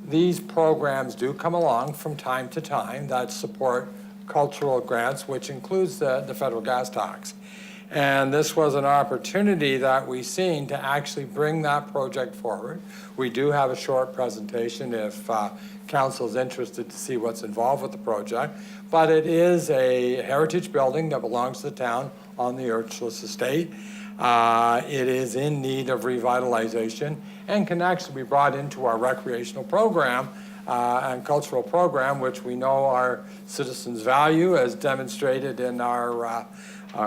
these programs do come along from time to time that support cultural grants, which includes the federal gas tax. And this was an opportunity that we seen to actually bring that project forward. We do have a short presentation if council's interested to see what's involved with the project, but it is a heritage building that belongs to the town on the Urchlis estate. It is in need of revitalization and can actually be brought into our recreational program and cultural program, which we know our citizens value, as demonstrated in our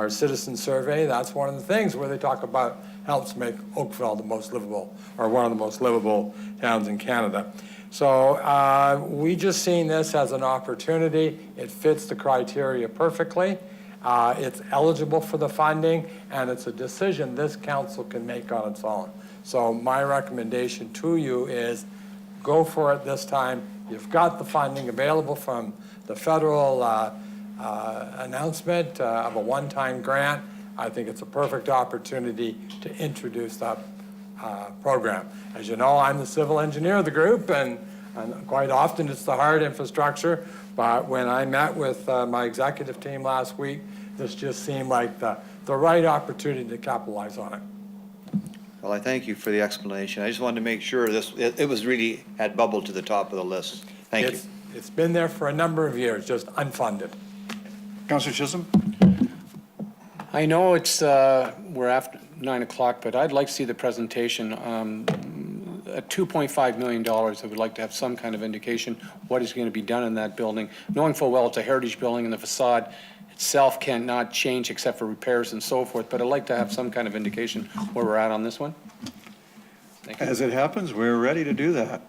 citizen survey. That's one of the things where they talk about helps make Oakville the most livable, or one of the most livable towns in Canada. So we just seen this as an opportunity. It fits the criteria perfectly. It's eligible for the funding, and it's a decision this council can make on its own. So my recommendation to you is go for it this time. You've got the funding available from the federal announcement of a one-time grant. I think it's a perfect opportunity to introduce that program. As you know, I'm the civil engineer of the group, and quite often it's the hard infrastructure. But when I met with my executive team last week, this just seemed like the right opportunity to capitalize on it. Well, I thank you for the explanation. I just wanted to make sure it was really had bubbled to the top of the list. Thank you. It's been there for a number of years, just unfunded. Councillor Chisholm? I know it's, we're after 9 o'clock, but I'd like to see the presentation. At $2.5 million, I would like to have some kind of indication what is going to be done in that building. Knowing full well it's a heritage building and the facade itself cannot change except for repairs and so forth, but I'd like to have some kind of indication where we're at on this one. Thank you. As it happens, we're ready to do that.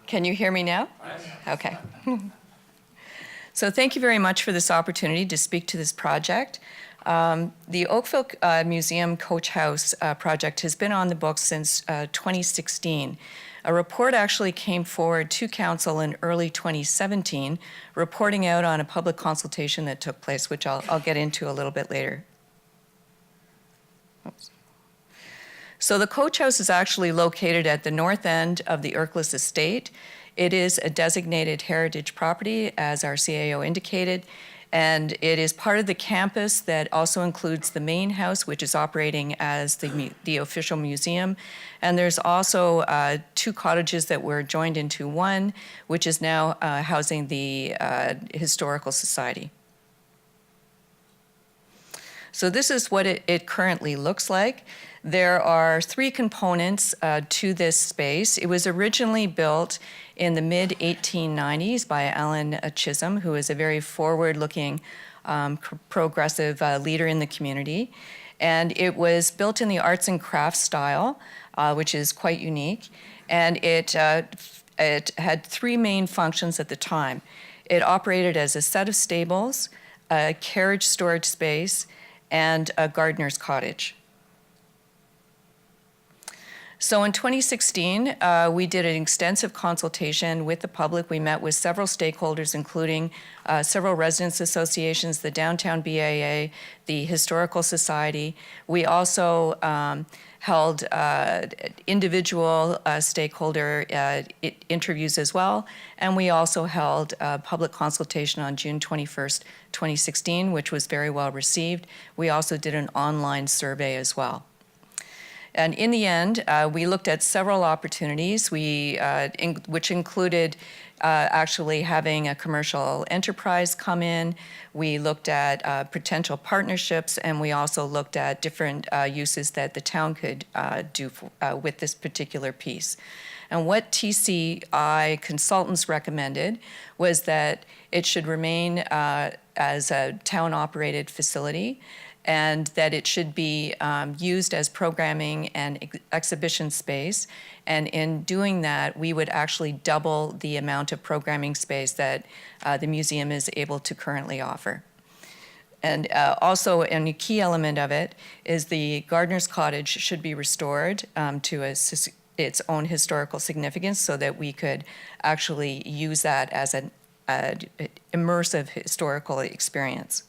Can you hear me now? Okay. So thank you very much for this opportunity to speak to this project. The Oakville Museum Coach House project has been on the books since 2016. A report actually came forward to council in early 2017, reporting out on a public consultation that took place, which I'll get into a little bit later. Oops. So the coach house is actually located at the north end of the Urchlis estate. It is a designated heritage property, as our CAO indicated, and it is part of the campus that also includes the main house, which is operating as the official museum. And there's also 2 cottages that were joined into one, which is now housing the Historical Society. So this is what it currently looks like. There are three components to this space. It was originally built in the mid-1890s by Alan Chisholm, who is a very forward-looking, progressive leader in the community. And it was built in the arts and crafts style, which is quite unique. And it had three main functions at the time. It operated as a set of stables, a carriage storage space, and a gardener's cottage. So in 2016, we did an extensive consultation with the public. We met with several stakeholders, including several residents associations, the Downtown BAA, the Historical Society. We also held individual stakeholder interviews as well, and we also held a public consultation on June 21st, 2016, which was very well received. We also did an online survey as well. And in the end, we looked at several opportunities, which included actually having a commercial enterprise come in. We looked at potential partnerships, and we also looked at different uses that the town could do with this particular piece. And what TCI consultants recommended was that it should remain as a town-operated facility, and that it should be used as programming and exhibition space. And in doing that, we would actually double the amount of programming space that the museum is able to currently offer. And also, a key element of it is the gardener's cottage should be restored to its own historical significance, so that we could actually use that as an immersive historical experience.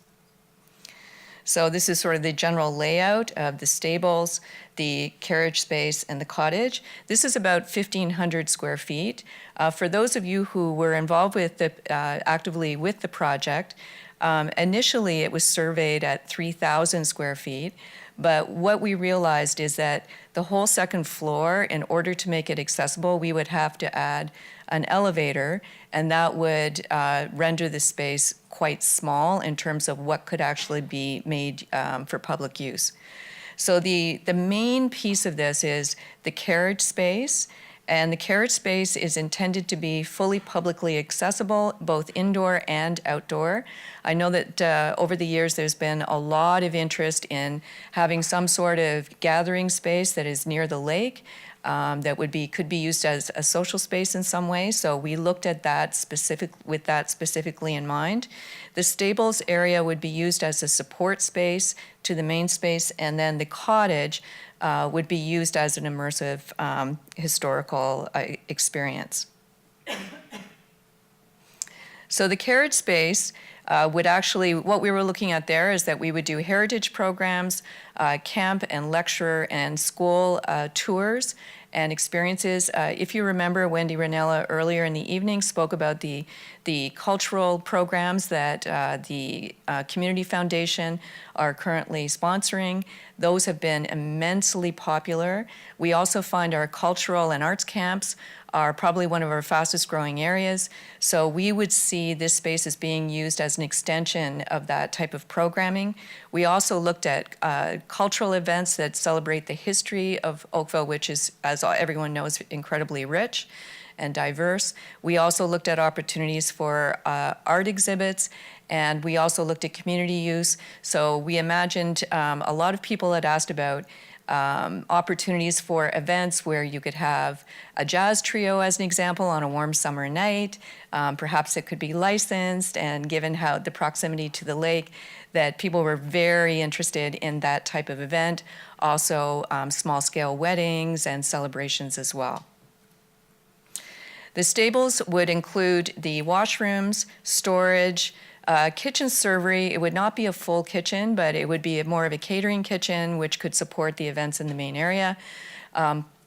So this is sort of the general layout of the stables, the carriage space, and the cottage. This is about 1,500 square feet. For those of you who were involved with actively with the project, initially it was surveyed at 3,000 square feet. But what we realized is that the whole second floor, in order to make it accessible, we would have to add an elevator, and that would render the space quite small in terms of what could actually be made for public use. So the main piece of this is the carriage space, and the carriage space is intended to be fully publicly accessible, both indoor and outdoor. I know that over the years there's been a lot of interest in having some sort of gathering space that is near the lake. That could be used as a social space in some way. So we looked at that specifically in mind. The stables area would be used as a support space to the main space, and then the cottage would be used as an immersive historical experience. So the carriage space would actually, what we were looking at there is that we would do heritage programs, camp and lecture and school tours and experiences. If you remember, Wendy Ranella earlier in the evening spoke about the cultural programs that the Community Foundation are currently sponsoring. Those have been immensely popular. We also find our cultural and arts camps are probably one of our fastest growing areas. So we would see this space as being used as an extension of that type of programming. We also looked at cultural events that celebrate the history of Oakville, which is, as everyone knows, incredibly rich and diverse. We also looked at opportunities for art exhibits, and we also looked at community use. So we imagined, a lot of people had asked about opportunities for events where you could have a jazz trio, as an example, on a warm summer night. Perhaps it could be licensed, and given how the proximity to the lake, that people were very interested in that type of event. Also, small-scale weddings and celebrations as well. The stables would include the washrooms, storage, kitchen servery. It would not be a full kitchen, but it would be more of a catering kitchen, which could support the events in the main area.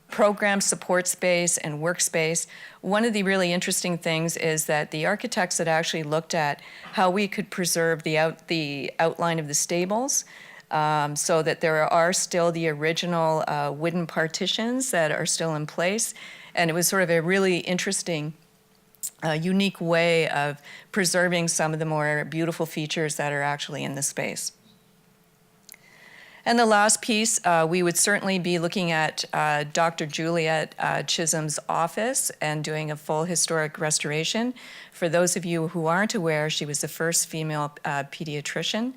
Program support space and workspace. One of the really interesting things is that the architects had actually looked at how we could preserve the outline of the stables, so that there are still the original wooden partitions that are still in place. And it was sort of a really interesting unique way of preserving some of the more beautiful features that are actually in the space. And the last piece, we would certainly be looking at Dr. Juliet Chisholm's office and doing a full historic restoration. For those of you who aren't aware, she was the first female pediatrician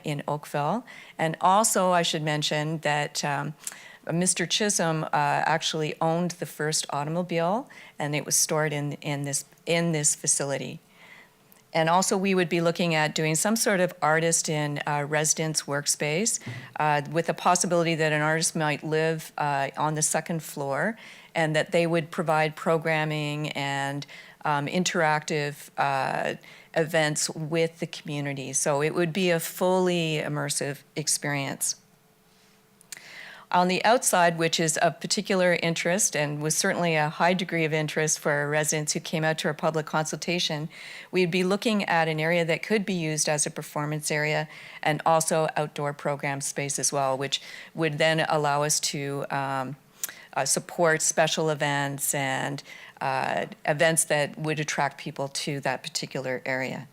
in Oakville. And also, I should mention that Mr. Chisholm actually owned the first automobile, and it was stored in this facility. And also, we would be looking at doing some sort of artist in residence workspace with the possibility that an artist might live on the second floor and that they would provide programming and interactive events with the community. So it would be a fully immersive experience. On the outside, which is of particular interest and was certainly a high degree of interest for our residents who came out to our public consultation, we'd be looking at an area that could be used as a performance area and also outdoor program space as well, which would then allow us to support special events and events that would attract people to that particular area.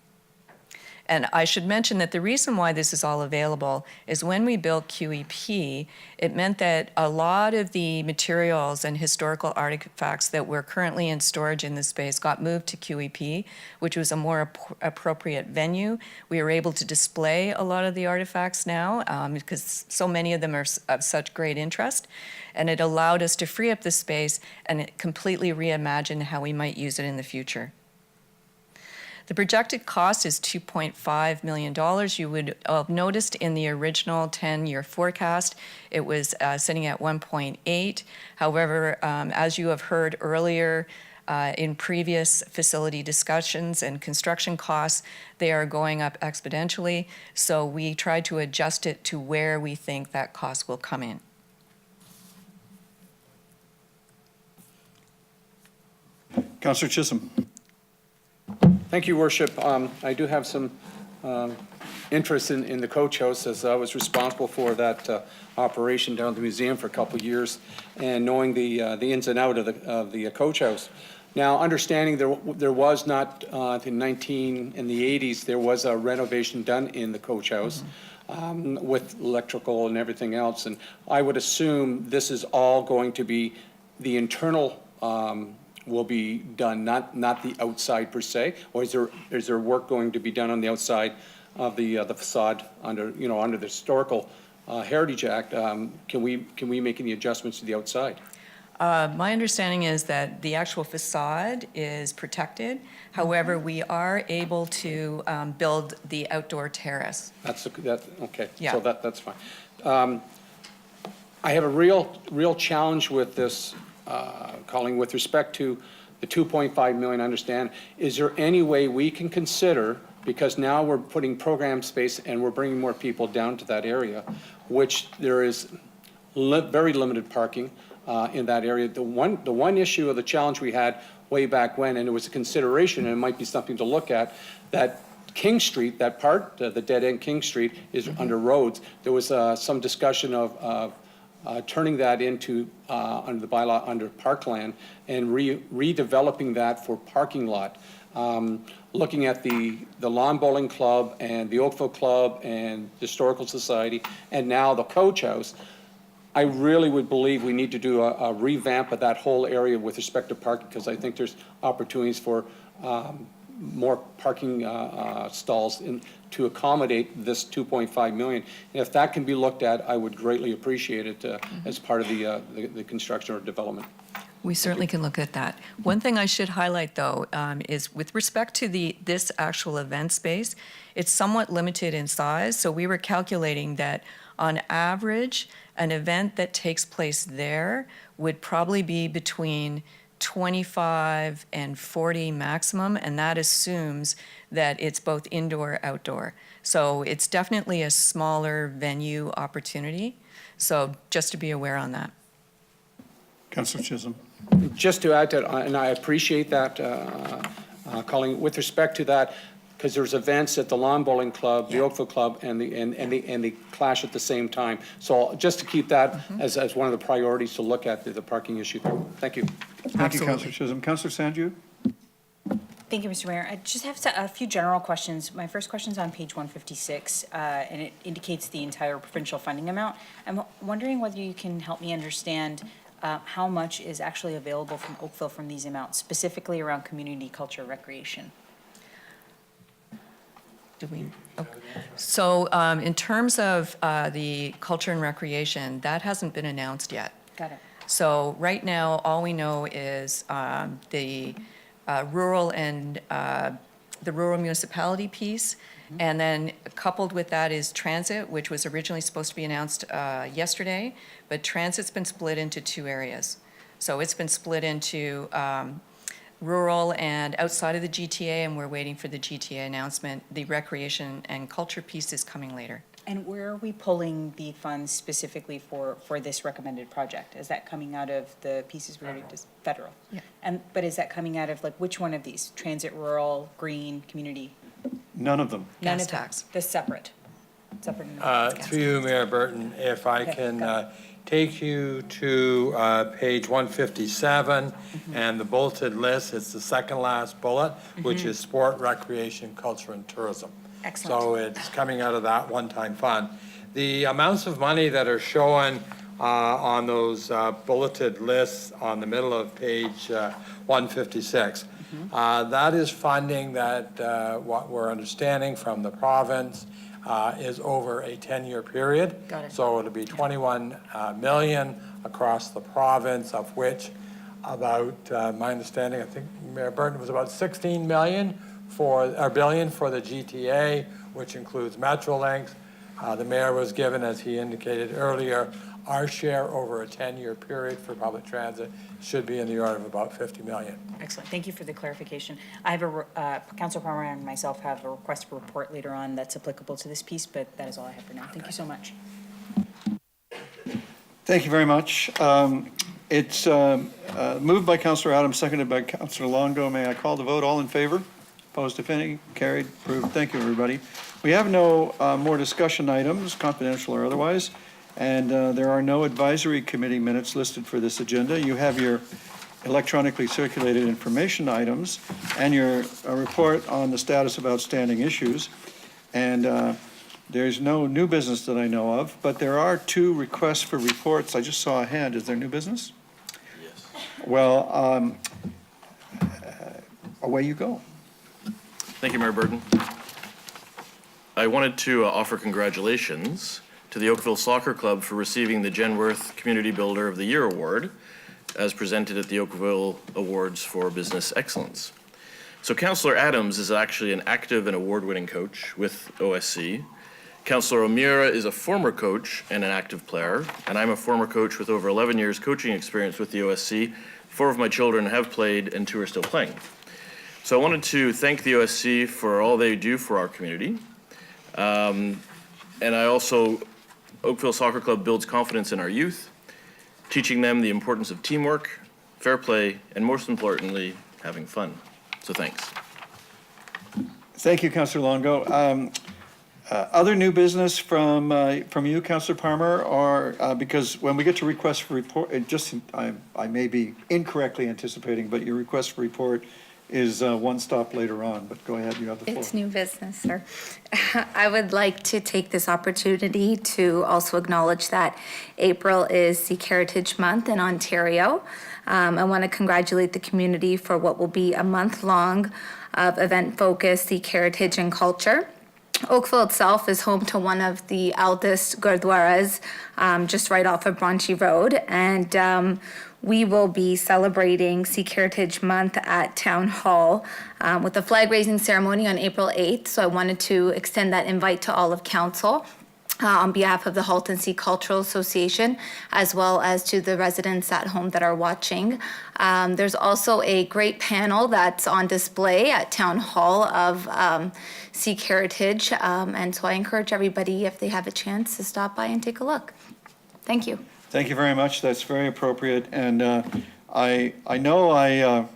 And I should mention that the reason why this is all available is when we built QEP, it meant that a lot of the materials and historical artifacts that were currently in storage in this space got moved to QEP, which was a more appropriate venue. We are able to display a lot of the artifacts now because so many of them are of such great interest. And it allowed us to free up the space and completely reimagine how we might use it in the future. The projected cost is $2.5 million. You would have noticed in the original 10-year forecast, it was sitting at 1.8. However, as you have heard earlier in previous facility discussions and construction costs, they are going up exponentially. So we tried to adjust it to where we think that cost will come in. Councillor Chisholm. Thank you, Worship. I do have some interest in the coach house, as I was responsible for that operation down at the museum for a couple of years, and knowing the ins and outs of the coach house. Now, understanding there was not in the 80s, there was a renovation done in the coach house with electrical and everything else, and I would assume this is all going to be the internal will be done, not the outside per se, or is there work going to be done on the outside of the facade under the Historical Heritage Act? Can we make any adjustments to the outside? My understanding is that the actual facade is protected. However, we are able to build the outdoor terrace. Okay. Yeah. So that's fine. I have a real challenge with this. Colleen, with respect to the 2.5 million, I understand, is there any way we can consider, because now we're putting program space and we're bringing more people down to that area, which there is very limited parking in that area. The one issue of the challenge we had way back when, and it was a consideration, and it might be something to look at, that King Street, that part, the dead end King Street, is under roads. There was some discussion of turning that into, under the bylaw, under parkland, and redeveloping that for parking lot. Looking at the Lawn Bowling Club and the Oakville Club and the Historical Society, and now the Coach House, I really would believe we need to do a revamp of that whole area with respect to parking, because I think there's opportunities for more parking stalls to accommodate this 2.5 million. And if that can be looked at, I would greatly appreciate it as part of the construction or development. We certainly can look at that. One thing I should highlight, though, is with respect to this actual event space, it's somewhat limited in size. So we were calculating that on average, an event that takes place there would probably be between 25 and 40 maximum, and that assumes that it's both indoor, outdoor. So it's definitely a smaller venue opportunity. So just to be aware on that. Councillor Chisholm. Just to add to that, and I appreciate that, Colleen, with respect to that, because there's events at the Lawn Bowling Club, the Oakville Club, and they clash at the same time. So just to keep that as one of the priorities to look at the parking issue there. Thank you. Thank you, Councillor Chisholm. Councillor Sanju? Thank you, Mr. Mayor. I just have a few general questions. My first question is on page 156, and it indicates the entire provincial funding amount. I'm wondering whether you can help me understand how much is actually available from Oakville from these amounts, specifically around community, culture, recreation. So in terms of the culture and recreation, that hasn't been announced yet. Got it. So right now, all we know is the rural and the rural municipality piece. And then coupled with that is transit, which was originally supposed to be announced yesterday, but transit's been split into two areas. So it's been split into rural and outside of the GTA, and we're waiting for the GTA announcement. The recreation and culture piece is coming later. And where are we pulling the funds specifically for this recommended project? Is that coming out of the pieces we already just federal? Yeah. But is that coming out of like which one of these? Transit, rural, green, community? None of them. None Gas of them. tax. The separate. Separate. Through you, Mayor Burton, if I can take you to page 157 and the bulleted list, it's the second last bullet, which is sport, recreation, culture, and tourism. Excellent. So it's coming out of that one-time fund. The amounts of money that are shown on those bulleted lists on the middle of page 156, that is funding that what we're understanding from the province is over a 10-year period. Got it. So it'll be 21 million across the province, of which about, my understanding, I think Mayor Burton, was about 16 million billion for the GTA, which includes Metrolinx. The mayor was given, as he indicated earlier, our share over a 10-year period for public transit should be in the order of about 50 million. Excellent. Thank you for the clarification. I have Councilor Palmer and myself have a request for report later on that's applicable to this piece, but that is all I have for now. Thank you so much. Thank you very much. It's moved by Councillor Adams, seconded by Councillor Longo. May I call the vote? All in favor? Opposed, if any? Carried. Approved. Thank you, everybody. We have no more discussion items, confidential or otherwise, and there are no advisory committee minutes listed for this agenda. You have your electronically circulated information items and your report on the status of outstanding issues. And there's no new business that I know of, but there are two requests for reports. I just saw a hand. Is there new business? Yes. Well, away you go. Thank you, Mayor Burton. I wanted to offer congratulations to the Oakville Soccer Club for receiving the Genworth Community Builder of the Year Award, as presented at the Oakville Awards for Business Excellence. So Councillor Adams is actually an active and award-winning coach with OSC. Councillor O'Meara is a former coach and an active player, and I'm a former coach with over 11 years coaching experience with the OSC. 4 of my children have played and 2 are still playing. So I wanted to thank the OSC for all they do for our community. And I also, Oakville Soccer Club builds confidence in our youth, teaching them the importance of teamwork, fair play, and most importantly, having fun. So thanks. Thank you, Councillor Longo. Other new business from you, Councillor Palmer, or because when we get to requests for report, I may be incorrectly anticipating, but your request for report is one stop later on, but go ahead, you have the floor. It's new business, sir. I would like to take this opportunity to also acknowledge that April is Sikh Heritage Month in Ontario. I want to congratulate the community for what will be a month-long of event-focused Sikh heritage and culture. Oakville itself is home to one of the eldest gurdwaras, just right off of Bronchi Road, and we will be celebrating Sikh Heritage Month at Town Hall with a flag-raising ceremony on April 8th. So I wanted to extend that invite to all of council on behalf of the Halton Sikh Cultural Association, as well as to the residents at home that are watching. There's also a great panel that's on display at Town Hall of Sikh Heritage. And so I encourage everybody, if they have a chance, to stop by and take a look. Thank you. Thank you very much. That's very appropriate. And I know I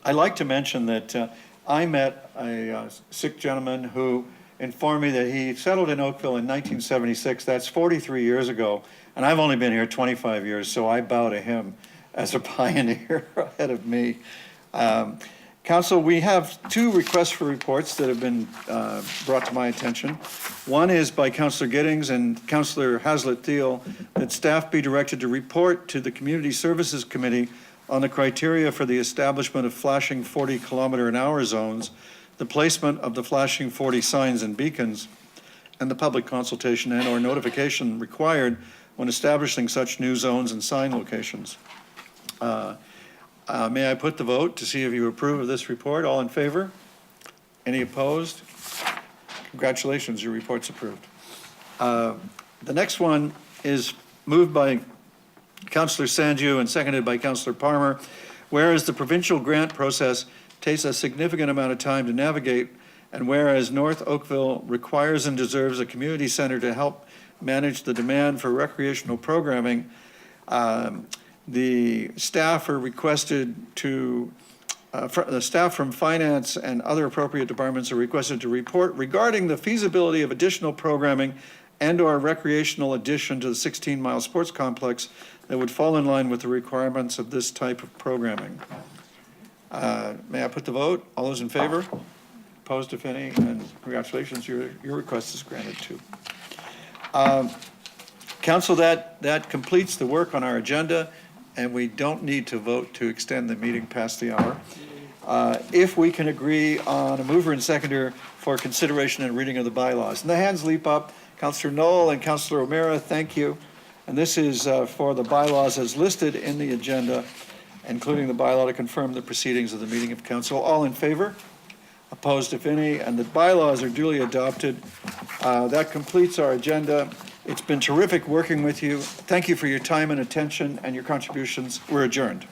like to mention that I met a Sikh gentleman who informed me that he settled in Oakville in 1976. That's 43 years ago. And I've only been here 25 years, so I bow to him as a pioneer ahead of me. Council, we have two requests for reports that have been brought to my attention. One is by Councillor Giddings and Councillor Haslett-Thiel that staff be directed to report to the Community Services Committee on the criteria for the establishment of flashing 40-kilometer-an-hour zones, the placement of the flashing 40 signs and beacons, and the public consultation and/or notification required when establishing such new zones and sign locations. May I put the vote to see if you approve of this report? All in favor? Any opposed? Congratulations, your report's approved. The next one is moved by Councillor Sanju and seconded by Councillor Palmer. Whereas the provincial grant process takes a significant amount of time to navigate, and whereas North Oakville requires and deserves a community center to help manage the demand for recreational programming, the staff are requested to, the staff from finance and other appropriate departments are requested to report regarding the feasibility of additional programming and/or recreational addition to the 16-mile sports complex that would fall in line with the requirements of this type of programming. May I put the vote? All those in favor? Opposed, if any? And congratulations, your request is granted too. Council, that completes the work on our agenda, and we don't need to vote to extend the meeting past the hour. If we can agree on a mover and seconder for consideration and reading of the bylaws. And the hands leap up. Councillor Knoll and Councillor O'Meara, thank you. And this is for the bylaws as listed in the agenda, including the bylaw to confirm the proceedings of the meeting of council. All in favor? Opposed, if any? And the bylaws are duly adopted. That completes our agenda. It's been terrific working with you. Thank you for your time and attention and your contributions. We're adjourned.